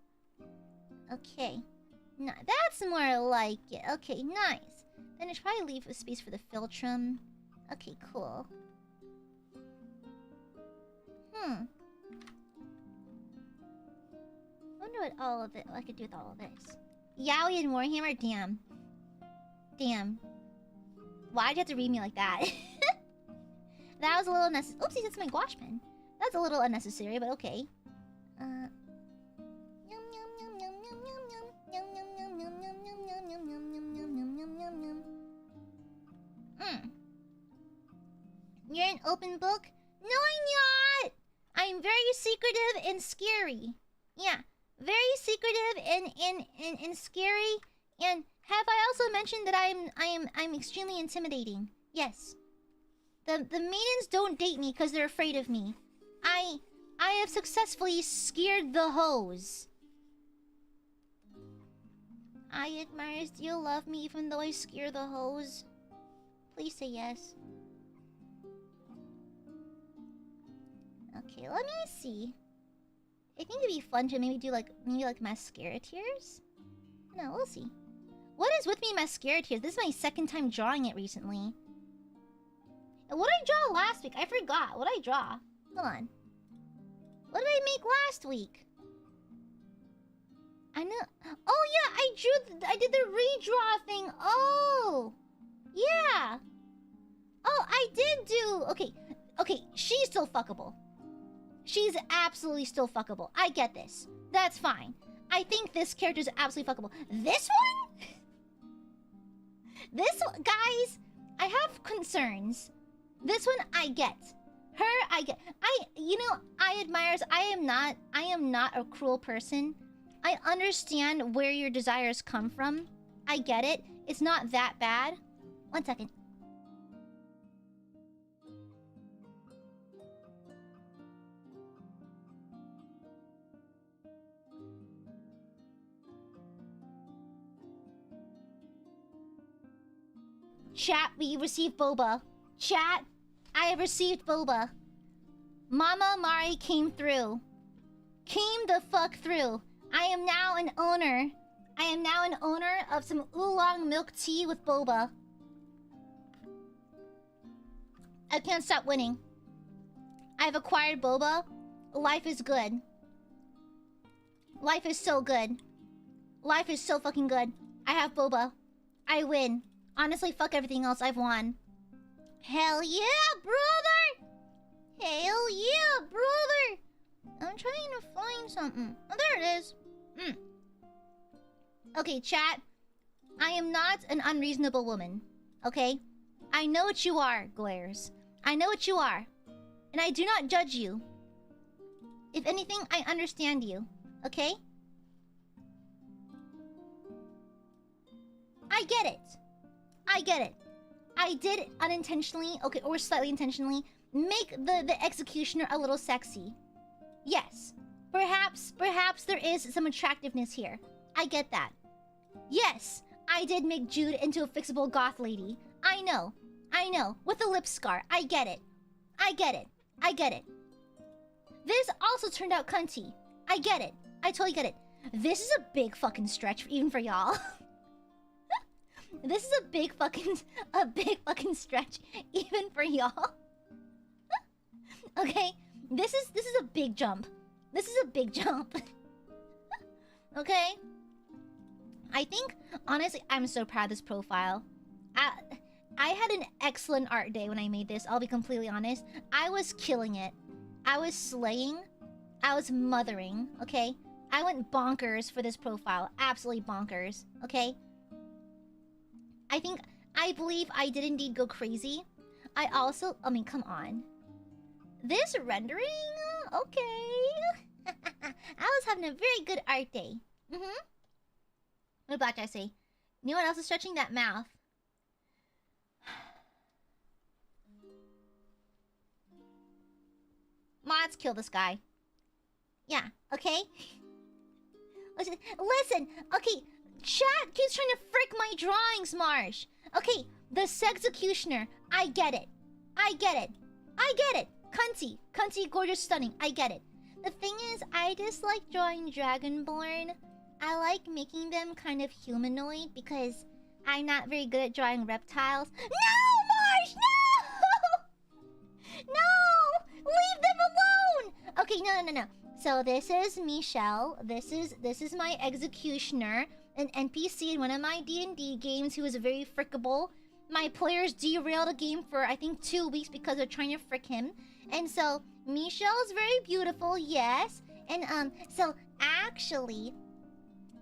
Okay. No, that's more like it. Okay, nice. Then I should probably leave a space for the philtrum. Okay, cool. Wonder what I could do with all of this. Yowie and Warhammer? Damn. Damn. Why'd you have to read me like that? That was a little unnecessary. Oopsie, that's my gouache pen. That's a little unnecessary, but okay. You're an open book? No, I'm not! I'm very secretive and scary. Yeah, very secretive and scary. And have I also mentioned that I'm extremely intimidating? Yes. The maidens don't date me because they're afraid of me. I have successfully scared the hoes. Aiadmirers, do you love me even though I scare the hoes? Please say yes. Okay, let me see. I think it'd be fun to maybe do like mascara tears. No, we'll see. What is with me mascara tears? This is my second time drawing it recently. What did I draw last week? I forgot. What did I draw? Hold on. What did I make last week? I know. Oh yeah, I did the redraw thing. Oh, yeah. Oh, I did do. Okay. She's still fuckable. She's absolutely still fuckable. I get this. That's fine. I think this character is absolutely fuckable. This one? This one, guys, I have concerns. This one, I get. Her, I get. You know, Aiadmirers, I am not a cruel person. I understand where your desires come from. I get it. It's not that bad. 1 second. Chat, we received boba. Chat, I have received boba. Mama Mari came through. Came the fuck through. I am now an owner. I am now an owner of some oolong milk tea with boba. I can't stop winning. I've acquired boba. Life is good. Life is so good. Life is so fucking good. I have boba. I win. Honestly, fuck everything else. I've won. Hell yeah, brother! Hell yeah, brother! I'm trying to find something. Oh, there it is. Okay, chat. I am not an unreasonable woman. Okay? I know what you are, Glares. I know what you are. And I do not judge you. If anything, I understand you. Okay? I get it. I get it. I did unintentionally, okay, or slightly intentionally, make the executioner a little sexy. Yes. Perhaps there is some attractiveness here. I get that. Yes, I did make Jude into a fixable goth lady. I know. With a lip scar. I get it. I get it. This also turned out cunty. I get it. I totally get it. This is a big fucking stretch even for y'all. This is a big fucking stretch even for y'all. Okay? This is a big jump. This is a big jump. Okay? I think, honestly, I'm so proud of this profile. I had an excellent art day when I made this, I'll be completely honest. I was killing it. I was slaying. I was mothering, okay? I went bonkers for this profile. Absolutely bonkers, okay? I believe I did indeed go crazy. I mean, come on. This rendering? Okay. I was having a very good art day. What about I say? You know what else is stretching? That mouth. Let's kill this guy. Yeah, okay? Listen, okay, chat keeps trying to frick my drawings, Marsh. Okay, the Sexecutioner, I get it. Cunty, gorgeous, stunning, I get it. The thing is, I just like drawing Dragonborn. I like making them kind of humanoid because I'm not very good at drawing reptiles. No, Marsh, no! No! Leave them alone! Okay, no. So this is Michelle. This is my executioner, an NPC in one of my D&D games who is very frickable. My players derailed a game for, I think, 2 weeks because they're trying to frick him. And so, Michelle is very beautiful, yes. And, so, actually,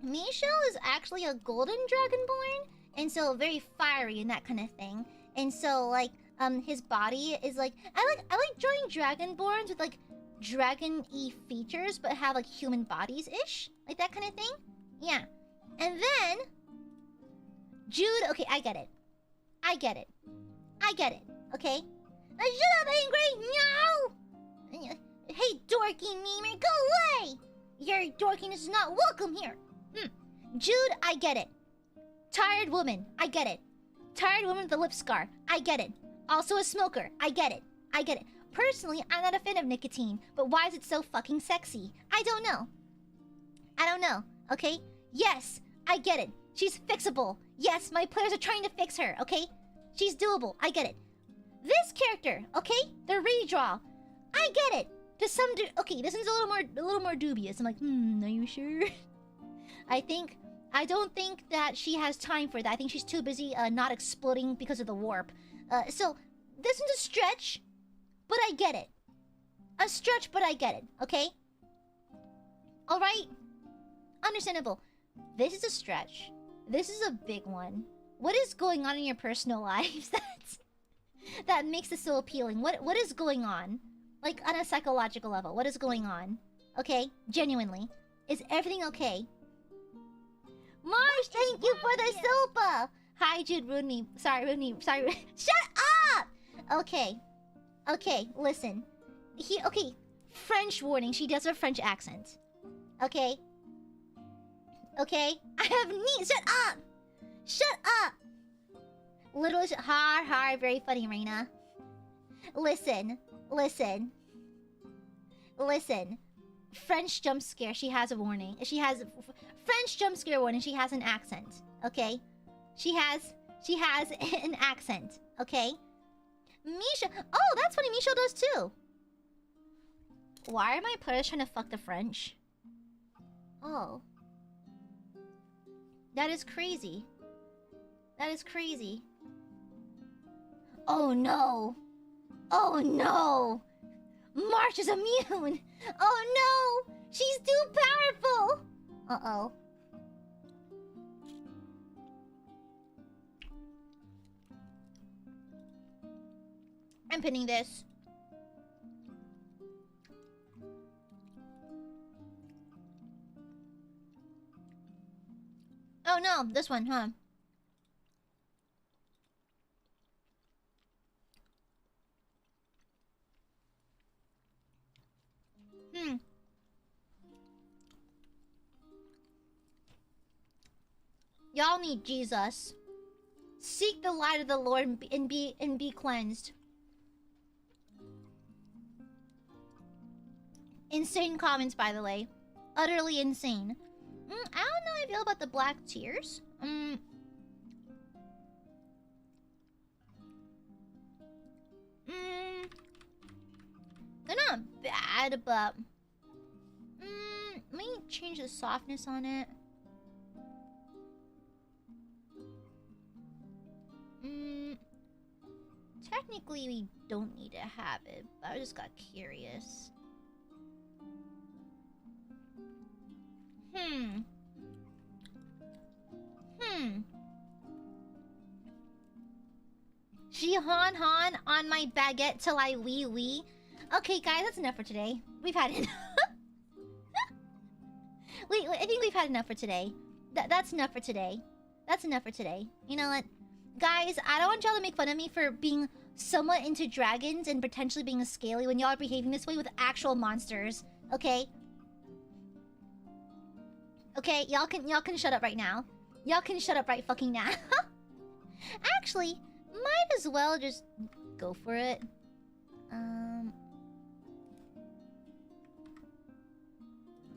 Michelle is actually a golden dragonborn. And so, very fiery and that kind of thing. And so, like, his body is like... I like drawing dragonborns with, like, dragon-y features, but have, like, human bodies-ish. Like, that kind of thing. Yeah. And then... Jude... Okay, I get it. Okay? Now shut up, Angry! No! Hey, dorky memer, go away! Your dorkiness is not welcome here. Jude, I get it. Tired woman, I get it. Tired woman with a lip scar, I get it. Also a smoker, I get it. Personally, I'm not a fan of nicotine, but why is it so fucking sexy? I don't know, okay? Yes, I get it. She's fixable. Yes, my players are trying to fix her, okay? She's doable, I get it. This character, okay? The redraw. I get it. To some okay, this is a little more dubious. I'm like, are you sure? I don't think that she has time for that. I think she's too busy not exploding because of the warp. So this is a stretch, but I get it. A stretch, but I get it, okay? Alright? Understandable. This is a stretch. This is a big one. What is going on in your personal lives that makes this so appealing? What is going on? Like, on a psychological level, what is going on? Okay? Genuinely. Is everything okay? Marsh, thank you for the sopa! Hi, Jude, Rooney. Sorry. Shut up! Okay, listen. Okay, French warning. She does have a French accent. Okay? I have knee. Shut up! Little har, very funny, Reina. Listen. French jump scare, she has a warning. French jump scare warning, she has an accent. Okay? She has an accent. Okay? Misha. Oh, that's funny, Misha does too. Why are my players trying to fuck the French? Oh. That is crazy. Oh no! Marsh is immune! Oh no! She's too powerful! Uh-oh. I'm pinning this. Oh no, this one, huh? Y'all need Jesus. Seek the light of the Lord and be cleansed. Insane comments, by the way. Utterly insane. I don't know how I feel about the black tears. They're not bad, but let me change the softness on it. Technically, we don't need to have it, but I just got curious. She han on my baguette till I wee wee. Okay, guys, that's enough for today. We've had enough. Wait, I think we've had enough for today. That's enough for today. That's enough for today. You know what? Guys, I don't want y'all to make fun of me for being somewhat into dragons and potentially being a scaly when y'all are behaving this way with actual monsters. Okay? Okay, y'all can shut up right now. Y'all can shut up right fucking now. Actually, might as well just go for it.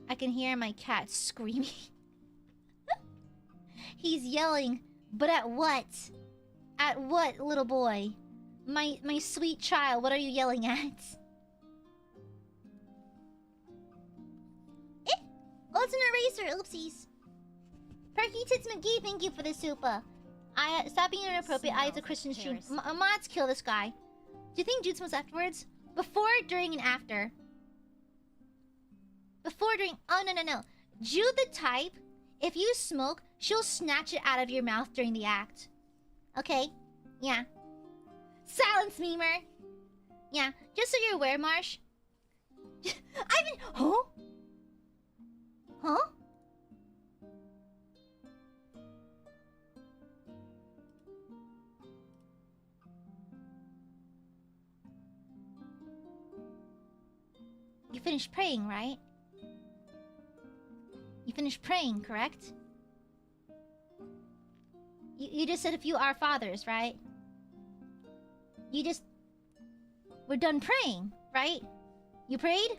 I can hear my cat screaming. He's yelling, but at what? At what, little boy? My sweet child, what are you yelling at? Oh, it's an eraser. Oopsies. Perky Tits McGee, thank you for the super. Stop being inappropriate. It's a Christian stream. Mods, kill this guy. Do you think Jude smokes afterwards? Before, during, and after. Before, during... Oh, no. Jude the type, if you smoke, she'll snatch it out of your mouth during the act. Okay? Yeah. Silence, memer. Yeah, just so you're aware, Marsh. I've been... Huh? Huh? You finished praying, right? You finished praying, correct? You just said a few Our Fathers, right? You just... We're done praying, right? You prayed?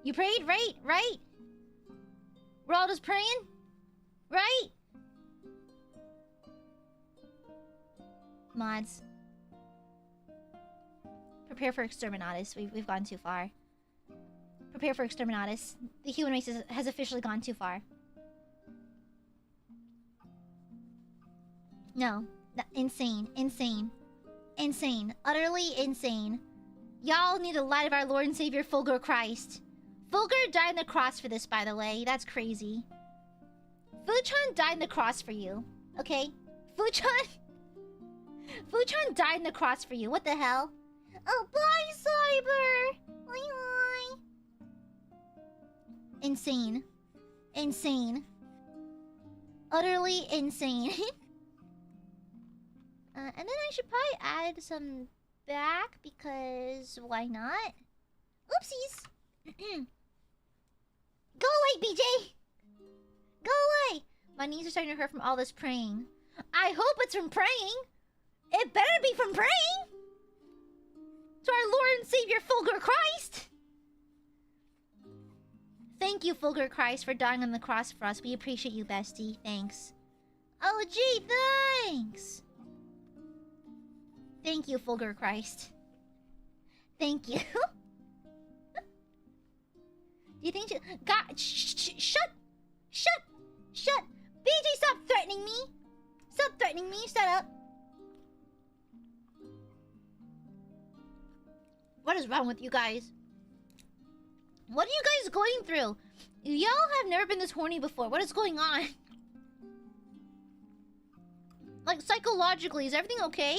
You prayed, right? Right? We're all just praying? Right? Mods. Prepare for exterminatus. We've gone too far. Prepare for exterminatus. The human race has officially gone too far. No. Insane. Insane. Insane. Utterly insane. Y'all need the light of our Lord and Savior, Fulgur Christ. Fulgur died on the cross for this, by the way. That's crazy. Fuchan died on the cross for you. Okay? Fuchan... Fuchan died on the cross for you. What the hell? Oh, bye, Cyber! Oi, oi. Insane. Insane. Utterly insane. And then I should probably add some back, because why not? Oopsies! Go away, BJ! Go away! My knees are starting to hurt from all this praying. I hope it's from praying! It better be from praying! To our Lord and Savior, Fulgur Christ! Thank you, Fulgur Christ, for dying on the cross for us. We appreciate you, bestie. Thanks. Oh, gee, thanks! Thank you, Fulgur Christ. Thank you. Do you think you... God, shut! BJ, stop threatening me! Stop threatening me, shut up! What is wrong with you guys? What are you guys going through? Y'all have never been this horny before. What is going on? Like, psychologically, is everything okay?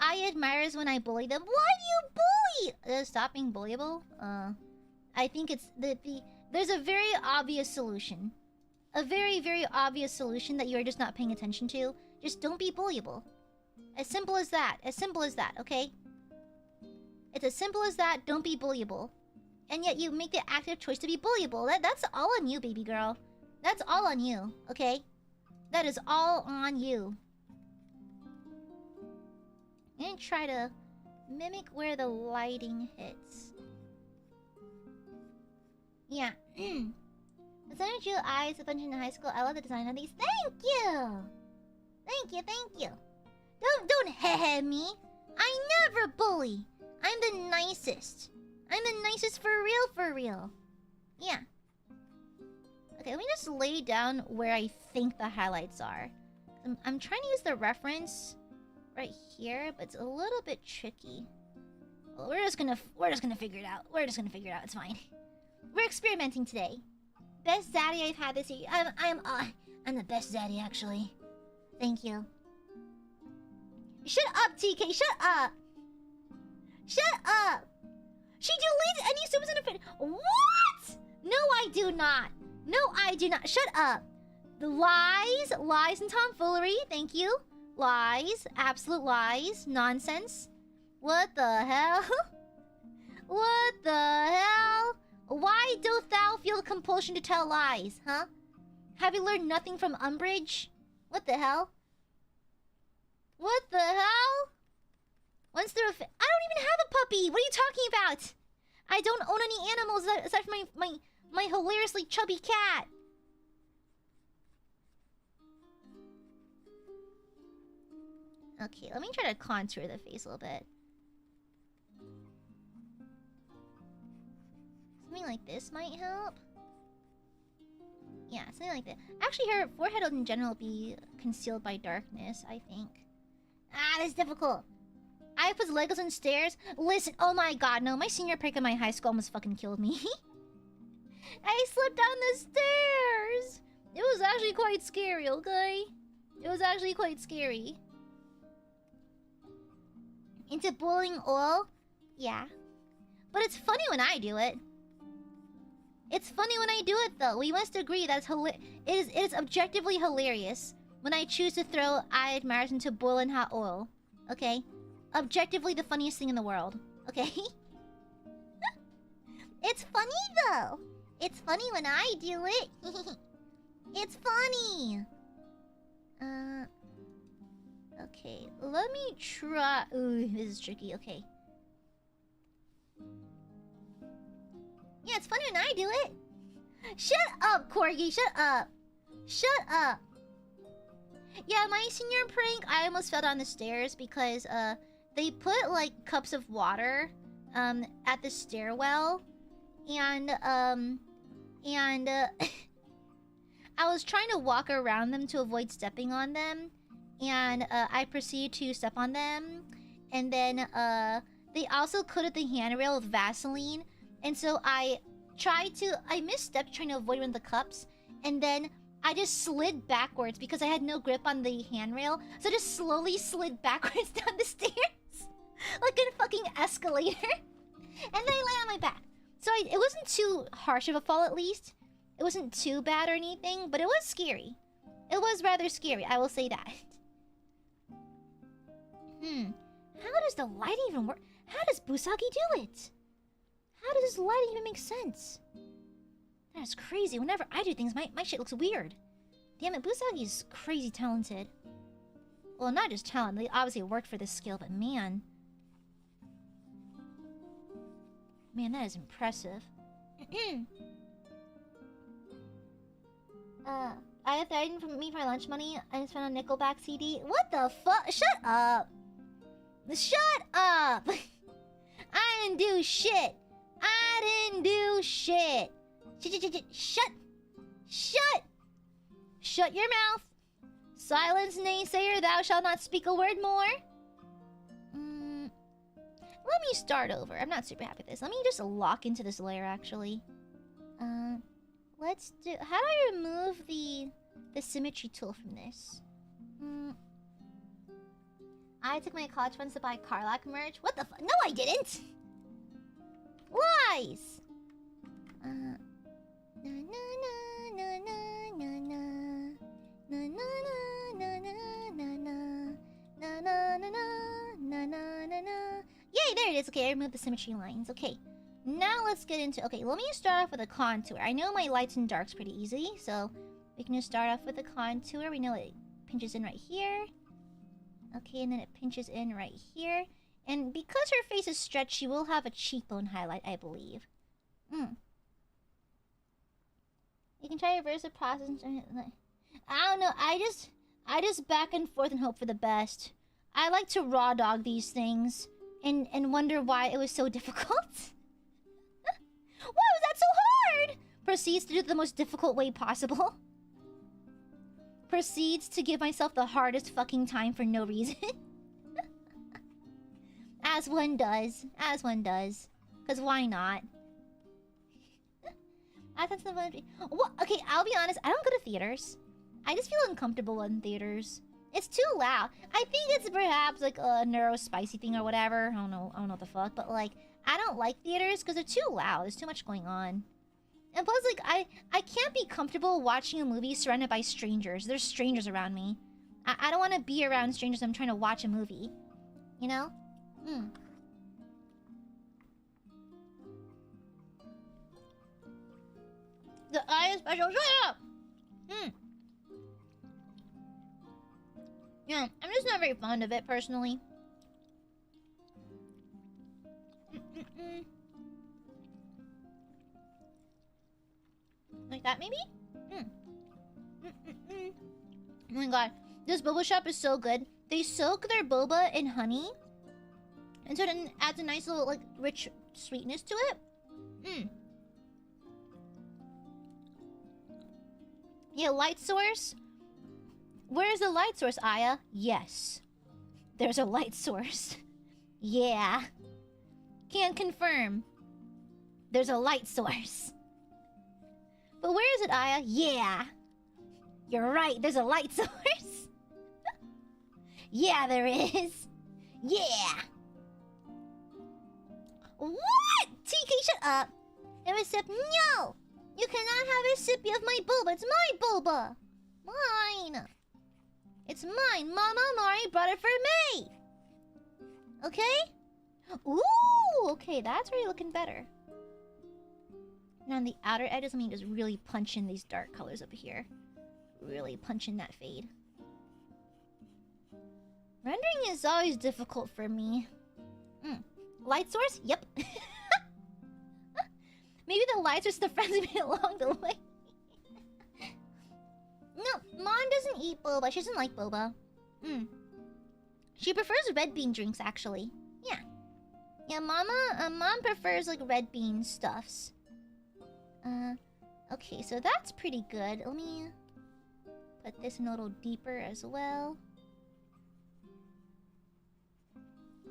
Aiadmirers when I bully them. Why do you bully? Stop being bullyable? I think it's there's a very obvious solution. A very, very obvious solution that you're just not paying attention to. Just don't be bullyable. As simple as that. As simple as that, okay? It's as simple as that. Don't be bullyable. And yet you make the active choice to be bullyable. That's all on you, baby girl. That's all on you, okay? That is all on you. I'm gonna try to mimic where the lighting hits. Yeah. Designer drew eyes a bunch in high school. I love the design of these. Thank you! Thank you, thank you. Don't heh me. I never bully. I'm the nicest. I'm the nicest for real. Yeah. Okay, let me just lay down where I think the highlights are. I'm trying to use the reference right here, but it's a little bit tricky. Well, we're just gonna figure it out. It's fine. We're experimenting today. Best zaddy I've had this year. I'm the best zaddy actually. Thank you. Shut up, TK. Shut up. Shut up. She deletes any subs in a fit. What? No, I do not. No, I do not. Shut up. The lies and tomfoolery. Thank you. Lies, absolute lies, nonsense. What the hell? What the hell? Why doth thou feel compulsion to tell lies, huh? Have you learned nothing from Umbridge? What the hell? What the hell? Once they're I don't even have a puppy! What are you talking about? I don't own any animals aside from my hilariously chubby cat. Okay, let me try to contour the face a little bit. Something like this might help. Yeah, something like that. Actually, her forehead would in general be concealed by darkness, I think. Ah, this is difficult. I put Legos on stairs. Listen, oh my god, no. My senior prank in my high school almost fucking killed me. I slipped down the stairs. It was actually quite scary, okay? It was actually quite scary. Into boiling oil? Yeah. But it's funny when I do it. It's funny when I do it, though. We must agree that it is objectively hilarious when I choose to throw Aiadmirers into boiling hot oil. Okay? Objectively the funniest thing in the world. Okay? It's funny, though. It's funny when I do it. It's funny. Okay. Let me try... Ooh, this is tricky. Okay. Yeah, it's funny when I do it. Shut up, Corgi. Shut up. Shut up. Yeah, my senior prank, I almost fell down the stairs because they put like cups of water at the stairwell, and I was trying to walk around them to avoid stepping on them, and I proceeded to step on them, and then they also coated the handrail with Vaseline. And so I misstepped trying to avoid one of the cups, and then I just slid backwards because I had no grip on the handrail. So I just slowly slid backwards down the stairs like a fucking escalator. And then I lay on my back. So it wasn't too harsh of a fall, at least. It wasn't too bad or anything, but it was scary. It was rather scary, I will say that. How does the lighting even work? How does Busagi do it? How does this lighting even make sense? That is crazy. Whenever I do things, my shit looks weird. Damn it, Busagi's crazy talented. Well, not just talent. They obviously worked for this skill, but man. Man, that is impressive. I have $30 from me for my lunch money. I just spent on Nickelback CD. What the fuck? Shut up! Shut up! I didn't do shit! I didn't do shit! Shut your mouth! Silence, naysayer, thou shalt not speak a word more. Let me start over. I'm not super happy with this. Let me just lock into this layer, actually. Let's do... How do I remove the symmetry tool from this? I took my college funds to buy Carlac merch. What the fuck? No, I didn't! Lies! Na na na na na na na. Na na na na na na na. Na na na na na na na na. Yay, there it is. Okay, I removed the symmetry lines. Okay. Now let's get into... Okay, let me start off with a contour. I know my lights and darks pretty easily, so we can just start off with a contour. We know it pinches in right here. Okay, and then it pinches in right here. And because her face is stretched, she will have a cheekbone highlight, I believe. You can try to reverse the process. I don't know. I just back and forth and hope for the best. I like to raw dog these things and wonder why it was so difficult. Why was that so hard? Proceeds to do it the most difficult way possible. Proceeds to give myself the hardest fucking time for no reason. As one does. As one does. Because why not? Well, okay, I'll be honest. I don't go to theaters. I just feel uncomfortable in theaters. It's too loud. I think it's perhaps like a neurospicy thing or whatever. I don't know what the fuck. But like, I don't like theaters because they're too loud. There's too much going on. And plus, like, I can't be comfortable watching a movie surrounded by strangers. There's strangers around me. I don't want to be around strangers when I'm trying to watch a movie. You know? The eye is special. Shut up! Yeah, I'm just not very fond of it, personally. Like that, maybe? Oh my god. This boba shop is so good. They soak their boba in honey. And so it adds a nice little, like, rich sweetness to it. Yeah, light source. Where's the light source, Aya? Yes. There's a light source. Yeah. Can confirm. There's a light source. But where is it, Aya? Yeah. You're right, there's a light source. Yeah, there is. Yeah. What? TK, shut up. Have a sip? No! You cannot have a sip of my boba. It's my boba. Mine. It's mine. Mama Amare brought it for me. Okay? Ooh, okay, that's already looking better. And on the outer edges, let me just really punch in these dark colors up here. Really punch in that fade. Rendering is always difficult for me. Light source? Yep. Maybe the light source is the friends we made along the way. No, Mom doesn't eat boba. She doesn't like boba. She prefers red bean drinks, actually. Yeah. Yeah, Mom prefers, like, red bean stuffs. Okay, so that's pretty good. Let me put this in a little deeper as well.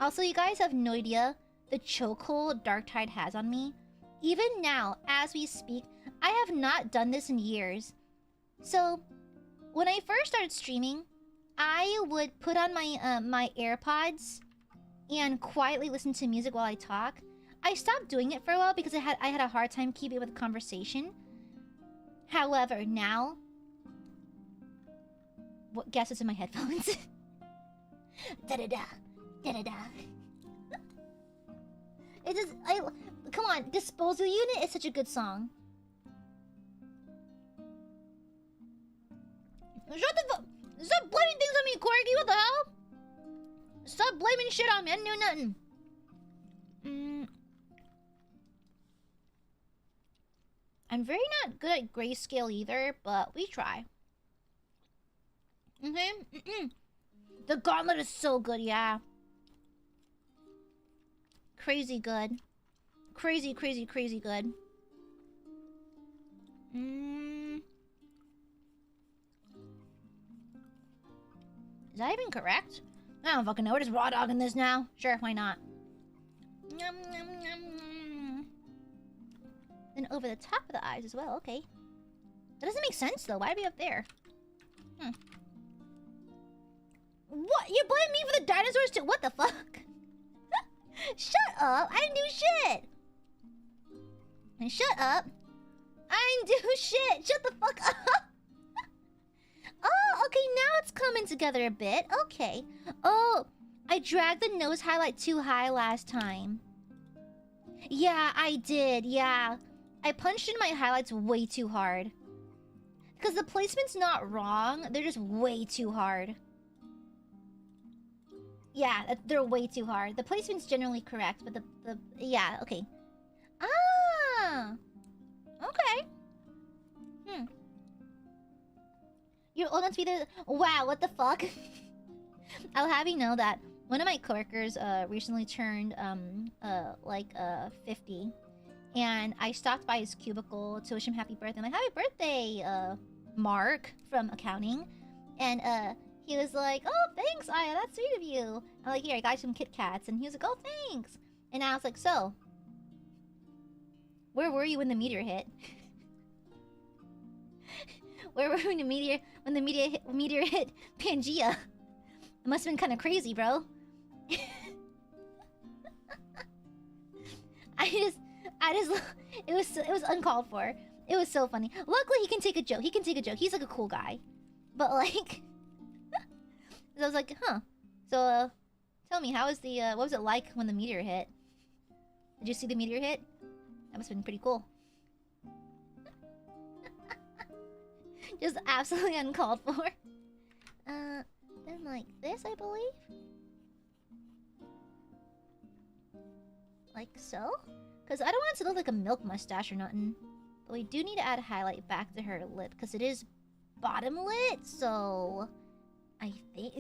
Also, you guys have no idea the chokehold Darktide has on me. Even now, as we speak, I have not done this in years. So, when I first started streaming, I would put on my my AirPods and quietly listen to music while I talk. I stopped doing it for a while because I had a hard time keeping up with the conversation. However, now, guess what's in my headphones? Da da da, da da da. It just come on, Disposal Unit is such a good song. Shut the fuck! Stop blaming things on me, Corgi. What the hell? Stop blaming shit on me. I didn't do nothing. I'm very not good at grayscale either, but we try. Okay? The gauntlet is so good, yeah. Crazy good. Crazy, crazy, crazy good. Is that even correct? I don't fucking know. We're just raw dogging this now. Sure, why not? Yum, yum, yum. Then over the top of the eyes as well. Okay. That doesn't make sense, though. Why are we up there? What? You blame me for the dinosaurs too? What the fuck? Shut up! I didn't do shit! And shut up! I didn't do shit! Shut the fuck up! Oh, okay, now it's coming together a bit. Okay. Oh, I dragged the nose highlight too high last time. Yeah, I did, yeah. I punched in my highlights way too hard. Because the placement's not wrong, they're just way too hard. Yeah, they're way too hard. The placement's generally correct, but yeah, okay. Ah! Okay. You're old enough to be the... Wow, what the fuck? I'll have you know that one of my coworkers recently turned 50. And I stopped by his cubicle to wish him happy birthday. I'm like, happy birthday, Mark from accounting. And he was like, oh, thanks, Aya, that's sweet of you. I'm like, here, I got you some Kit Kats. And he was like, oh, thanks. And I was like, so, where were you when the meteor hit? Where were you when the meteor hit Pangea? It must have been kind of crazy, bro. it was uncalled for. It was so funny. Luckily, he can take a joke. He's like a cool guy. But like, so I was like, huh. So, tell me, how was the what was it like when the meteor hit? Did you see the meteor hit? That must have been pretty cool. Just absolutely uncalled for. Then like this, I believe. Like so? Because I don't want it to look like a milk mustache or nothing. But we do need to add a highlight back to her lip, because it is bottom lit, so... I think...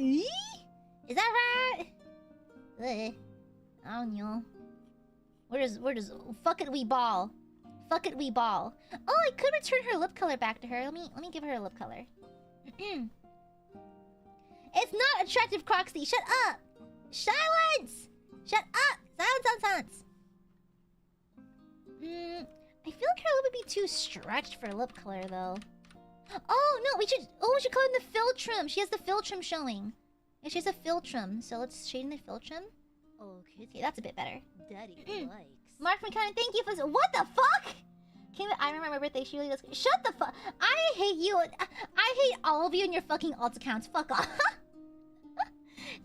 Is that right? I don't know. Where does... Fuck it, we ball. Fuck it, we ball. Oh, I could return her lip color back to her. Let me give her a lip color. It's not attractive, Croxy. Shut up. Silence. Shut up. Silence. I feel like her lip would be too stretched for lip color, though. Oh no, we should call in the fill trim. She has the fill trim showing. Yeah, she has a fill trim. So let's shade in the fill trim. Okay, that's a bit better. Daddy likes. Mark McCann, thank you for this. What the fuck? I remember my birthday. She really does. Shut the fuck. I hate you. I hate all of you and your fucking alt accounts. Fuck off.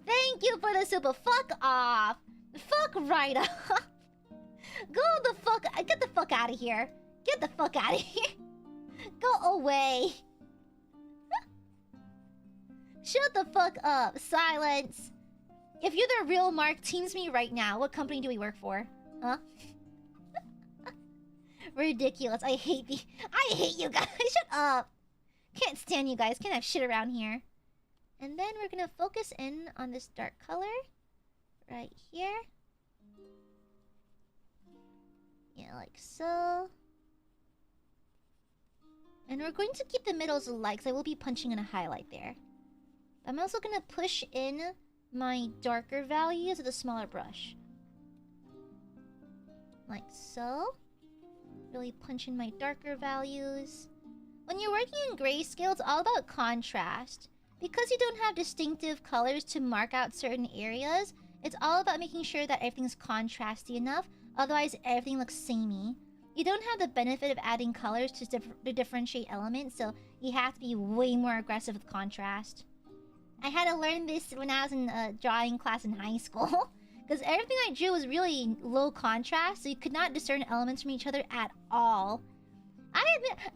Thank you for the super. Fuck off. Fuck right off. Go the fuck. Get the fuck out of here. Get the fuck out of here. Go away. Shut the fuck up. Silence. If you're the real Mark, teams me right now. What company do we work for? Huh? Ridiculous. I hate you guys. Shut up. Can't stand you guys. Can't have shit around here. And then we're gonna focus in on this dark color. Right here. Yeah, like so. And we're going to keep the middles light, because I will be punching in a highlight there. I'm also gonna push in my darker values with a smaller brush. Like so. Really punch in my darker values. When you're working in grayscale, it's all about contrast. Because you don't have distinctive colors to mark out certain areas, it's all about making sure that everything's contrasty enough, otherwise everything looks samey. You don't have the benefit of adding colors to differentiate elements, so you have to be way more aggressive with contrast. I had to learn this when I was in a drawing class in high school. Because everything I drew was really low contrast, so you could not discern elements from each other at all.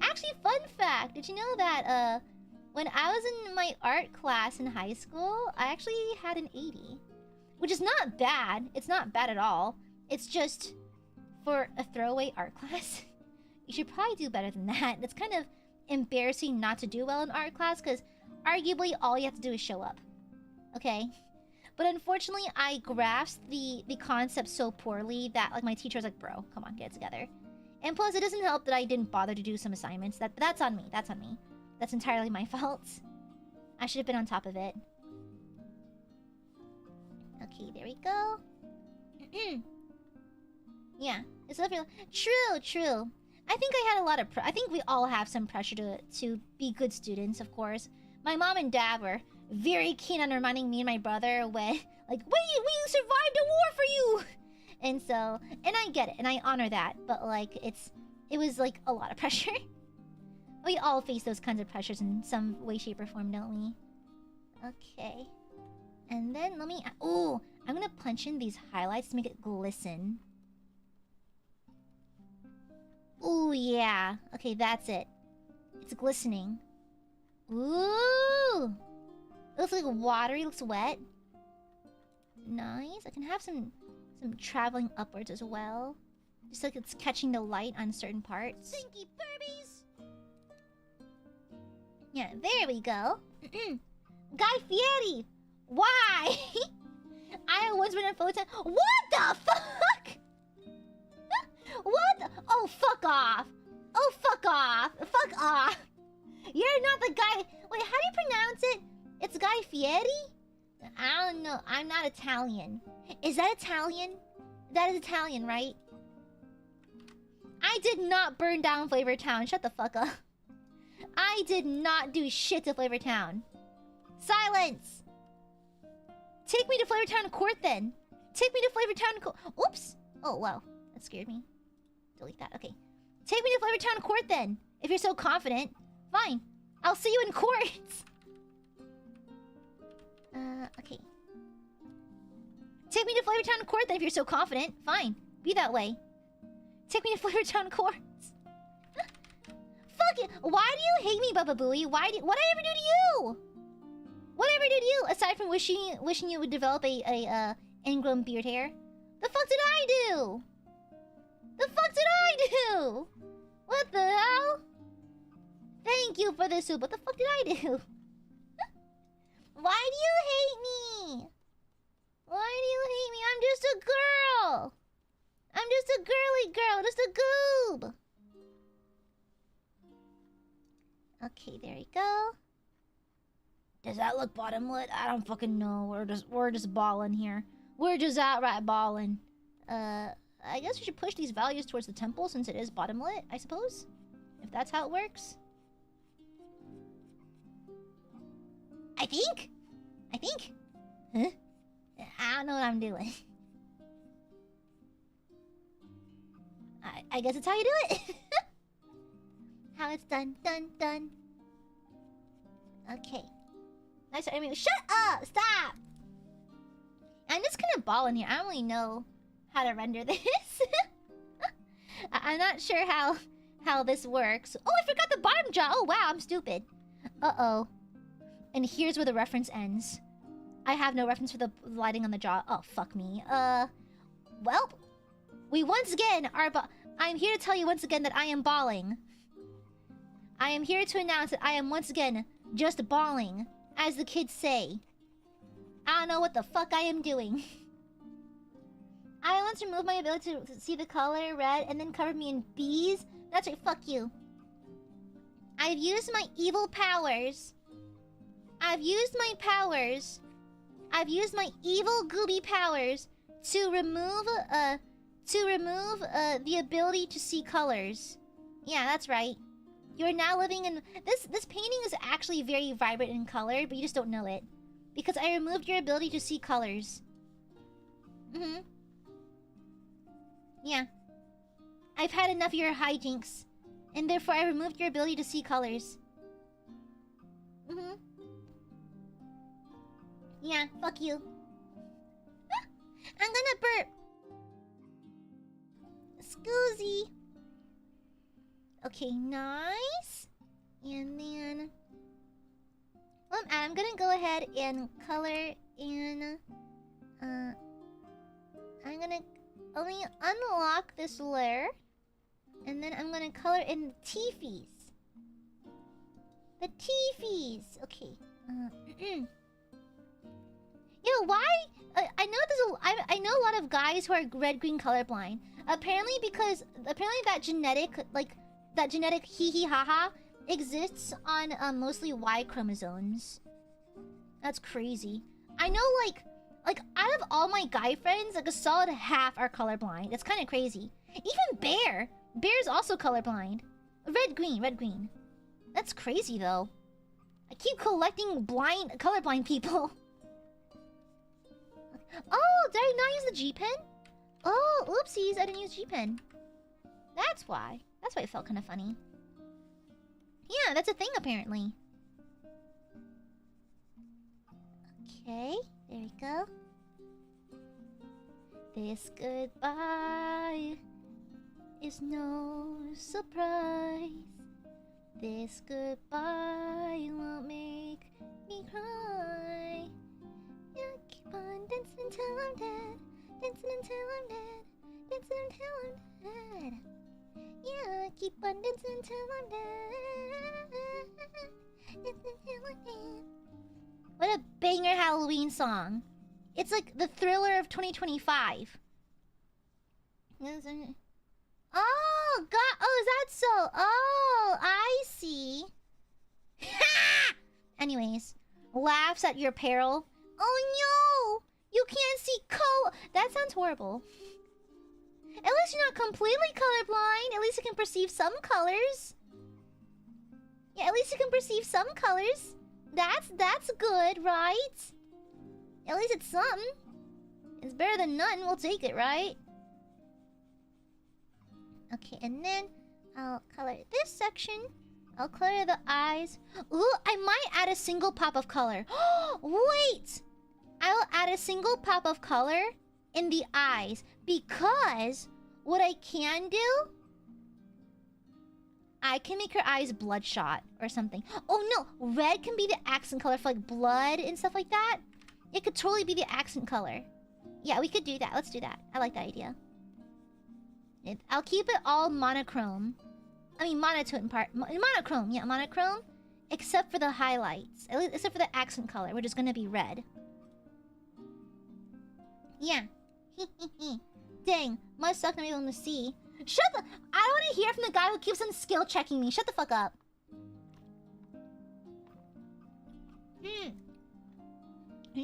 Actually, fun fact, did you know that when I was in my art class in high school, I actually had an 80. Which is not bad. It's not bad at all. It's just, for a throwaway art class, you should probably do better than that. It's kind of embarrassing not to do well in art class, because arguably all you have to do is show up. Okay? But unfortunately, I grasped the concept so poorly that like my teacher was like, bro, come on, get it together. And plus, it doesn't help that I didn't bother to do some assignments. That's on me. That's on me. That's entirely my fault. I should have been on top of it. Okay, there we go. Yeah, it's true. I think I had a lot of I think we all have some pressure to be good students, of course. My mom and dad were very keen on reminding me and my brother when, like, we survived a war for you! And so, and I get it, and I honor that, but like, it was like a lot of pressure. We all face those kinds of pressures in some way, shape, or form, don't we? Okay. And then let me... Oh! I'm gonna punch in these highlights to make it glisten. Ooh, yeah. Okay, that's it. It's glistening. Ooh! It looks like watery, looks wet. Nice. I can have some traveling upwards as well. Just like it's catching the light on certain parts. Stinky Furbies! Yeah, there we go. Guy Fieri! Why? I was been a photo. What the fuck? What? Oh, fuck off. Oh, fuck off. Fuck off. You're not the guy. Wait, how do you pronounce it? It's Guy Fieri? I don't know. I'm not Italian. Is that Italian? That is Italian, right? I did not burn down Flavor Town. Shut the fuck up. I did not do shit to Flavor Town. Silence! Take me to Flavor Town Court then. Take me to Flavor Town Court. Oops. Oh, wow. That scared me. Delete that. Okay. Take me to Flavor Town Court then. If you're so confident. Fine. I'll see you in court. Okay. Take me to Flavor Town Court then if you're so confident. Fine. Be that way. Take me to Flavor Town Court. Fuck it. Why do you hate me, Baba Booey? What did I ever do to you? What did I ever do to you? Aside from wishing you would develop a ingrown beard hair. The fuck did I do? The fuck did I do? What the hell? Thank you for the soup. What the fuck did I do? Why do you hate me? Why do you hate me? I'm just a girl. I'm just a girly girl. Just a goob. Okay, there we go. Does that look bottomlit? I don't fucking know. We're just balling here. We're just outright balling. I guess we should push these values towards the temple since it is bottomlit, I suppose. If that's how it works. I think? Huh? I don't know what I'm doing. I guess it's how you do it. How it's done. Okay. Nice. I mean, shut up! Stop! I'm just kind of balling here. I don't really know how to render this. I'm not sure how this works. Oh, I forgot the bottom jaw. Oh, wow, I'm stupid. Uh-oh. And here's where the reference ends. I have no reference for the lighting on the jaw. Oh, fuck me. Well, we once again are... I'm here to tell you once again that I am balling. I am here to announce that I am once again just balling, as the kids say. I don't know what the fuck I am doing. I once removed my ability to see the color red and then covered me in bees. That's right, fuck you. I've used my evil powers. I've used my evil gooby powers to remove the ability to see colors. Yeah, that's right. You're now living in... This painting is actually very vibrant in color, but you just don't know it. Because I removed your ability to see colors. Yeah. I've had enough of your hijinks. And therefore I removed your ability to see colors. Yeah, fuck you. I'm gonna burp. Scoozy. Okay, nice. And then... Well, I'm gonna go ahead and color in... I'm gonna only unlock this layer. And then I'm gonna color in the teefies. The teefies. Okay. Yo, why? I know a lot of guys who are red-green colorblind. Apparently that genetic hee-hee-ha-ha exists on mostly Y chromosomes. That's crazy. I know, like out of all my guy friends, like a solid half are colorblind. It's kind of crazy. Even Bear's also colorblind. Red-green. That's crazy, though. I keep collecting colorblind people. Oh, did I not use the G pen? Oh, oopsies, I didn't use G pen. That's why. That's why it felt kind of funny. Yeah, that's a thing apparently. Okay, there we go. This goodbye is no surprise. This goodbye won't make me cry. Yeah, keep on dancing till I'm dead. Dancing until I'm dead. Dancing until I'm dead. Yeah, keep on dancing until I'm dead. Dancing until I'm dead. What a banger Halloween song. It's like the Thriller of 2025. Oh, God. Oh, is that so? Oh, I see. Anyways, laughs at your peril. Oh, no. You can't see color. That sounds horrible. At least you're not completely colorblind. At least you can perceive some colors. Yeah, at least you can perceive some colors. That's good, right? At least it's something. It's better than none. We'll take it, right? Okay, and then I'll color this section. I'll color the eyes. Ooh, I might add a single pop of color. Wait! I'll add a single pop of color in the eyes because what I can do, I can make her eyes bloodshot or something. Oh no, red can be the accent color for like blood and stuff like that. It could totally be the accent color. Yeah, we could do that. Let's do that. I like that idea. I'll keep it all monochrome. I mean monotone part. Monochrome, yeah, monochrome. Except for the highlights. Except for the accent color, which is gonna be red. Yeah. Dang, must suck not being able to see. Shut the... I don't want to hear from the guy who keeps on skill checking me. Shut the fuck up.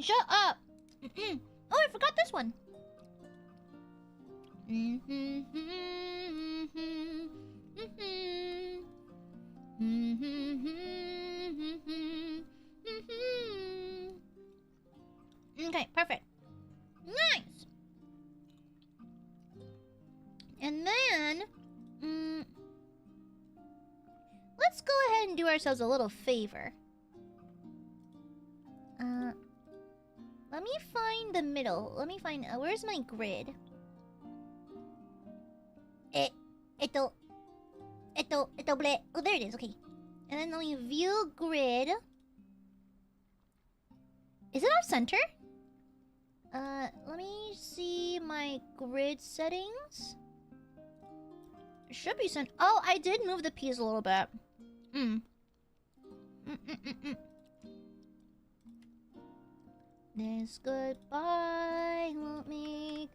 Shut up. Oh, I forgot this one. Okay, perfect. Nice. And then, let's go ahead and do ourselves a little favor. Let me find the middle. Let me find, where's my grid? Oh, there it is, okay. And then let me view grid. Is it off center? Let me see my grid settings. It should be sent. Oh, I did move the piece a little bit. This goodbye won't make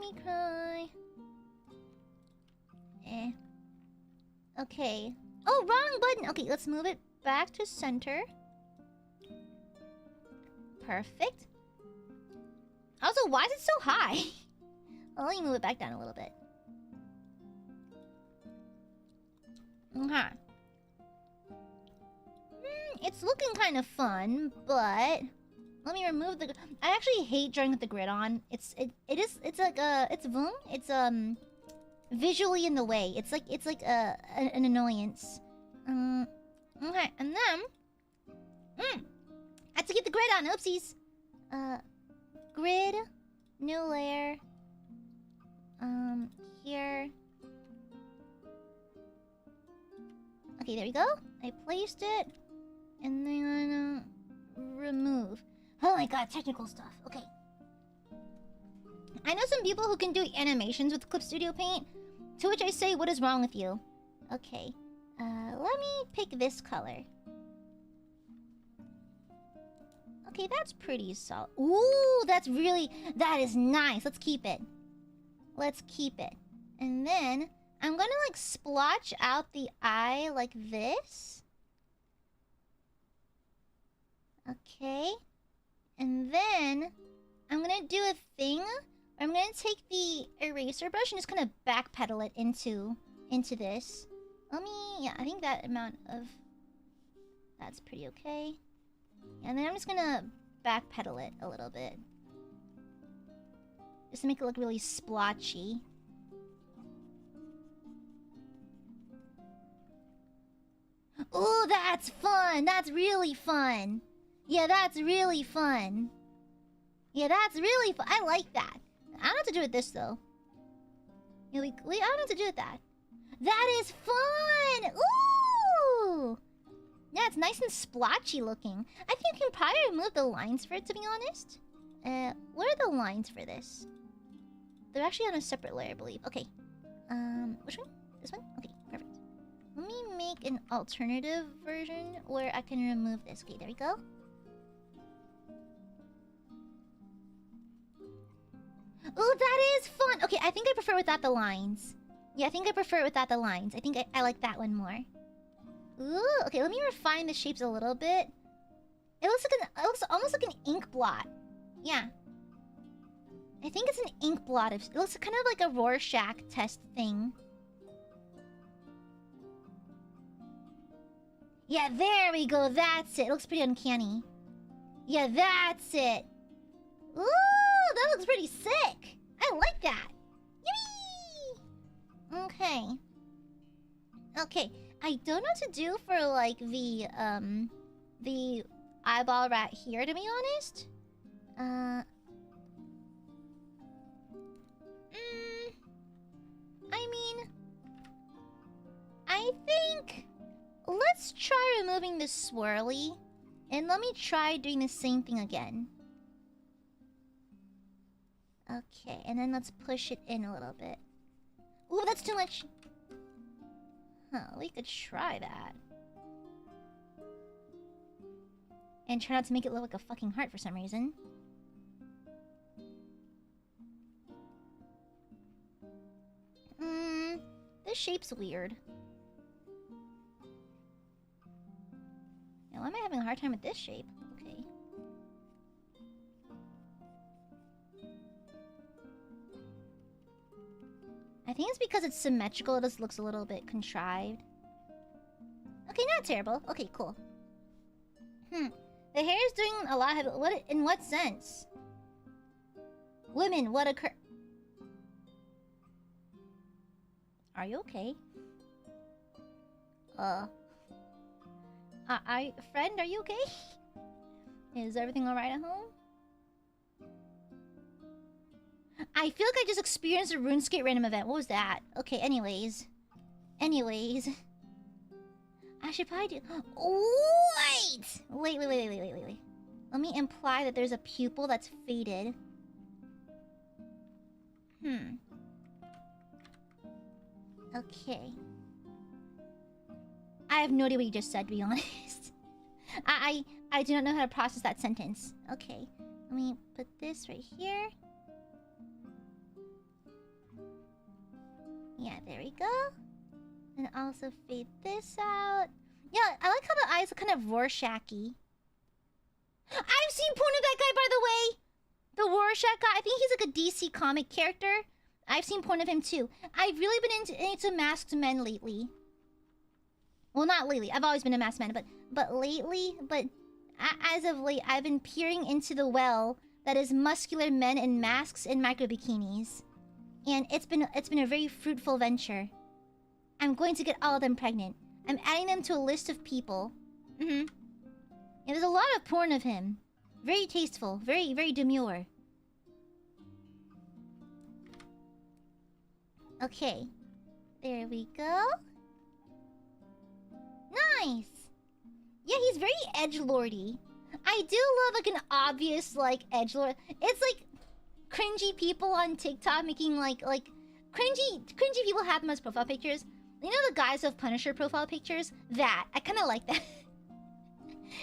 me cry. Okay. Oh, wrong button. Okay, let's move it back to center. Perfect. Also, why is it so high? Well, let me move it back down a little bit. Okay. It's looking kind of fun, but let me remove the. I actually hate drawing with the grid on. It's visually in the way. It's like an annoyance. Okay, and then I have to keep the grid on. Oopsies. Grid, new layer. Here. Okay, there we go. I placed it, and then remove. Oh my god, technical stuff. Okay. I know some people who can do animations with Clip Studio Paint, to which I say, what is wrong with you? Okay. Let me pick this color. Okay, that's pretty solid. Ooh, that is nice. Let's keep it. Let's keep it. And then, I'm gonna like splotch out the eye like this. Okay. And then, I'm gonna do a thing. I'm gonna take the eraser brush and just kind of backpedal it into this. Let me, yeah, I think that amount of That's pretty okay. And then I'm just gonna backpedal it a little bit. Just to make it look really splotchy. Ooh, that's fun! That's really fun! Yeah, that's really fun. Yeah, that's really fun. I like that. I don't have to do it this, though. Yeah, I don't have to do it that. That is fun! Ooh! Yeah, it's nice and splotchy looking. I think you can probably remove the lines for it, to be honest. What are the lines for this? They're actually on a separate layer, I believe. Okay. Which one? This one? Okay, perfect. Let me make an alternative version where I can remove this. Okay, there we go. Ooh, that is fun! Okay, I think I prefer without the lines. Yeah, I think I prefer it without the lines. I think I like that one more. Ooh, okay, let me refine the shapes a little bit. It looks almost like an ink blot. Yeah. I think it's an ink blot. It looks kind of like a Rorschach test thing. Yeah, there we go. That's it. It looks pretty uncanny. Yeah, that's it. Ooh, that looks pretty sick. I like that. Yippee! Okay. Okay. I don't know what to do for, like, the eyeball right here, to be honest. I mean, I think let's try removing this swirly, and let me try doing the same thing again. Okay, and then let's push it in a little bit. Ooh, that's too much. Huh, we could try that. And try not to make it look like a fucking heart for some reason. This shape's weird. Now, why am I having a hard time with this shape? Okay. I think it's because it's symmetrical. It just looks a little bit contrived. Okay, not terrible. Okay, cool. The hair is doing a lot of... What? In what sense? Women, what occur... Are you okay? Friend, are you okay? Is everything alright at home? I feel like I just experienced a RuneScape random event. What was that? Okay, anyways. I should probably do... Wait! Wait. Let me imply that there's a pupil that's faded. Okay. I have no idea what you just said, to be honest. I do not know how to process that sentence. Okay. Let me put this right here. Yeah, there we go. And also fade this out. Yeah, I like how the eyes are kind of Rorschach-y. I've seen porn of that guy, by the way! The Rorschach guy. I think he's like a DC comic character. I've seen porn of him too. I've really been into masked men lately. Well, not lately. I've always been a masked man, but lately, as of late, I've been peering into the well that is muscular men in masks and micro bikinis. And it's been a very fruitful venture. I'm going to get all of them pregnant. I'm adding them to a list of people. Yeah, there's a lot of porn of him. Very tasteful. Very, very demure. Okay. There we go. Nice! Yeah, he's very edgelordy. I do love, like, an obvious, like, edgelord. It's like cringy people on TikTok making, like cringy people have them as profile pictures. You know the guys who have Punisher profile pictures? That. I kind of like that.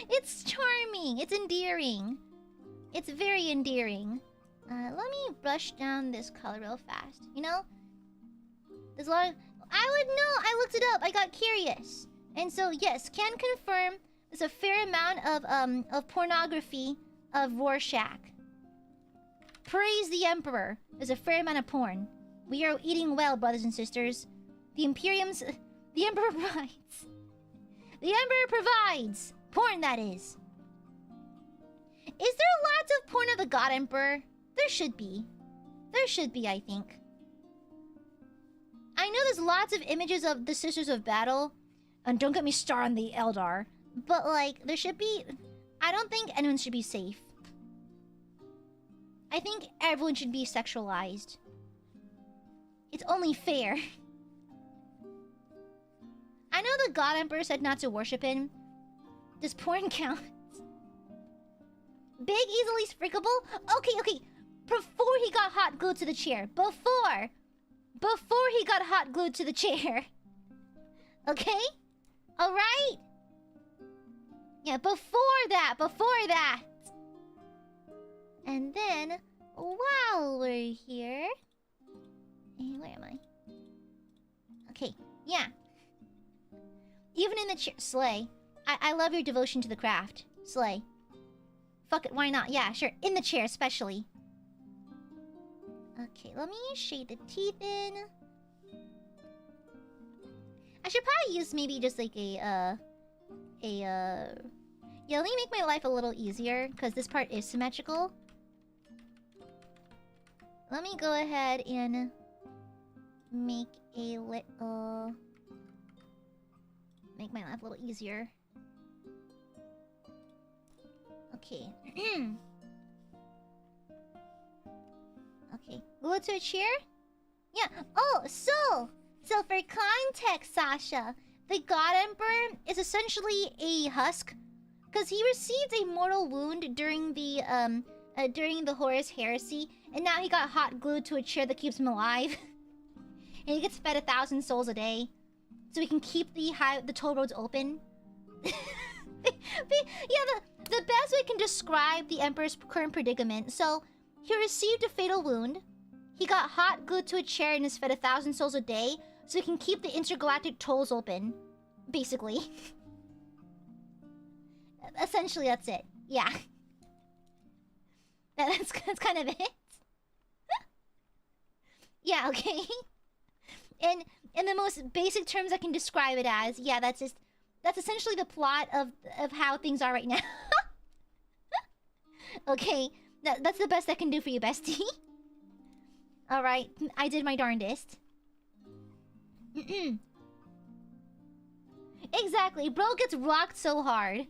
It's charming. It's endearing. It's very endearing. Let me brush down this color real fast. You know? There's a lot of... I would know! I looked it up. I got curious. And so, yes, can confirm there's a fair amount of pornography of Rorschach. Praise the Emperor. There's a fair amount of porn. We are eating well, brothers and sisters. The Emperor provides. The Emperor provides. Porn, that is. Is there lots of porn of the God Emperor? There should be. There should be, I think. I know there's lots of images of the Sisters of Battle. And don't get me started on the Eldar. But, like, there should be... I don't think anyone should be safe. I think everyone should be sexualized. It's only fair. I know the God Emperor said not to worship him. Does porn count? Big, easily sprinkable? Okay. Before he got hot glued to the chair. Before he got hot glued to the chair. Okay? Alright? Yeah, before that. And then, while we're here... Where am I? Okay, yeah. Even in the chair... Slay. I love your devotion to the craft. Slay. Fuck it, why not? Yeah, sure. In the chair, especially. Okay, let me shade the teeth in. I should probably use maybe just like yeah, let me make my life a little easier, because this part is symmetrical. Let me go ahead and make a little... Make my life a little easier. Okay. Okay. Go to a chair? Yeah. Oh, so for context, Sasha, the God Emperor is essentially a husk, because he received a mortal wound during the Horus Heresy, and now he got hot glued to a chair that keeps him alive. And he gets fed 1,000 souls a day, so he can keep the toll roads open. The best way I can describe the Emperor's current predicament. So, he received a fatal wound. He got hot glued to a chair and is fed 1,000 souls a day, so he can keep the intergalactic tolls open. Basically. Essentially, that's it. Yeah. That's kind of it. Yeah, okay. In the most basic terms I can describe it as, yeah, that's essentially the plot of how things are right now. Okay, that's the best I can do for you, bestie. Alright, I did my darndest. Exactly, bro gets rocked so hard.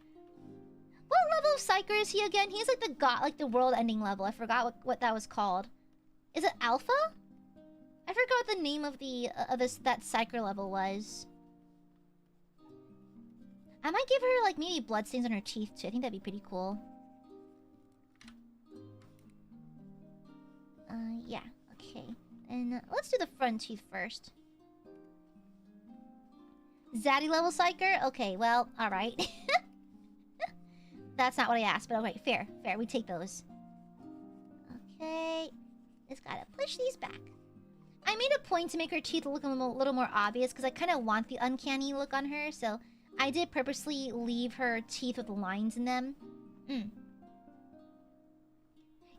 What level of Psyker is he again? He's like the god, like the world-ending level. I forgot what that was called. Is it Alpha? I forgot what the name of that Psyker level was. I might give her like maybe bloodstains on her teeth too. I think that'd be pretty cool. Yeah, okay. And let's do the front teeth first. Zaddy level Psyker? Okay, well, alright. That's not what I asked, but okay, fair. We take those. Okay. Just gotta push these back. I made a point to make her teeth look a little more obvious, because I kind of want the uncanny look on her, so I did purposely leave her teeth with lines in them. Yeah,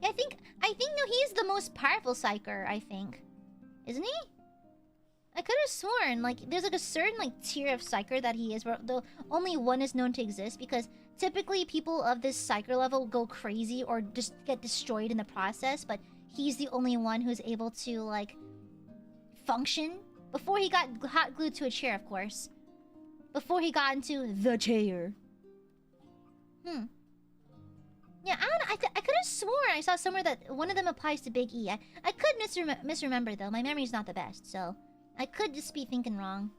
I think no, he's the most powerful Psyker, I think. Isn't he? I could have sworn, like, there's like a certain like tier of Psyker that he is, where the only one is known to exist, because typically people of this Psyker level go crazy or just get destroyed in the process, but he's the only one who's able to, like, function. Before he got hot glued to a chair, of course. Before he got into the chair. Yeah, I don't know. I could have sworn I saw somewhere that one of them applies to Big E. I could misremember, though. My memory's not the best, so I could just be thinking wrong.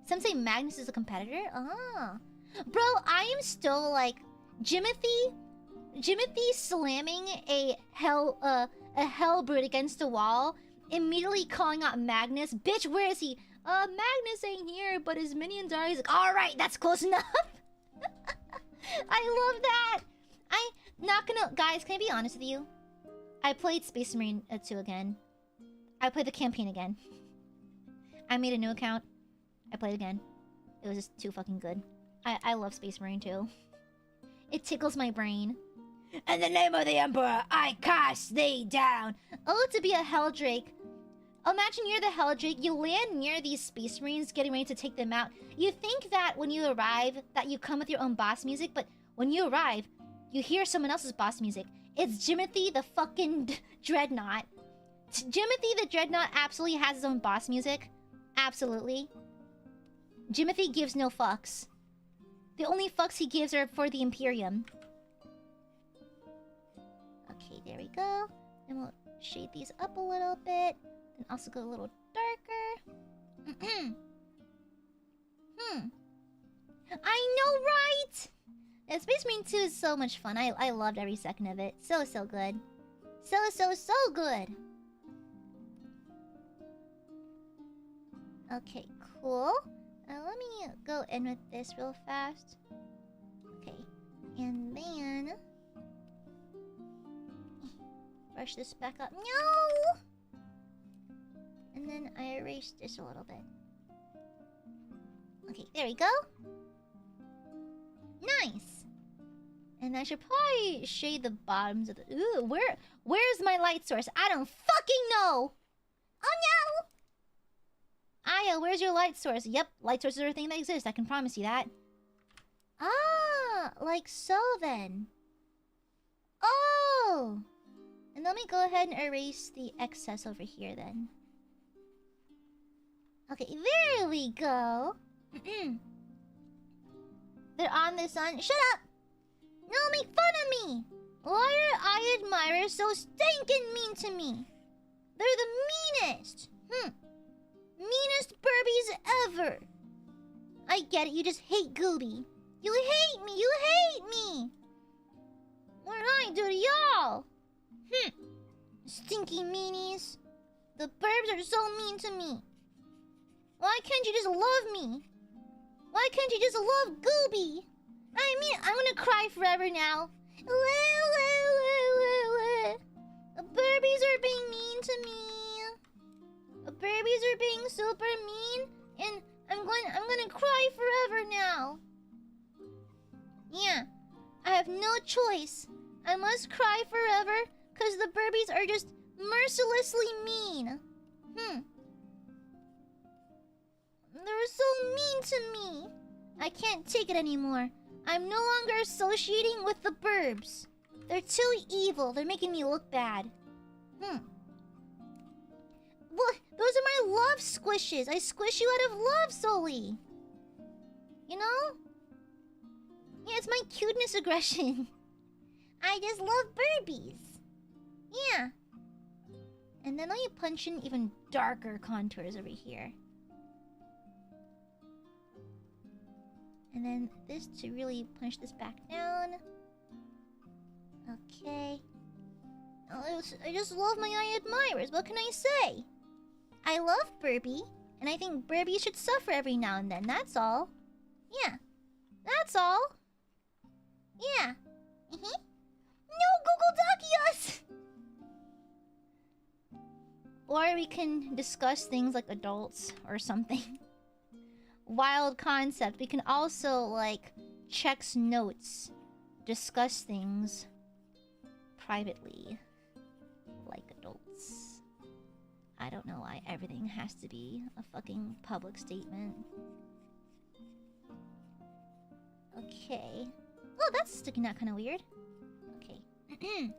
Some say Magnus is a competitor? Ah. Bro, I am still, like, Jimothy slamming a Hellbrute against a wall, immediately calling out Magnus. Bitch, where is he? Magnus ain't here, but his minions are. He's like, alright, that's close enough. I love that. Not gonna... Guys, can I be honest with you? I played Space Marine 2 again. I played the campaign again. I made a new account. I played again. It was just too fucking good. I love Space Marine 2. It tickles my brain. In the name of the Emperor, I cast thee down. Oh, to be a Helldrake. Imagine you're the Helldrake, you land near these Space Marines getting ready to take them out. You think that when you arrive, that you come with your own boss music, but when you arrive, you hear someone else's boss music. It's Jimothy the fucking Dreadnought. Jimothy the Dreadnought absolutely has his own boss music. Absolutely. Jimothy gives no fucks. The only fucks he gives are for the Imperium. Okay, there we go. And we'll shade these up a little bit. And also go a little darker. I know, right? Space Marine 2 is so much fun. I loved every second of it. So good. So good. Okay, cool. Let me go in with this real fast. Okay. And then... brush this back up. No! And then I erased this a little bit. Okay, there we go. Nice! And I should probably shade the bottoms of the... Ooh, where's my light source? I don't fucking know! Oh no! Aya, where's your light source? Yep, light sources are a thing that exists. I can promise you that. Ah, like so then. Oh! And let me go ahead and erase the excess over here then. Okay, there we go. They're on the sun. Shut up! No, make fun of me! Why are Aiadmirers so stinking mean to me? They're the meanest! Meanest Burbies ever! I get it, you just hate Gooby. You hate me! You hate me! What did I do to y'all? Stinky meanies. The Burbs are so mean to me. Why can't you just love me? Why can't you just love Gooby? I mean, I'm gonna cry forever now. The Burbies are being mean to me. The Burbies are being super mean, and I'm gonna cry forever now. Yeah, I have no choice. I must cry forever, cause the Burbies are just mercilessly mean. They're so mean to me. I can't take it anymore. I'm no longer associating with the Burbs. They're too evil. They're making me look bad. Well, those are my love squishes. I squish you out of love, Soli. You know? Yeah, it's my cuteness aggression. I just love Burbies. Yeah. And then let me punch in even darker contours over here. And then this to really punch this back down. Okay. Oh, I just love my Aiadmirers. What can I say? I love Burby, and I think Burby should suffer every now and then. That's all. Yeah. That's all. Yeah. No, Google Docky us! Or we can discuss things like adults or something. Wild concept. We can also, like, check notes. Discuss things privately. Like adults. I don't know why everything has to be a fucking public statement. Okay. Oh, that's sticking out kind of weird. Okay.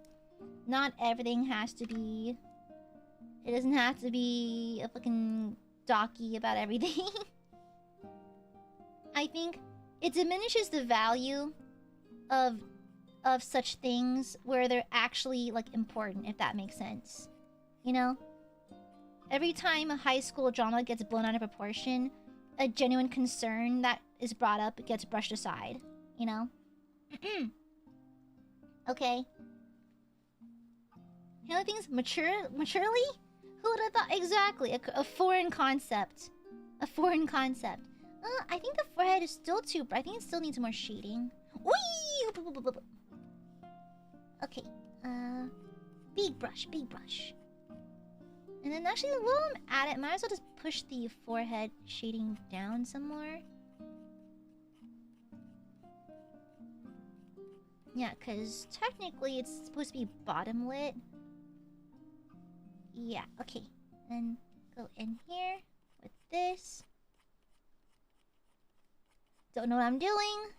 Not everything has to be... It doesn't have to be a fucking docky about everything. I think it diminishes the value of such things where they're actually, like, important, if that makes sense. You know? Every time a high school drama gets blown out of proportion, a genuine concern that is brought up gets brushed aside. You know? Okay. Handling things maturely? Who would have thought? Exactly. A foreign concept. A foreign concept. I think the forehead is still too bright. I think it still needs more shading. Whee! Okay. Big brush, big brush. And then actually, while I'm at it, might as well just push the forehead shading down some more. Yeah, because technically it's supposed to be bottom lit. Yeah, okay. And Go in here with this. Don't know what I'm doing.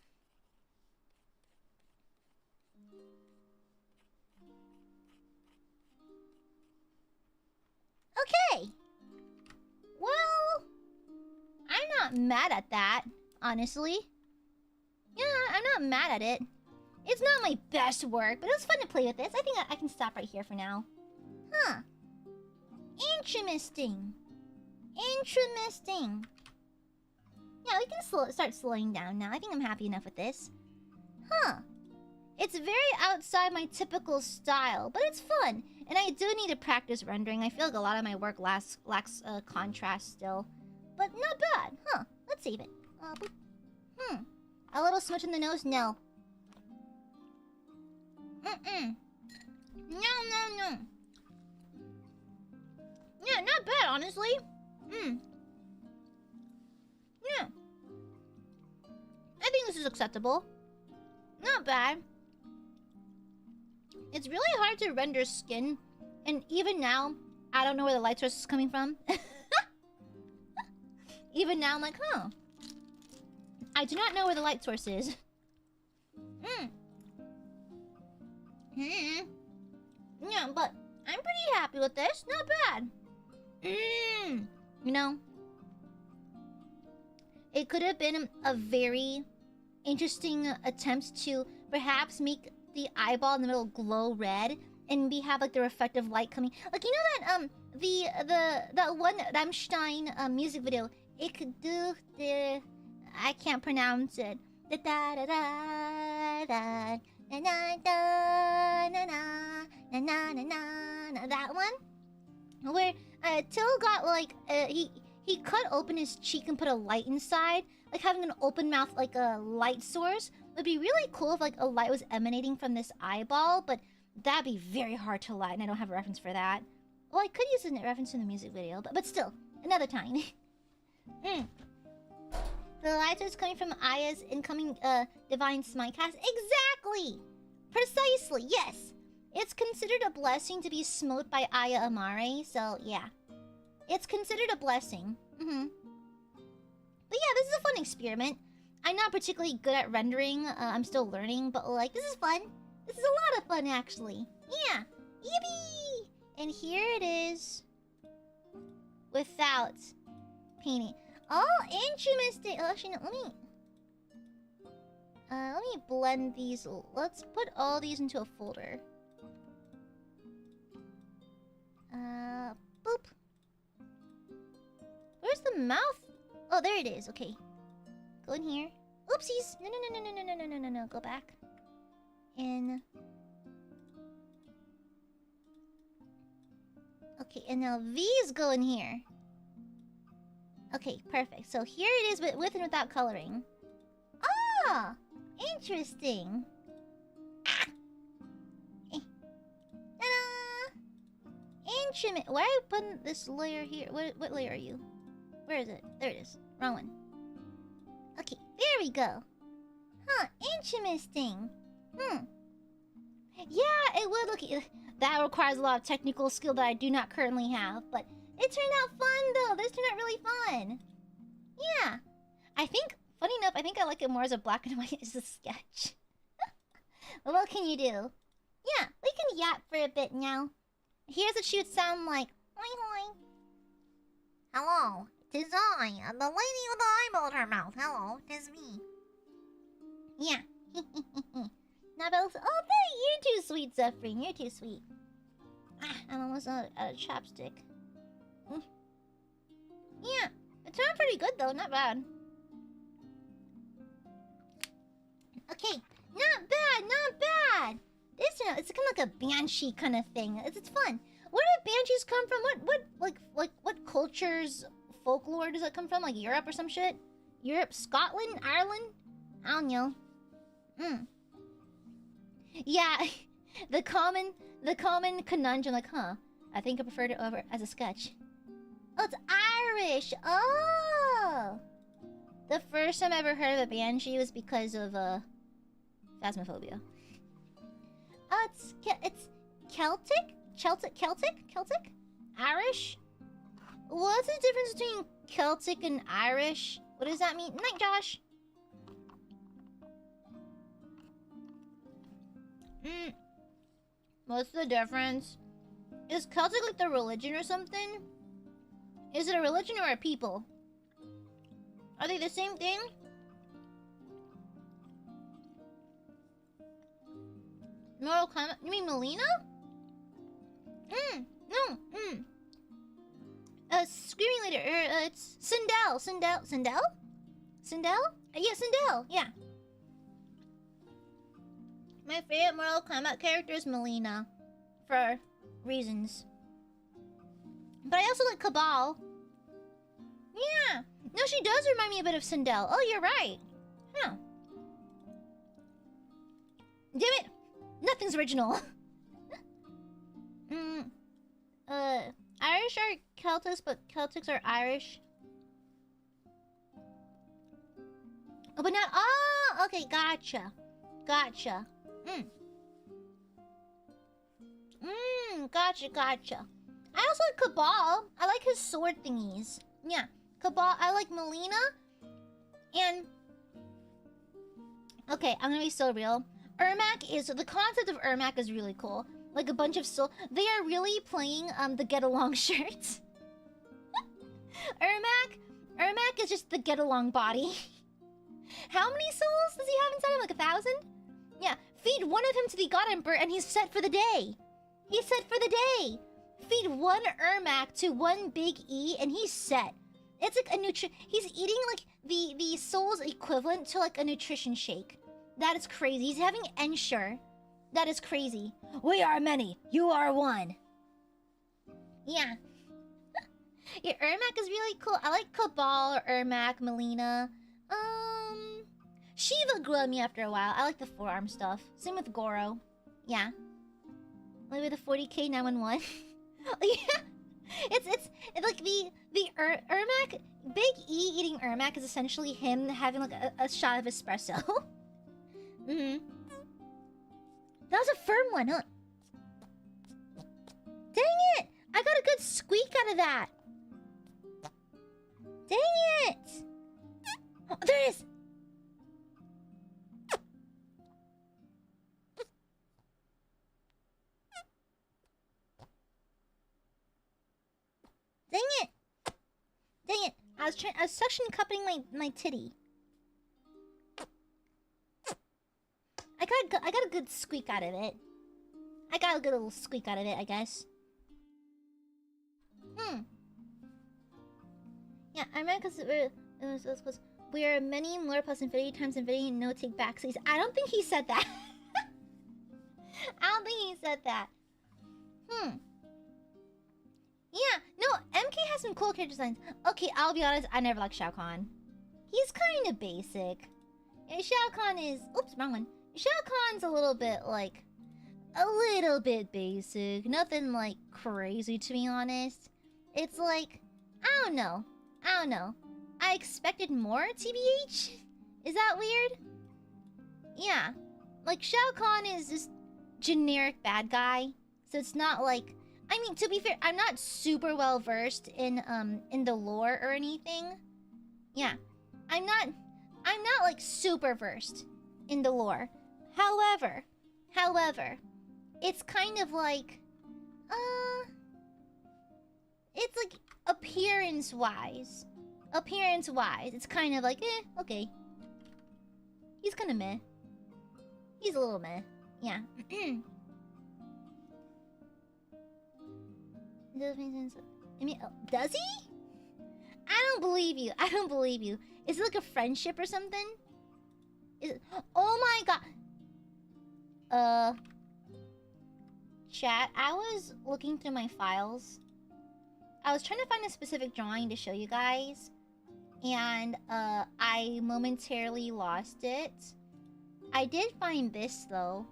Okay. Well, I'm not mad at that, honestly. Yeah, I'm not mad at it. It's not my best work, but it was fun to play with this. I think I can stop right here for now. Huh. Interesting. Interesting. Yeah, we can start slowing down now. I think I'm happy enough with this. Huh. It's very outside my typical style, but it's fun. And I do need to practice rendering. I feel like a lot of my work lacks contrast still. But not bad. Huh. Let's save it. A little smudge in the nose? No. No. Yeah, not bad, honestly. Yeah. I think this is acceptable. Not bad. It's really hard to render skin. And even now, I don't know where the light source is coming from. Even now, I'm like, huh. I do not know where the light source is. Yeah, but I'm pretty happy with this. Not bad. You know, it could have been a very interesting attempt to perhaps make the eyeball in the middle glow red and we have like the reflective light coming. Like, you know that that one Rammstein music video. It could do the, I can't pronounce it. The da da da da na na na na na na na na, that one where Till got like he cut open his cheek and put a light inside, like having an open mouth like a light source. Would be really cool if like a light was emanating from this eyeball, but that'd be very hard to light, and I don't have a reference for that. Well, I could use a reference in the music video, but still, another time. The light source coming from Aya's incoming divine smitecast. Exactly! Precisely, yes! It's considered a blessing to be smote by AiaAmare, so yeah. It's considered a blessing. But yeah, this is a fun experiment. I'm not particularly good at rendering. I'm still learning, but like, this is fun. This is a lot of fun, actually. Yeah. Yippee! And here it is. Without painting. Oh, interesting. Oh, actually, no, let me blend these. Let's put all these into a folder. Boop. Where's the mouth? Oh, there it is. Okay. Go in here. Oopsies. No. Go back. In. Okay, and now these go in here. Okay, perfect. So here it is with and without coloring. Ah! Interesting. Ah! Ta-da! Instrument. Why are I putting this layer here? What layer are you? Where is it? There it is. Wrong one. Okay, there we go. Huh, interesting. Yeah, it would look... That requires a lot of technical skill that I do not currently have, but it turned out fun, though. This turned out really fun. Yeah. I think, funny enough, I think I like it more as a black and white as a sketch. Well, what can you do? Yeah, we can yap for a bit now. Here's what she would sound like. Hoi hoi. Hello, 'tis I, the lady with the eyeball in her mouth. Hello, 'tis me. Yeah. Nabels. Oh, you're too sweet, Zephyrin. You're too sweet. I'm almost out of chapstick. Yeah, it turned out pretty good though. Not bad. Okay, not bad, not bad. This, you know, it's kind of like a banshee kind of thing. It's fun. Where do banshees come from? What cultures, folklore does that come from? Like Europe or some shit? Europe, Scotland, Ireland? I don't know. Yeah, the common conundrum, like, huh? I think I preferred it over as a sketch. Oh, it's Irish. Oh, the first time I ever heard of a banshee was because of phasmophobia. Oh, it's Celtic, Irish. What's the difference between Celtic and Irish? What does that mean? Night, Josh. What's the difference? Is Celtic like the religion or something? Is it a religion or a people? Are they the same thing? Mortal Kombat? You mean Melina? No. Screaming Leader. It's Sindel. Sindel? Yeah, Sindel. Yeah. My favorite Mortal Kombat character is Melina. For reasons. But I also like Cabal. Yeah. No, she does remind me a bit of Sindel. Oh, you're right. Huh. Damn it. Nothing's original. Irish are Celtics, but Celtics are Irish. Oh, but not. Oh, okay, gotcha. Gotcha. Gotcha. I also like Cabal. I like his sword thingies. Yeah, Cabal. I like Melina. And okay, I'm gonna be so real. Ermac is the concept of Ermac is really cool. Like a bunch of soul. They are really playing the get along shirts. Ermac is just the get along body. How many souls does he have inside him? Like 1,000? Yeah. Feed one of him to the God Emperor and he's set for the day. He's set for the day. Feed one Ermac to one Big E and he's set. It's like a he's eating like the soul's equivalent to like a nutrition shake. That is crazy. He's having Ensure. That is crazy. We are many. You are one. Yeah. Yeah, Ermac is really cool. I like Cabal or Ermac, Melina. Shiva grew on me after a while. I like the forearm stuff. Same with Goro. Yeah. Like with the 40k 911. Yeah. It's like the Ermac. Big E eating Ermac is essentially him having like a shot of espresso. That was a firm one, huh? Dang it! I got a good squeak out of that. Dang it! Oh, there it is! Dang it! Dang it! I was suction cupping my titty. I got a good squeak out of it. I got a good little squeak out of it, I guess. Yeah, I meant because we are many more plus infinity times infinity, no take backsies. I don't think he said that. I don't think he said that. Yeah, no, MK has some cool character designs. Okay, I'll be honest, I never liked Shao Kahn. He's kind of basic. And Shao Kahn is... Oops, wrong one. Shao Kahn's a little bit basic. Nothing, like, crazy, to be honest. It's like... I don't know. I expected more, TBH? Is that weird? Yeah. Like, Shao Kahn is just generic bad guy. So it's not like... I mean, to be fair, I'm not super well versed in the lore or anything. Yeah. I'm not like super versed in the lore. However, it's kind of like it's like appearance-wise, it's kind of like, okay. He's kind of meh. He's a little meh. Yeah. Does make sense. I mean, does he? I don't believe you. Is it like a friendship or something? Is it... Oh my god. Chat, I was looking through my files. I was trying to find a specific drawing to show you guys. And, I momentarily lost it. I did find this, though.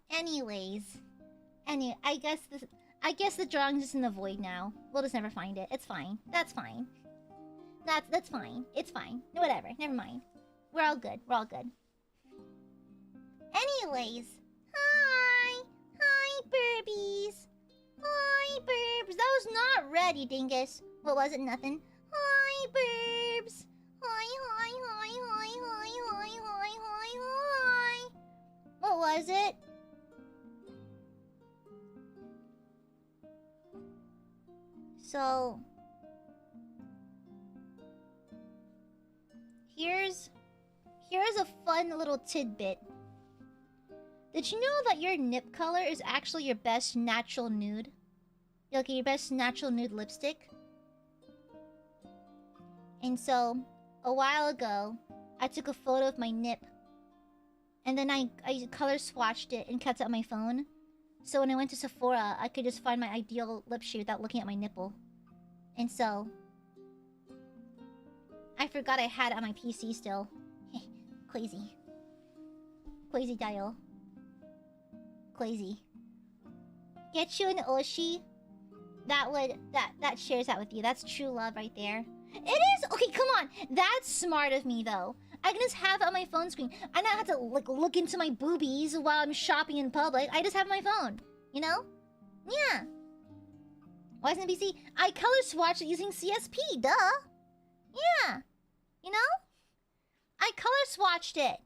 Anyways, I guess the drawing's just in the void now. We'll just never find it. It's fine. That's fine. That's fine. It's fine. Whatever. Never mind. We're all good. We're all good. Anyways. Hi. Hi, Burbies. Hi, Burbs. That was not red, you dingus. What was it? Nothing. Hi, Burbs. Hi, hi, hi, hi, hi, hi, hi, hi, hi. What was it? So... Here's a fun little tidbit. Did you know that your nip color is actually your best natural nude? Like your best natural nude lipstick? And so, a while ago, I took a photo of my nip. And then I color swatched it and kept it on my phone. So when I went to Sephora, I could just find my ideal lip shade without looking at my nipple. And so... I forgot I had it on my PC still. Crazy. Crazy dial. Crazy. Get you an Oshi. That shares that with you. That's true love right there. It is! Okay, come on! That's smart of me, though. I can just have it on my phone screen. I don't have to, like, look into my boobies while I'm shopping in public. I just have my phone. You know? Yeah. Why isn't it PC? I color swatched it using CSP, duh! Yeah. You know? I color swatched it.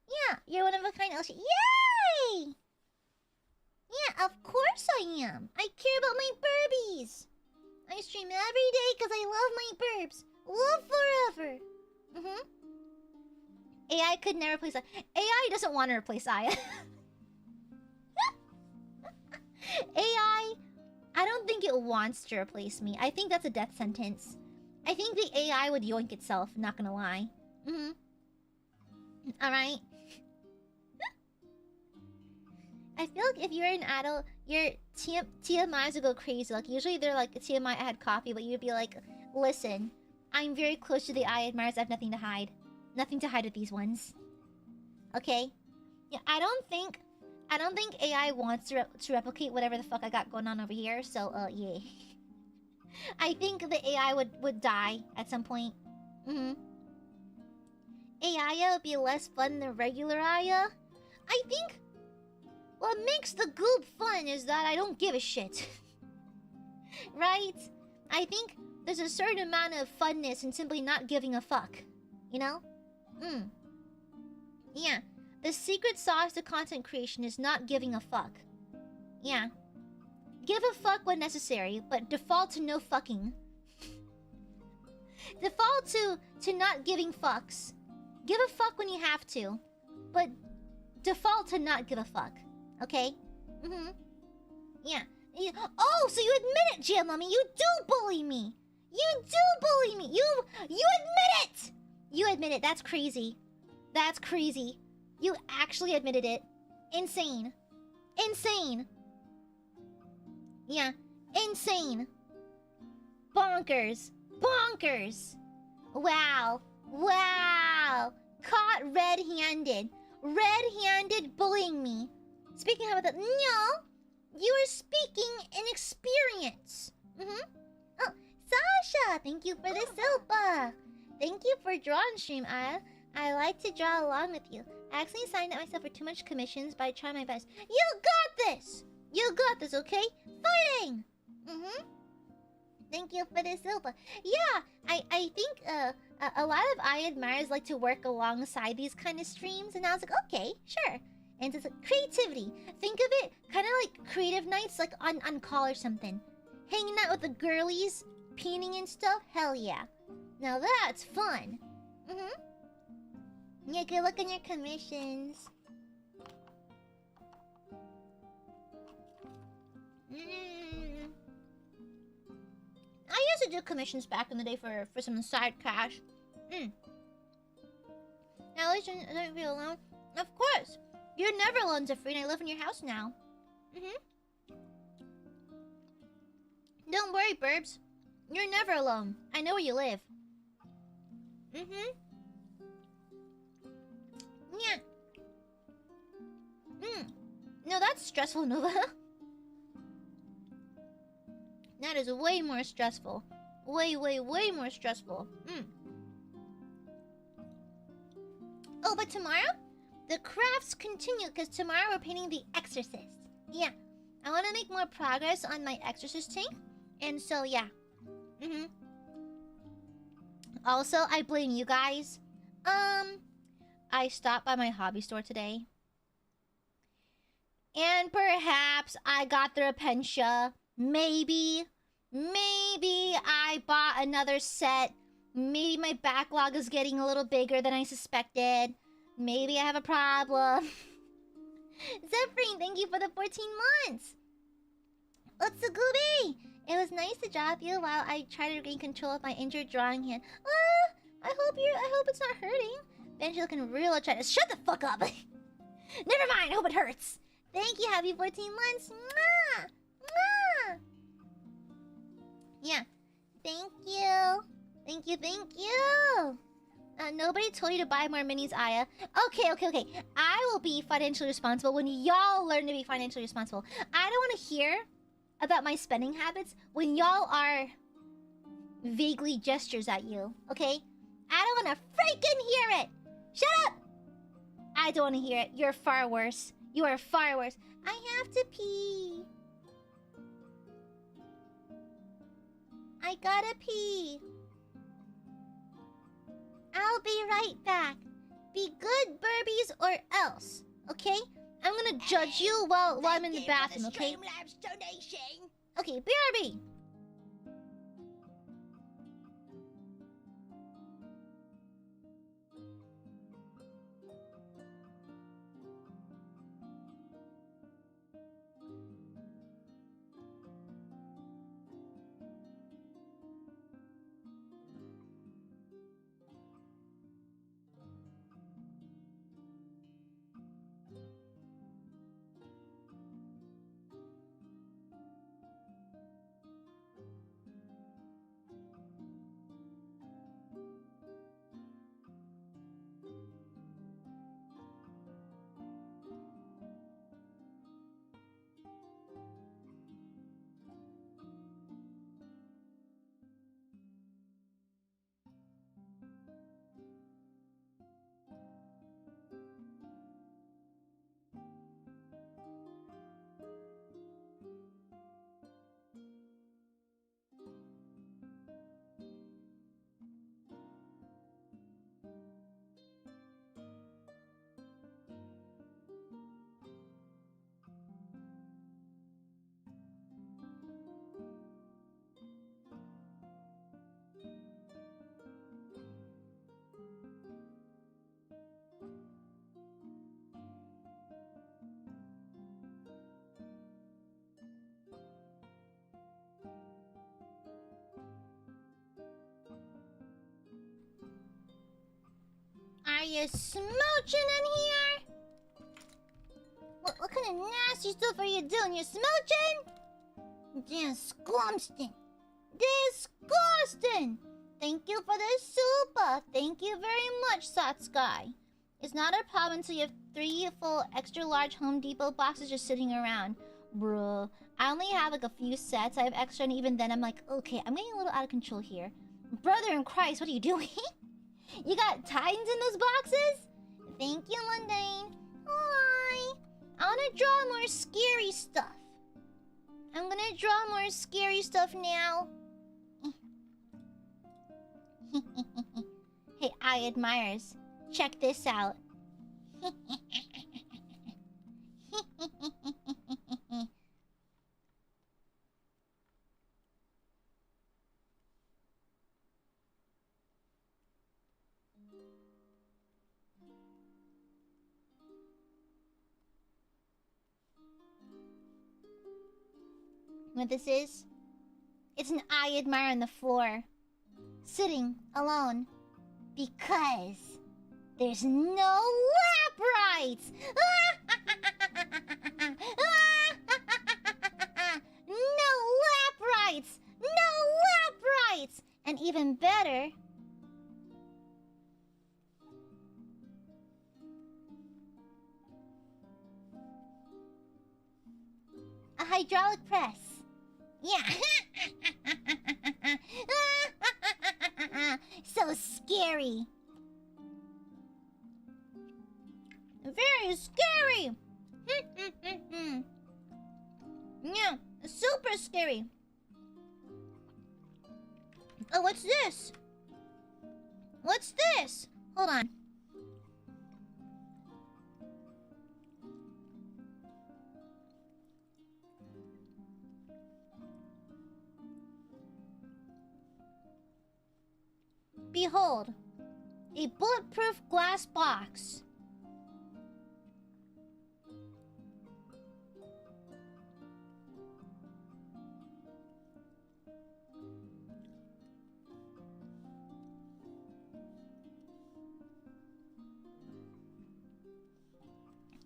Yeah, you're one of a kind, Elsie. Yay! Yeah, of course I am. I care about my burbies. I stream every day because I love my burbs. Love forever. AI could never replace AI. AI doesn't want to replace Aya. AI, I don't think it wants to replace me. I think that's a death sentence. I think the AI would yoink itself, not gonna lie. Alright. I feel like if you're an adult, your TMIs would go crazy. Like, usually they're like, TMI, I had coffee, but you'd be like, listen, I'm very close to the Aiadmirers, I have nothing to hide. Nothing to hide with these ones. Okay? Yeah, I don't think AI wants to replicate whatever the fuck I got going on over here, so, yeah. I think the AI would die at some point. AI would be less fun than regular Aya. I think what makes the goop fun is that I don't give a shit. Right? I think there's a certain amount of funness in simply not giving a fuck. You know? Yeah. The secret sauce to content creation is not giving a fuck. Yeah. Give a fuck when necessary, but default to no fucking. Default to not giving fucks. Give a fuck when you have to, but default to not give a fuck. Okay? Yeah. Oh, so you admit it, Jam Mummy. You do bully me. You do bully me. You admit it. You admit it. That's crazy. That's crazy. You actually admitted it. Insane. Insane. Yeah. Insane. Bonkers. Bonkers. Wow. Wow. Caught red-handed. Red-handed bullying me. Speaking how about that? No. You are speaking inexperience. Oh, Sasha, thank you for the silpa. Thank you for drawing stream, Aya. I like to draw along with you. I actually signed up myself for too much commissions, but I try my best. You got this! You got this, okay? Fighting! Thank you for the silpa. Yeah, I think a lot of Aiadmirers like to work alongside these kind of streams, and I was like, okay, sure. And it's like creativity. Think of it kind of like creative nights, like on call or something. Hanging out with the girlies, painting and stuff. Hell yeah. Now that's fun. Yeah, good luck on your commissions. I used to do commissions back in the day for some side cash. Now at least I don't feel alone. Of course. You're never alone, Zafreen. I live in your house now. Don't worry, Burbs. You're never alone. I know where you live. Yeah. No, that's stressful, Nova. That is way more stressful. Way more stressful. Oh, but tomorrow the crafts continue because tomorrow we're painting the Exorcist. Yeah, I want to make more progress on my Exorcist thing, and so yeah. Also, I blame you guys. I stopped by my hobby store today, and perhaps I got the Repentia. Maybe I bought another set. Maybe my backlog is getting a little bigger than I suspected. Maybe I have a problem. Zephyrine, thank you for the 14 months. What's the gooby? It was nice to drop you while I try to regain control of my injured drawing hand. I hope it's not hurting. Benji looking real excited. Shut the fuck up. Never mind, I hope it hurts. Thank you, happy 14 months. Mwah! Mwah! Yeah. Thank you. Thank you. Nobody told you to buy more minis, Aya. Okay. I will be financially responsible when y'all learn to be financially responsible. I don't want to hear about my spending habits when y'all are vaguely gestures at you, okay? I don't want to freaking hear it. Shut up. I don't want to hear it. You're far worse. You are far worse. I have to pee. I gotta pee. I'll be right back. Be good, Burbies, or else. Okay? I'm gonna judge you while I'm in the bathroom, okay? Okay, BRB. Are you smooching in here? What kind of nasty stuff are you doing? You're smooching? Disgusting. Disgusting. Thank you for the super. Thank you very much, Satsky. It's not a problem until you have 3 full extra large Home Depot boxes just sitting around. Bruh. I only have like a few sets. I have extra, and even then I'm like, okay, I'm getting a little out of control here. Brother in Christ, what are you doing? You got Titans in those boxes? Thank you, Mundane. Hi. I want to draw more scary stuff. I'm gonna draw more scary stuff now. Hey, Aiadmirers, check this out. What this is? It's an Aiadmire on the floor, sitting alone, because there's no lap rights. No lap rights. No lap rights. And even better, a hydraulic press. Yeah. So scary. scary. Yeah, super scary. Oh, what's this? What's this? Hold on. Behold, a bulletproof glass box.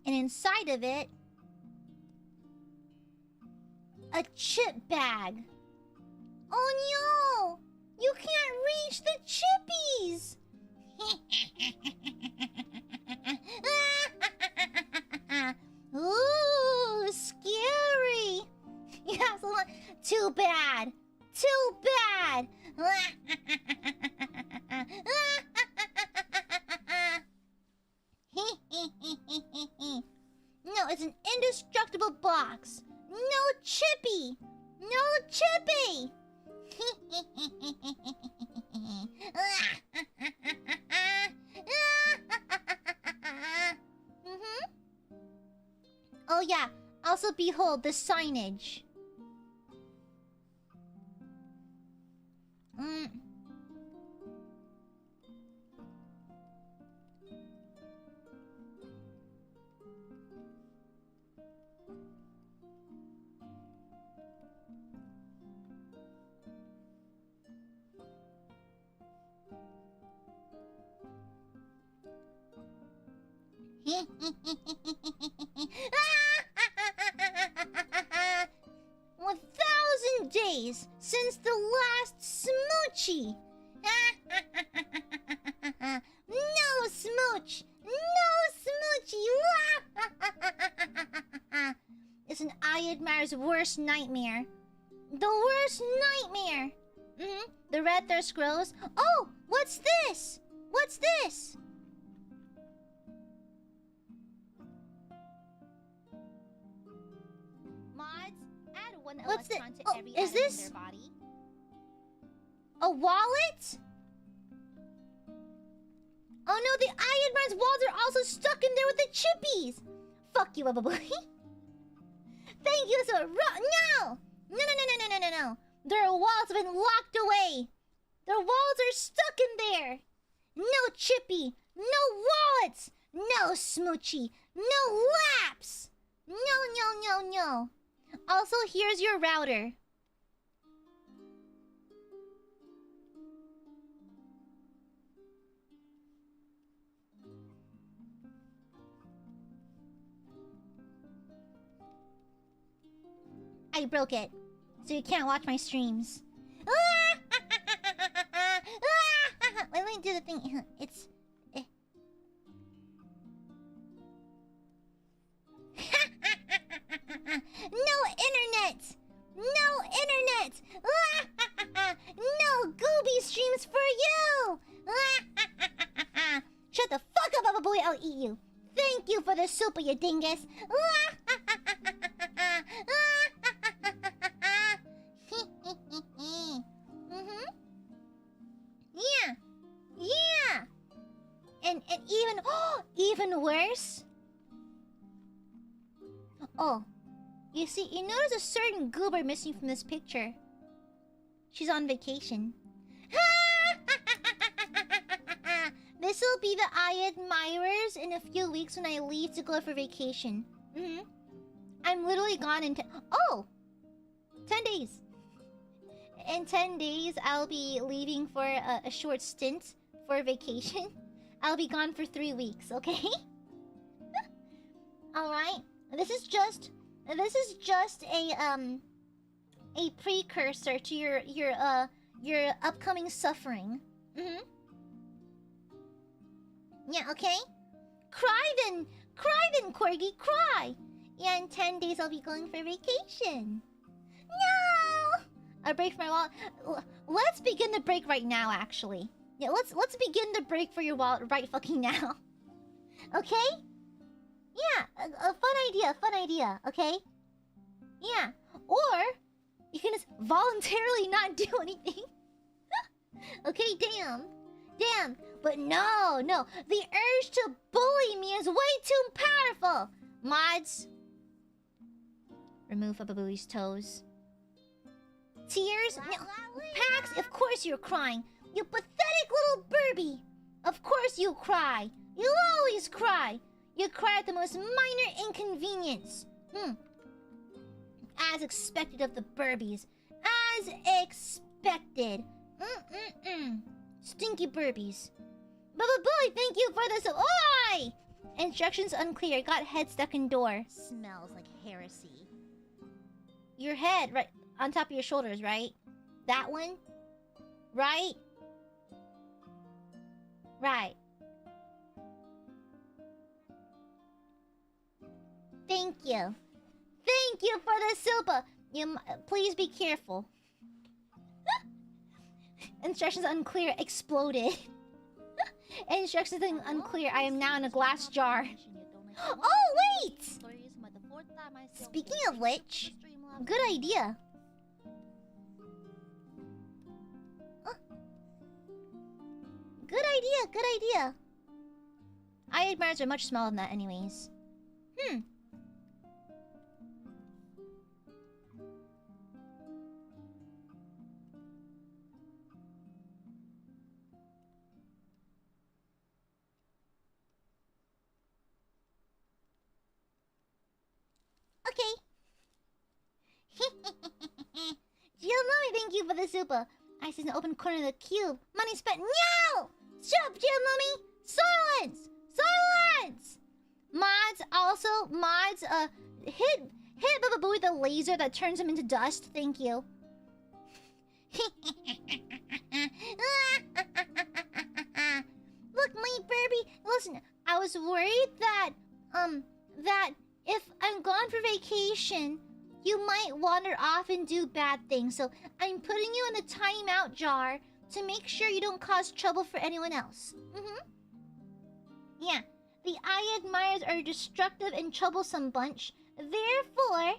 And inside of it, a chip bag. Oh no! You can't reach the chippies! Ooh, scary! Yeah, too bad. Too bad. No, it's an indestructible box. No chippy. No chippy. Oh yeah, also behold the signage. Days since the last smoochie. No smooch. No smoochie. It's an Aiadmirers' worst nightmare. The worst nightmare. The red thirst grows. Oh, what's this? What's this? What's it? Oh, is this a wallet? Oh no, the Aiadmirers' wallets are also stuck in there with the chippies. Fuck you, Bubba Boy. Thank you so no! No. Their wallets have been locked away. Their wallets are stuck in there. No chippy. No wallets. No smoochie. No laps. No. Also, here's your router. I broke it, so you can't watch my streams. Let me do the thing. It's... No internet! No internet! No Gooby streams for you! Shut the fuck up, Bubba Boy, I'll eat you. Thank you for the super, you dingus. Yeah. And even worse. Oh. You see, you notice a certain goober missing from this picture. She's on vacation. This will be the Aiadmirers in a few weeks when I leave to go for vacation. I'm literally gone in 10 days. In 10 days, I'll be leaving for a short stint for vacation. I'll be gone for 3 weeks, okay? Alright. This is just a precursor to your upcoming suffering. Yeah, okay? Cry then, Corgi, cry! Yeah, in 10 days I'll be going for vacation. No! A break for my wallet. Let's begin the break right now, actually. Yeah, let's begin the break for your wallet right fucking now. Okay? Yeah, a fun idea, okay? Yeah. Or you can just voluntarily not do anything. Okay, damn. But no. The urge to bully me is way too powerful. Mods, remove Bababooey's toes. Tears? No. Pax, of course you're crying. You pathetic little Burby. Of course you cry. You always cry. You cry at the most minor inconvenience. As expected of the Burbies. As expected. Stinky Burbies. Bababooey, thank you for this. Oi! Instructions unclear. Got head stuck in door. Smells like heresy. Your head, right on top of your shoulders, right? That one? Right? Right. Thank you. Thank you for the super. Please be careful. Instructions unclear. Exploded. Instructions unclear. I am now in a glass jar. Oh, wait! Speaking of which, good idea. Good idea. Aiadmirers are much smaller than that anyways. Okay. Giovanni, thank you for the super. I see an open corner of the cube. Money spent. No! Shut up, Giovanni! Silence! Mods, hit Bababoo with a laser that turns him into dust. Thank you. Look, my Burby. Listen, I was worried that if I'm gone for vacation, you might wander off and do bad things. So I'm putting you in the timeout jar to make sure you don't cause trouble for anyone else. Yeah, the Aiadmirers are a destructive and troublesome bunch. Therefore,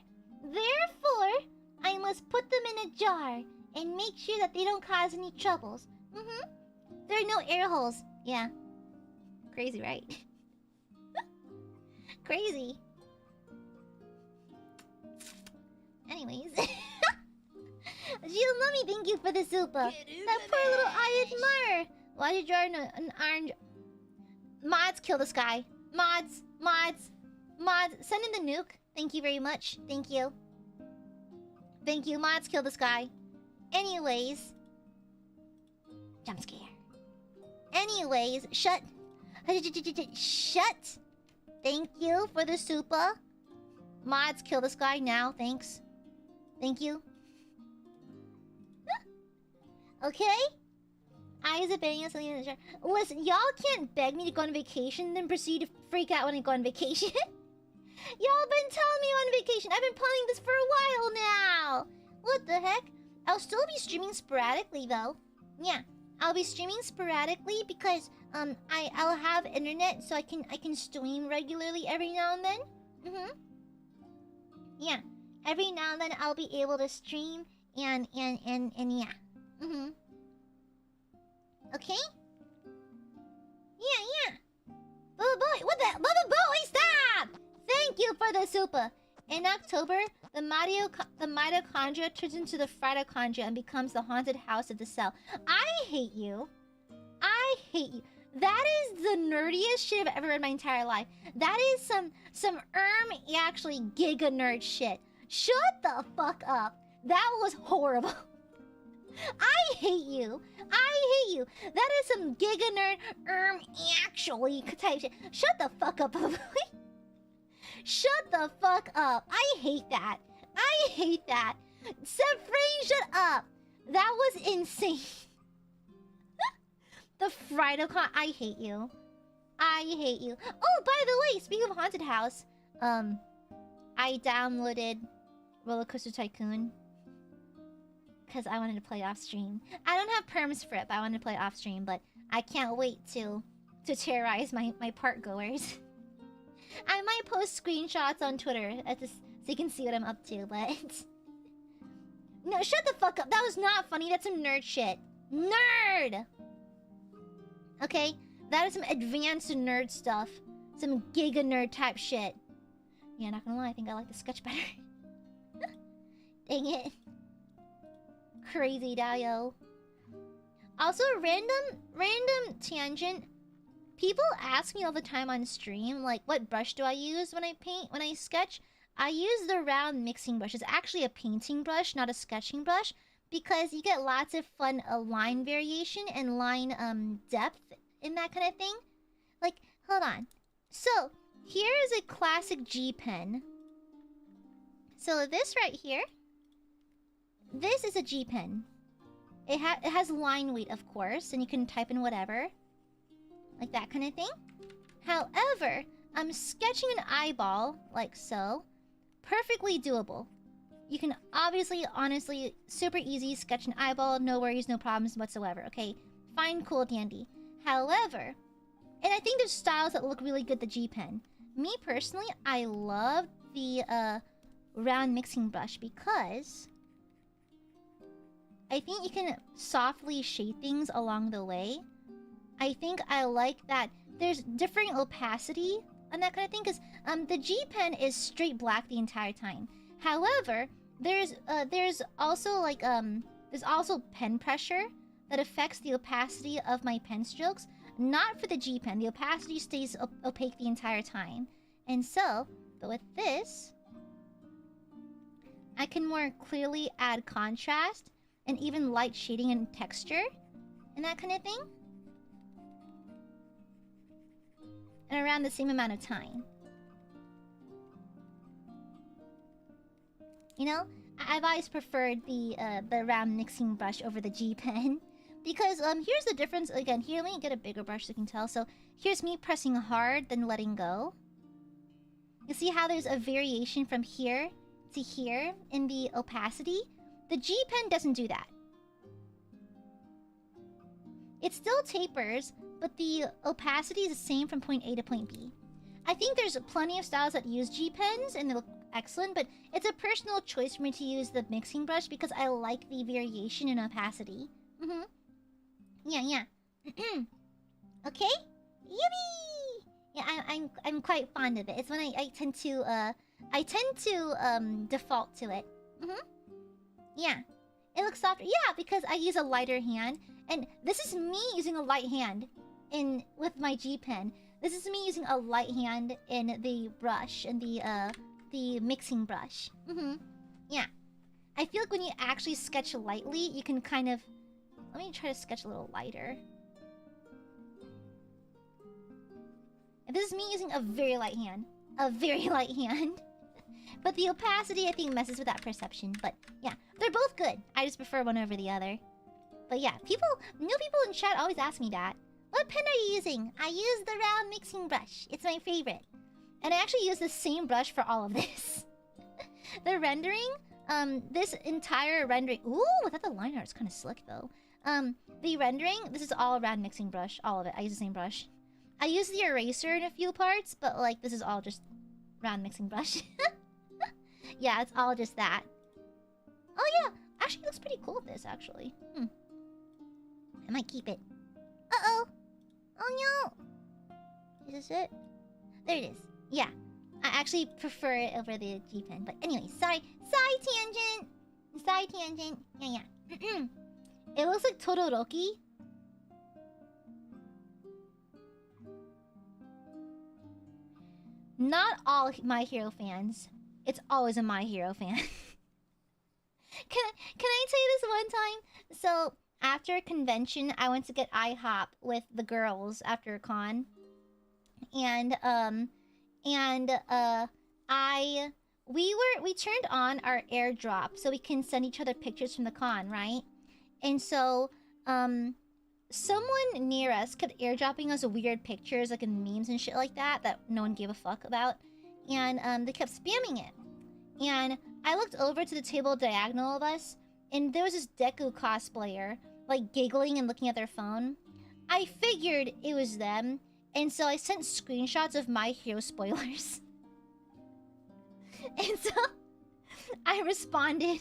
I must put them in a jar and make sure that they don't cause any troubles. There are no air holes. Yeah. Crazy, right? Crazy. Anyways. Gio Mummy, thank you for the super. That poor little Aiadmirer. Why did you draw an orange? Mods, kill this guy. Mods. Send in the nuke. Thank you very much. Thank you. Mods, kill this guy. Anyways. Jump scare. Anyways, shut. Shut. Thank you for the super. Mods, kill this guy now. Thanks. Thank you. Okay? Eyes are banging something in the jar. Listen, y'all can't beg me to go on vacation, then proceed to freak out when I go on vacation. Y'all been telling me on vacation. I've been planning this for a while now. What the heck? I'll still be streaming sporadically, though. Yeah, I'll be streaming sporadically because I'll have internet, so I can stream regularly every now and then. Yeah, every now and then I'll be able to stream and yeah. Okay? Yeah. Bababooey, what the? Bababooey, stop! Thank you for the super. In October, the mitochondria turns into the mitochondria and becomes the haunted house of the cell. I hate you. That is the nerdiest shit I've ever read in my entire life. That is some actually giga nerd shit. Shut the fuck up. That was horrible. I hate you. That is some giga nerd actually type shit. Shut the fuck up. Shut the fuck up. I hate that. Refrain, shut up. That was insane. The Fridocon. I hate you. Oh, by the way, speaking of haunted house, I downloaded Roller Coaster Tycoon because I wanted to play off stream. I don't have perms for it, but I wanted to play off stream. But I can't wait to terrorize my park goers. I might post screenshots on Twitter so you can see what I'm up to, but... No, shut the fuck up. That was not funny. That's some nerd shit. Nerd! Okay? That is some advanced nerd stuff. Some giga nerd type shit. Yeah, not gonna lie, I think I like the sketch better. Dang it. Crazy Dio. Also, random tangent. People ask me all the time on stream, like, what brush do I use when I paint, when I sketch? I use the round mixing brush. It's actually a painting brush, not a sketching brush, because you get lots of fun line variation and line depth in that kind of thing. Like, hold on. So, here is a classic G pen. So this right here, this is a G pen. It has line weight, of course, and you can type in whatever. Like that kind of thing. However, I'm sketching an eyeball, like so. Perfectly doable. You can obviously, honestly, super easy sketch an eyeball, no worries, no problems whatsoever, okay? Fine, cool, dandy. However, and I think there's styles that look really good with the G pen. Me personally, I love the round mixing brush because I think you can softly shade things along the way. I think I like that there's differing opacity and that kind of thing, because the G pen is straight black the entire time. However, there's also like there's also pen pressure that affects the opacity of my pen strokes. Not for the G pen, the opacity stays opaque the entire time. And so, but with this, I can more clearly add contrast and even light shading and texture and that kind of thing. And around the same amount of time. You know, I've always preferred the round mixing brush over the G pen. Because here's the difference. Again, here, let me get a bigger brush so you can tell. So here's me pressing hard, then letting go. You see how there's a variation from here to here in the opacity? The G pen doesn't do that. It still tapers, but the opacity is the same from point A to point B. I think there's plenty of styles that use G pens and they look excellent, but it's a personal choice for me to use the mixing brush because I like the variation in opacity. Yeah. Okay? Yippee! Yeah, I'm quite fond of it. It's when I tend to default to it. Yeah. It looks softer. Yeah, because I use a lighter hand. And this is me using a light hand with my G pen. This is me using a light hand in the brush, in the mixing brush. Yeah. I feel like when you actually sketch lightly, you can kind of... Let me try to sketch a little lighter. And this is me using a very light hand. A very light hand. But the opacity, I think, messes with that perception. But yeah, they're both good. I just prefer one over the other. But yeah, new people in chat always ask me that. What pen are you using? I use the round mixing brush. It's my favorite. And I actually use the same brush for all of this. The rendering, this entire rendering... Ooh, without the line art, it's kind of slick though. The rendering, this is all round mixing brush. All of it. I use the same brush. I use the eraser in a few parts, but like this is all just round mixing brush. Yeah, it's all just that. Oh yeah, actually it looks pretty cool with this actually. I might keep it. Uh-oh. Oh no. Is this it? There it is. Yeah. I actually prefer it over the G pen. But anyway, sorry. Side tangent. Side tangent. Yeah. It looks like Todoroki. Not all My Hero fans. It's always a My Hero fan. Can I tell you this one time? So, after a convention, I went to get IHOP with the girls after a con. And, we turned on our airdrop so we can send each other pictures from the con, right? And so, someone near us kept airdropping us weird pictures, like in memes and shit like that no one gave a fuck about. And, they kept spamming it. And I looked over to the table diagonal of us, and there was this Deku cosplayer, like, giggling and looking at their phone. I figured it was them, And so I sent screenshots of My Hero spoilers. And so I responded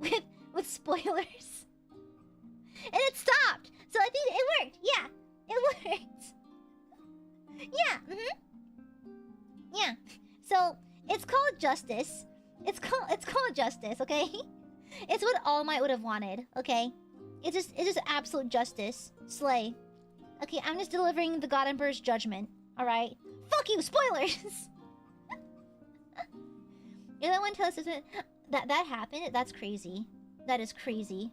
with spoilers. And it stopped. So I think it worked. Yeah, it worked. Yeah, yeah. So it's called justice. It's called justice, okay? It's what All Might would have wanted, okay? It's just absolute justice. Slay. Okay, I'm just delivering the God Emperor's judgment. Alright? Fuck you, spoilers! You're the one telling us that happened? That's crazy. That is crazy.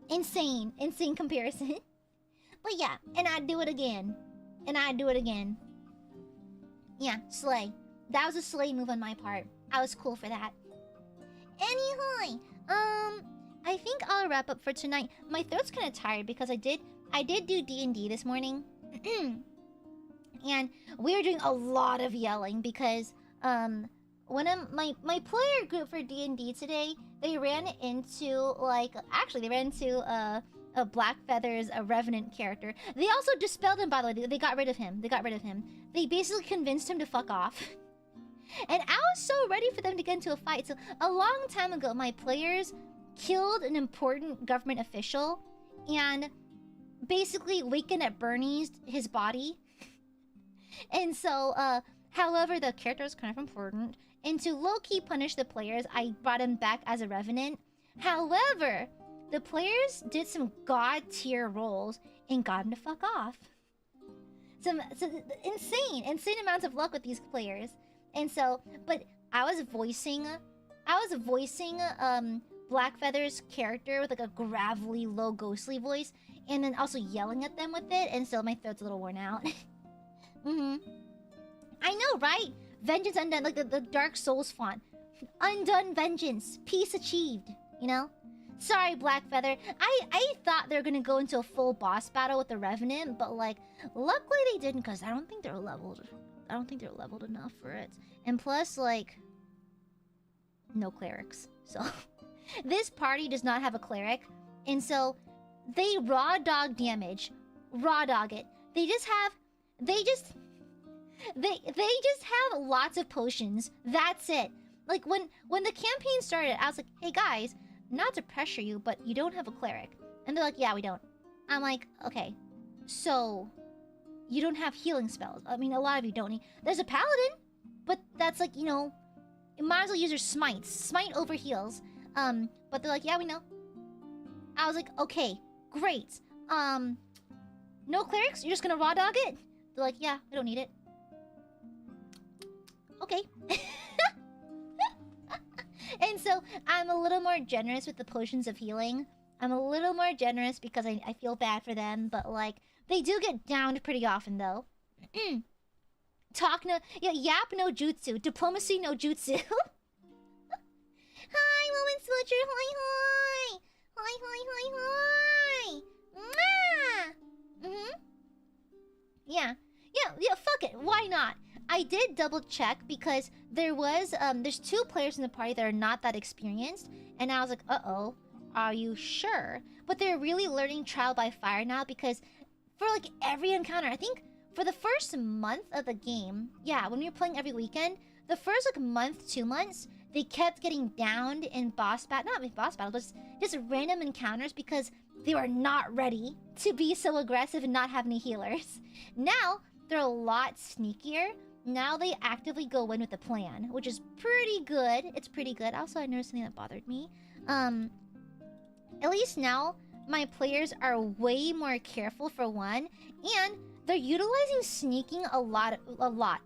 Insane. Insane comparison. But yeah, and I'd do it again. And I'd do it again. Yeah, slay. That was a slay move on my part. I was cool for that. Anyhow, I think I'll wrap up for tonight. My throat's kind of tired because I did do D&D this morning. And we were doing a lot of yelling because one of my player group for D&D today, they ran into a Black Feather's a Revenant character. They also dispelled him, by the way. They got rid of him. They basically convinced him to fuck off. And I was so ready for them to get into a fight. So a long time ago, my players killed an important government official and basically weakened at Bernie's his body. And so, however, the character is kind of important. And to low-key punish the players, I brought him back as a Revenant. However, the players did some god-tier rolls and got him to fuck off. Some insane amounts of luck with these players. And so, but I was voicing Black Feather's character with like a gravelly, low, ghostly voice, and then also yelling at them with it, and so my throat's a little worn out. I know, right? Vengeance undone, like the Dark Souls font. Undone vengeance, peace achieved, you know? Sorry, Black Feather. I thought they were gonna go into a full boss battle with the Revenant, but like, luckily they didn't, because I don't think they're leveled enough for it. And plus, like, no clerics. So, this party does not have a cleric, and so they raw dog damage. Raw dog it. They just have lots of potions. That's it. Like, when the campaign started, I was like, hey guys, not to pressure you, but you don't have a cleric. And they're like, yeah, we don't. I'm like, okay, so you don't have healing spells. I mean, a lot of you don't need. There's a paladin, but that's like, you know, you might as well use your smites. Smite over heals. But they're like, yeah, we know. I was like, okay, great. No clerics? You're just gonna raw dog it? They're like, yeah, we don't need it. Okay. And so I'm a little more generous with the potions of healing. I'm a little more generous because I feel bad for them, but like, they do get downed pretty often though. Yap no jutsu. Diplomacy no jutsu. Hi, Moment Smoocher. Hi, hi. Hi, hi, hi, hi. Mwah! Yeah, fuck it. Why not? I did double check because there was, there's 2 players in the party that are not that experienced. And I was like, uh-oh, are you sure? But they're really learning trial by fire now because for like every encounter, I think for the first month of the game, yeah, when we were playing every weekend, the first like month, 2 months, they kept getting downed in not boss battle, but just random encounters because they were not ready to be so aggressive and not have any healers. Now, they're a lot sneakier. Now they actively go in with a plan, which is pretty good. It's pretty good. Also, I noticed something that bothered me. At least now, my players are way more careful for one, and they're utilizing sneaking a lot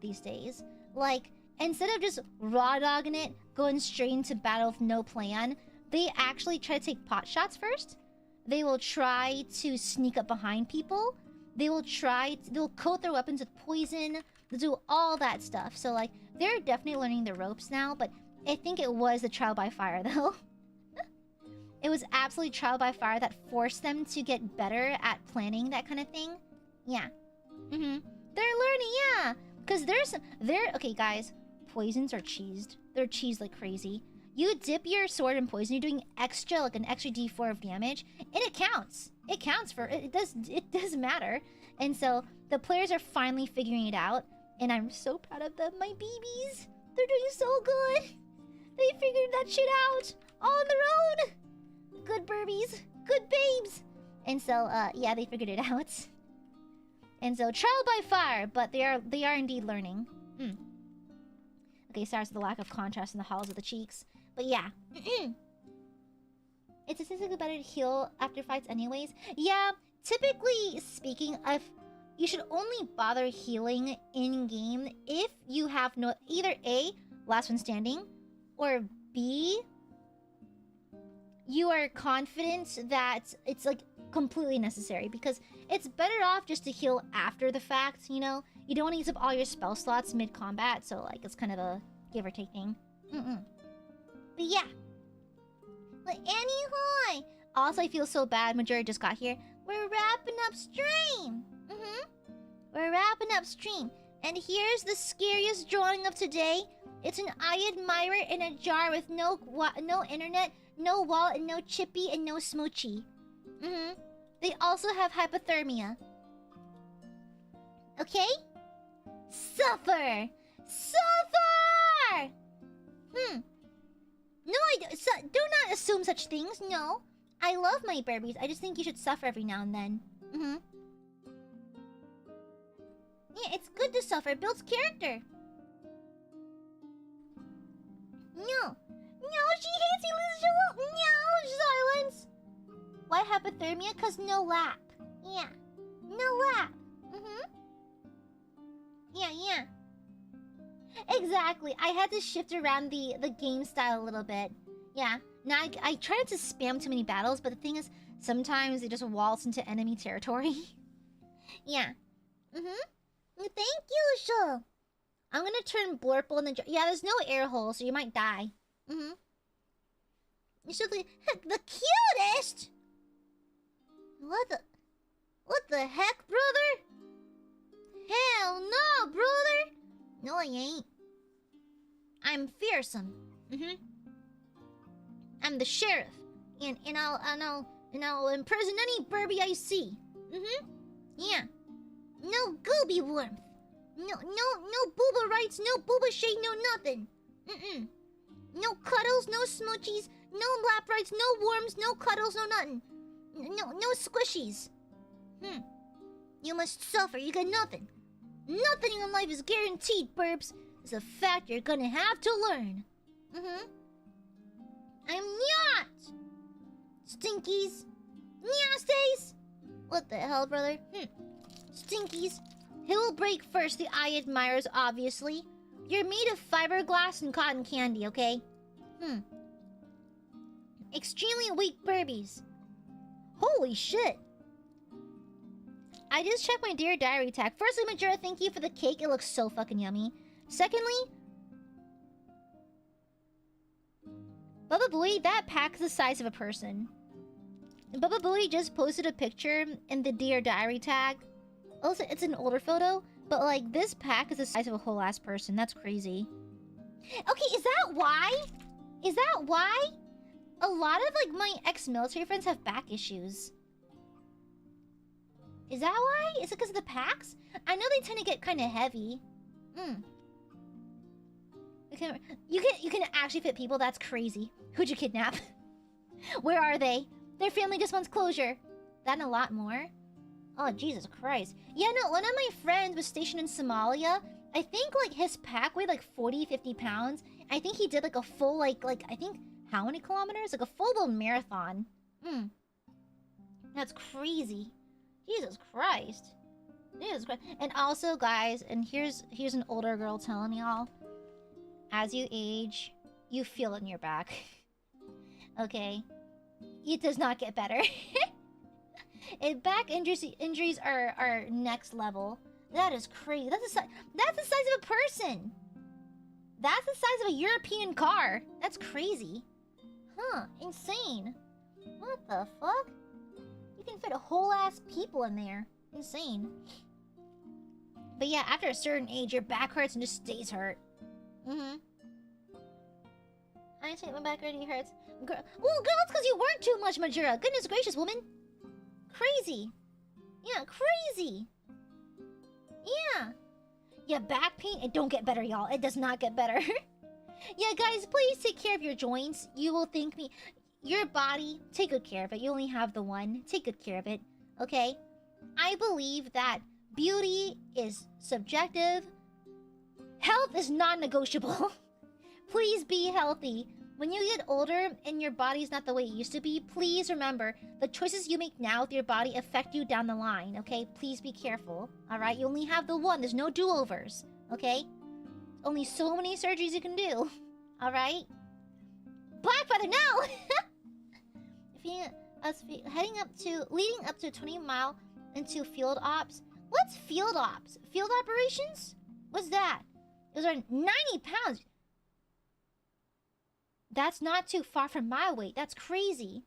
these days. Like, instead of just raw dogging it, going straight into battle with no plan, they actually try to take pot shots first. They will try to sneak up behind people. They'll coat their weapons with poison. They'll do all that stuff. So, like, they're definitely learning the ropes now, but I think it was the trial by fire, though. It was absolutely trial by fire that forced them to get better at planning that kind of thing. Yeah. They're learning, yeah. Because okay, guys. Poisons are cheesed. They're cheesed like crazy. you dip your sword in poison, you're doing extra, like an extra d4 of damage, and it counts. It counts for it. It does matter. And so the players are finally figuring it out, and I'm so proud of them. My babies, they're doing so good. They figured that shit out all on their own. Good burbies, good babes. And so yeah, they figured it out. And so trial by fire, but they are indeed learning. Okay, sorry for the lack of contrast in the hollows of the cheeks. But yeah. It's statistically better to heal after fights anyways. Yeah, typically speaking, you should only bother healing in-game if you have no... Either A, last one standing, or B, you are confident that it's, like, completely necessary. Because it's better off just to heal after the fact, you know? You don't want to use up all your spell slots mid-combat, so, like, it's kind of a give or take thing. But yeah. But anyhow, also I feel so bad. Majority just got here. We're wrapping up stream. We're wrapping up stream. And here's the scariest drawing of today. It's an Aiadmirer in a jar with no internet, no wallet, and no chippy, and no smoochy. They also have hypothermia. Okay? Suffer! Suffer! No, do not assume such things, no. I love my Barbies, I just think you should suffer every now and then. Yeah, it's good to suffer, it builds character. No. No, she hates you, no, silence! Why hypothermia? Cause no lap. Yeah. No lap. Yeah. Exactly. I had to shift around the game style a little bit. Yeah. Now I try not to spam too many battles, but the thing is, sometimes they just waltz into enemy territory. Yeah. Thank you, Shul. I'm gonna turn Blurple in the... Yeah, there's no air hole, so you might die. You should be the cutest! What the heck, brother? Hell no, brother! No, I ain't. I'm fearsome. I'm the sheriff, and I'll imprison any Burby I see. Yeah. No gooby warmth. No booba rights, no booba shade, no nothing. No cuddles, no smoochies, no lap rights, no warms, no cuddles, no nothing. No squishies. You must suffer, you got nothing. Nothing in life is guaranteed, Burbs. It's a fact you're gonna have to learn. I'm not! Stinkies! Nyastes! What the hell, brother? Stinkies. Who'll break first? The Aiadmirers, obviously. You're made of fiberglass and cotton candy, okay? Extremely weak Burbies. Holy shit! I just checked my Dear Diary tag. Firstly, Majora, thank you for the cake. It looks so fucking yummy. Secondly, Bubba Booey, that pack is the size of a person. Bubba Booey just posted a picture in the Dear Diary tag. Also, it's an older photo, but like this pack is the size of a whole ass person. That's crazy. Okay, is that why? Is that why? A lot of like my ex-military friends have back issues. Is that why? Is it because of the packs? I know they tend to get kind of heavy. You can actually fit people? That's crazy. Who'd you kidnap? Where are they? Their family just wants closure. That and a lot more. Oh, Jesus Christ. Yeah, no, one of my friends was stationed in Somalia. I think, like, his pack weighed, like, 40, 50 pounds. I think he did, like, a full, like, I think, how many kilometers? Like, a full-blown marathon. That's crazy. Jesus Christ. Jesus Christ. And also, guys, and here's an older girl telling y'all. As you age, you feel it in your back. Okay? It does not get better. If back injuries are next level, that is crazy. That's the size of a person. That's the size of a European car. That's crazy. Huh, insane. What the fuck? You can fit a whole ass people in there. Insane. But yeah, after a certain age, your back hurts and just stays hurt. I take my back already hurts. Well, girl, it's because you work too much, Majura. Goodness gracious, woman. Crazy. Yeah, crazy. Yeah. Yeah, back pain, it don't get better, y'all. It does not get better. Yeah, guys, please take care of your joints. You will thank me. Your body, take good care of it. You only have the one. Take good care of it, okay? I believe that beauty is subjective. Health is non-negotiable. Please be healthy. When you get older and your body's not the way it used to be, please remember, the choices you make now with your body affect you down the line, okay? Please be careful, alright? You only have the one. There's no do-overs, okay? Only so many surgeries you can do, alright? Blackfeather, no! Leading up to a 20-mile into field ops. What's field ops? Field operations? What's that? Those are 90 pounds. That's not too far from my weight. That's crazy.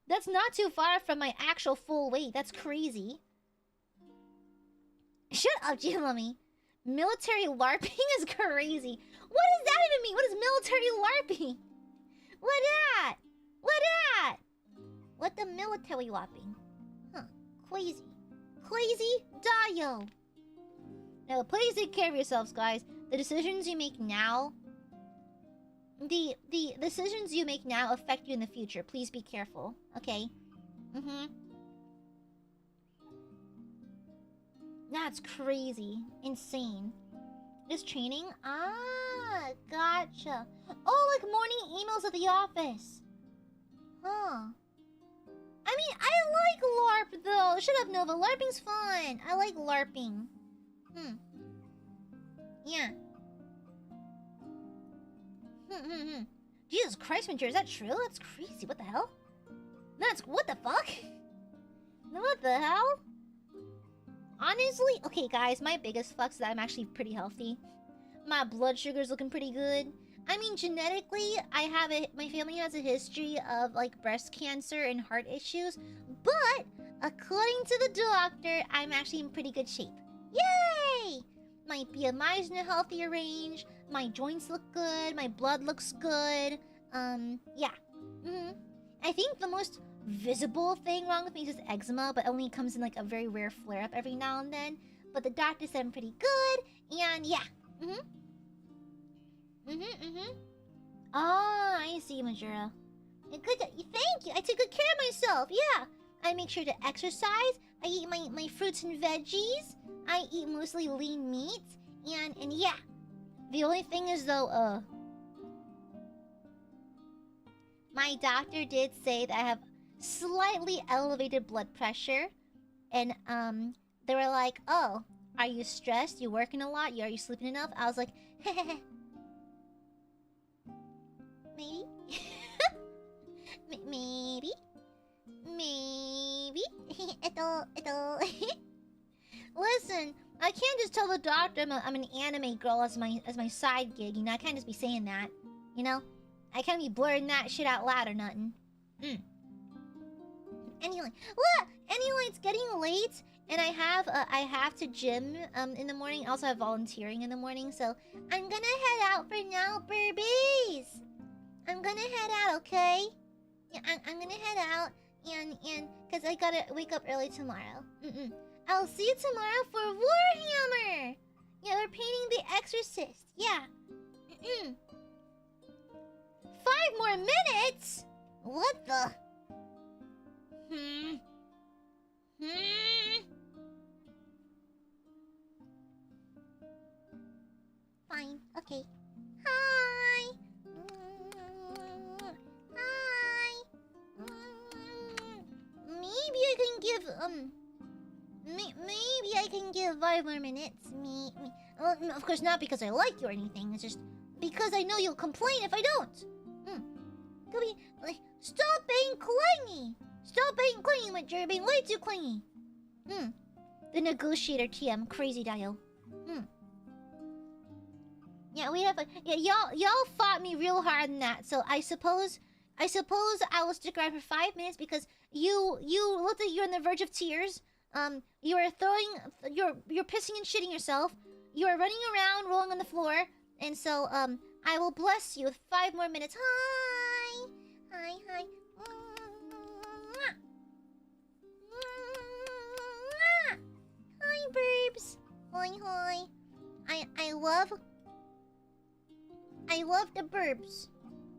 That's not too far from my actual full weight. That's crazy. Shut up, Jimmy. Military LARPing is crazy. What does that even mean? What is military LARPing? What at? What at? What the military LARPing? Huh. Crazy. Crazy Dio. Now, please take care of yourselves, guys. The decisions you make now... The decisions you make now affect you in the future. Please be careful, okay? That's crazy. Insane. This training? Ah, gotcha. Oh, like morning emails at the office. Huh. I mean, I like LARP, though. Shut up, Nova. LARPing's fun. I like LARPing. Yeah. Jesus Christ, Ventura, is that true? That's crazy. What the hell? What the fuck? What the hell? Honestly, okay, guys, my biggest flex is that I'm actually pretty healthy. My blood sugar's looking pretty good. I mean, genetically, my family has a history of, like, breast cancer and heart issues. But, according to the doctor, I'm actually in pretty good shape. Yay! My BMI's in a healthier range. My joints look good. My blood looks good. Yeah. I think the most visible thing wrong with me is just eczema, but only comes in, like, a very rare flare-up every now and then. But the doctor said I'm pretty good, and yeah. Ah, I see, Majura. Thank you. I take good care of myself. Yeah. I make sure to exercise. I eat my fruits and veggies. I eat mostly lean meats. And yeah. The only thing is, though, my doctor did say that I have slightly elevated blood pressure. And, they were like, oh, are you stressed? You working a lot? Are you sleeping enough? I was like, maybe. Maybe. Listen, I can't just tell the doctor I'm an anime girl as my side gig, you know? I can't just be saying that, you know? I can't be blurring that shit out loud or nothing. Anyway, it's getting late, and I have to gym in the morning. I also have volunteering in the morning, so I'm gonna head out for now, Burbies. I'm gonna head out, okay? Yeah, I'm gonna head out, and cause I gotta wake up early tomorrow. I'll see you tomorrow for Warhammer. Yeah, we're painting The Exorcist. Yeah. 5 more minutes. What the? Fine. Okay. Hi. Hi. Maybe I can give 5 more minutes. Well, of course not because I like you or anything. It's just because I know you'll complain if I don't. Could be like, stop being clingy. Stop being clingy, my you're being way too clingy. The negotiator TM, crazy Dio. Yeah, we have a y'all fought me real hard in that, so I suppose I will stick around for 5 minutes because you looked like you're on the verge of tears. You are you're pissing and shitting yourself. You are running around, rolling on the floor, and so I will bless you with 5 more minutes. Hi! Hi, hi. Hi, Burbs. Hi, hi. I love the Burbs.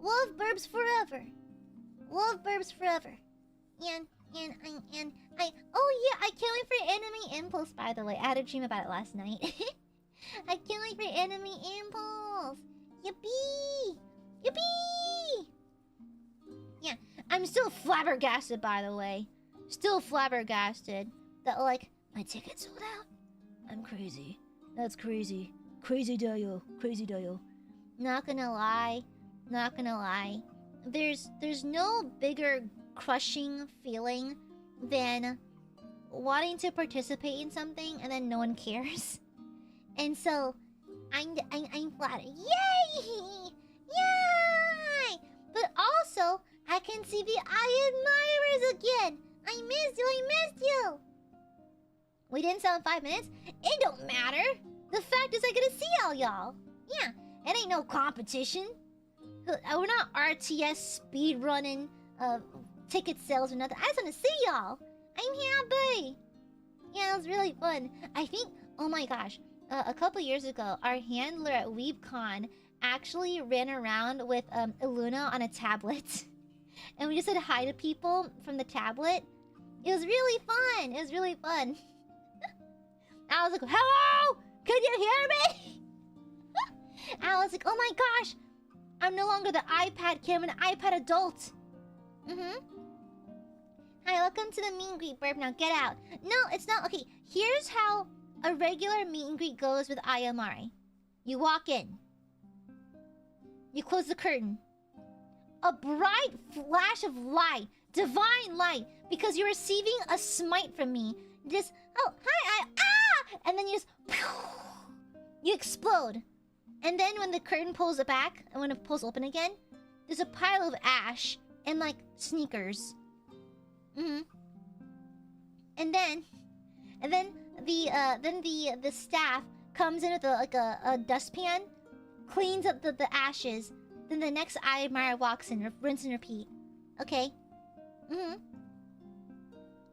Love Burbs forever. Love Burbs forever. And I oh yeah, I can't wait for Anime Impulse, by the way. I had a dream about it last night. I can't wait for Anime Impulse. Yippee! Yippee! Yeah, I'm still flabbergasted, by the way. Still flabbergasted that, like, my ticket sold out. I'm crazy. That's crazy. Crazy Dayo. Crazy Dayo. Not gonna lie. Not gonna lie. There's no bigger crushing feeling than wanting to participate in something and then no one cares. And so I'm flattered. Yay! Yay! But also, I can see the Aiadmirers again. I missed you. We didn't sell in 5 minutes. It don't matter. The fact is I get to see all y'all. Yeah, it ain't no competition. We're not RTS speedrunning ticket sales or nothing. I just want to see y'all. I'm happy. Yeah, it was really fun. I think, oh my gosh, a couple years ago, our handler at WeebCon actually ran around with ILUNA on a tablet. And we just said hi to people from the tablet. It was really fun. It was really fun. I was like, hello? Can you hear me? I was like, oh my gosh. I'm no longer the iPad kid. I'm an iPad adult. Hi, welcome to the meet and greet, Burp. Now get out. No, it's not. Okay, here's how a regular meet and greet goes with AiaAmare. You walk in. You close the curtain. A bright flash of light. Divine light. Because you're receiving a smite from me. Just, oh, hi, and then you just, you explode. And then when the curtain pulls it back, and when it pulls open again, there's a pile of ash and, like, sneakers. And then the staff comes in with a dustpan, cleans up the ashes. Then the next Aiadmirer walks in, rinse and repeat. Okay?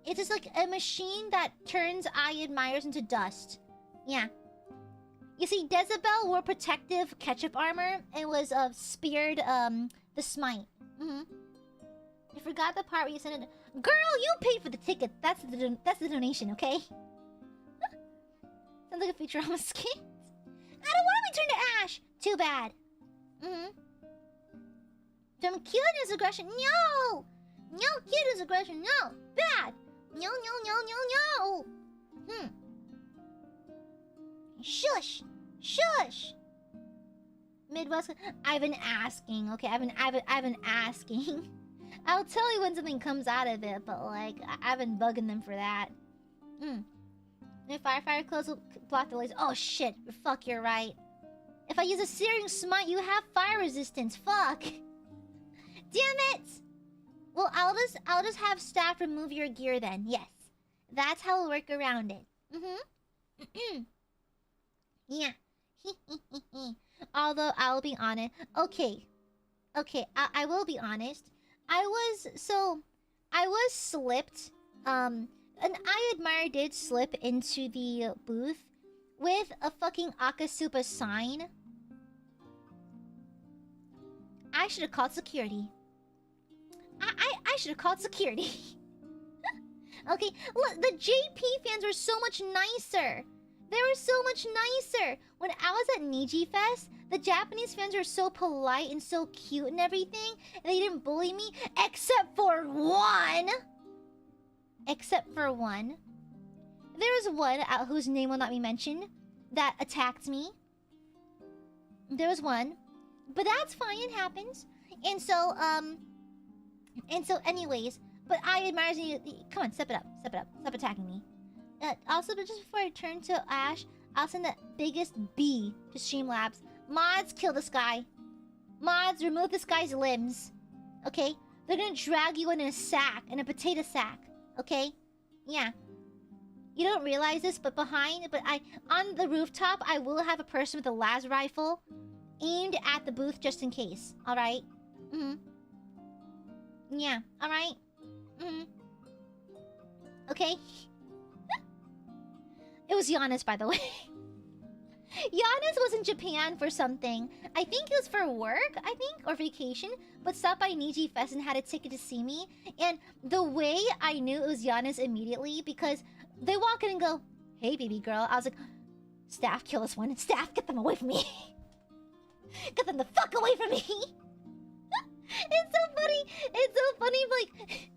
It's just like a machine that turns Aiadmirers into dust. Yeah. You see, Jezebel wore protective ketchup armor and was speared the smite. I forgot the part where you said it. Girl, you paid for the ticket. That's the donation, okay? Sounds like a Futurama skit. I don't want to be turned to ash. Too bad. Some cuteness aggression. No! No cuteness aggression. No! Bad! No. Shush! Shush! Midwest. I've been asking, okay? I've been asking. I'll tell you when something comes out of it, but like I've been bugging them for that. If fire clothes will block the laser. Oh shit! Fuck, you're right. If I use a searing smite, you have fire resistance. Fuck. Damn it! Well, I'll just have staff remove your gear then. Yes, that's how we'll work around it. Yeah. Although I'll be honest. Okay. I will be honest. I was slipped. An Aiadmire did slip into the booth with a fucking Akasupa sign. I should have called security. I should have called security. Okay, look, the JP fans were so much nicer. They were so much nicer. When I was at Niji Fest, the Japanese fans were so polite and so cute and everything. And they didn't bully me, except for one. There was one whose name will not be mentioned that attacked me. There was one. But that's fine, it happens. And so anyways, but Aiadmirers need to... Come on, step it up. Stop attacking me. Also, but just before I turn to Ash, I'll send the biggest B to Streamlabs. Mods, kill this guy. Mods, remove this guy's limbs. Okay? They're gonna drag you in a sack, in a potato sack. Okay? Yeah. You don't realize this, but on the rooftop, I will have a person with a las rifle. aimed at the booth just in case. Alright? Yeah, alright? Okay? It was Giannis, by the way. Giannis was in Japan for something. I think it was for work, or vacation. But stopped by Niji Fest and had a ticket to see me. And the way I knew it was Giannis immediately, because they walk in and go, "Hey, baby girl." I was like, "Staff, kill this one. Staff, get them away from me." Get them the fuck away from me. It's so funny. It's so funny, like...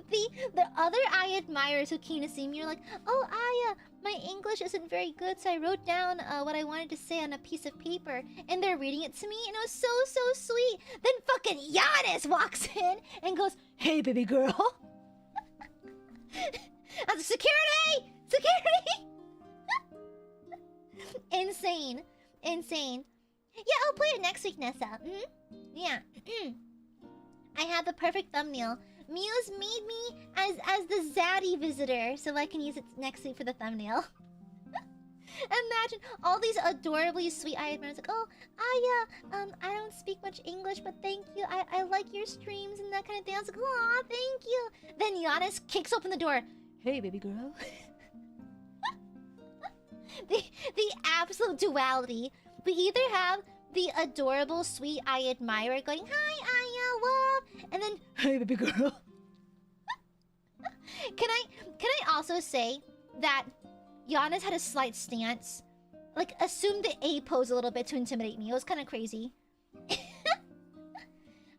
The other Aiadmirers who came to see me are like, "Oh, Aya, my English isn't very good, so I wrote down what I wanted to say on a piece of paper." And they're reading it to me, and it was so, so sweet. Then fucking Giannis walks in and goes, "Hey, baby girl." I was like, "Security! Security!" Insane. Insane. Yeah, I'll play it next week, Nessa. Yeah. I have the perfect thumbnail. Muse made me as the zaddy visitor, so I can use it next week for the thumbnail. Imagine all these adorably sweet Aiadmirers like, "Oh, Aya, I don't speak much English, but thank you. I like your streams and that kind of thing." I was like, "Aw, thank you." Then Giannis kicks open the door. "Hey, baby girl." the absolute duality. We either have the adorable, sweet Aiadmirer going, "Hi, Aya, love," and then, "Hey, baby girl." Can I also say that Giannis had a slight stance, like assumed the A pose a little bit to intimidate me. It was kind of crazy.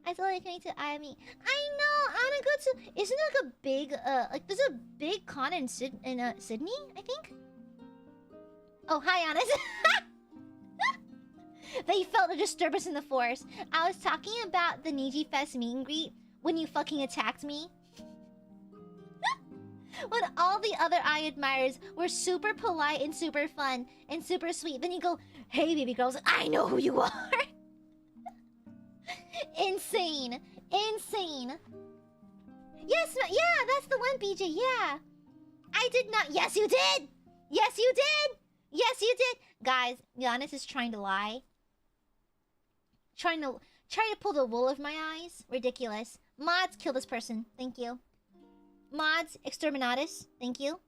I feel like I need to eye me. I know. I wanna go to. Isn't there like a big like there's a big con in Sydney? I think. Oh, hi, Giannis. They felt a disturbance in the force. I was talking about the Niji Fest meet and greet when you fucking attacked me. When all the other Aiadmirers were super polite and super fun and super sweet. Then you go, "Hey, baby girls, I know who you are." Insane. Insane. Yes, yeah, that's the one, BJ, yeah. I did not. Yes, you did. Yes, you did. Yes, you did. Guys, Giannis is trying to lie. Trying to pull the wool over my eyes. Ridiculous. Mods, kill this person. Thank you. Mods, exterminatus. Thank you.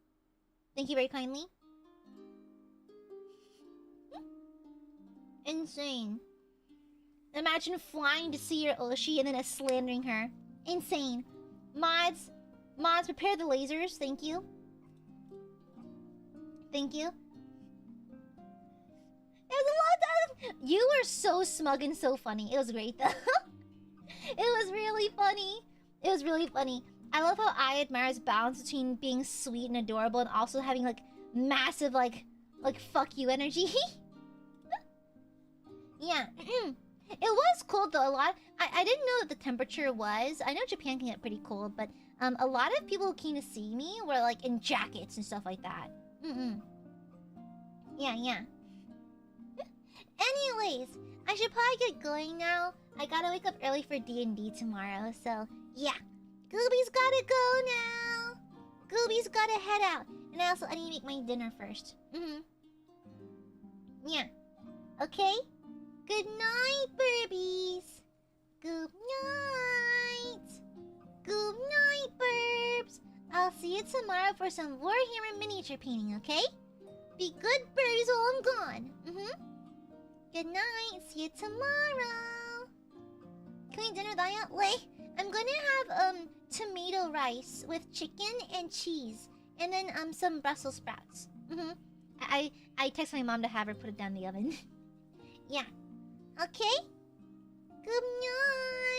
Thank you very kindly. Insane. Imagine flying to see your Oshi and then slandering her. Insane. Mods, prepare the lasers. Thank you. Thank you. It was a long time. You were so smug and so funny. It was great, though. It was really funny. It was really funny. I love how Aiadmirers balance between being sweet and adorable and also having, like, massive, like fuck you energy. Yeah. It was cold, though. I didn't know what the temperature was. I know Japan can get pretty cold, but a lot of people who came to see me were, like, in jackets and stuff like that. Yeah. Anyways, I should probably get going now. I gotta wake up early for D&D tomorrow, so yeah. Gooby's gotta go now. Gooby's gotta head out. And I need to make my dinner first. Yeah. Okay? Good night, Burbies. Good night. Good night, Burbs. I'll see you tomorrow for some Warhammer miniature painting, okay? Be good, birdies, while I'm gone. Good night. See you tomorrow. Can we dinner with Aya? Wait, I'm gonna have tomato rice with chicken and cheese, and then some Brussels sprouts. I text my mom to have her put it down in the oven. Yeah. Okay. Good night.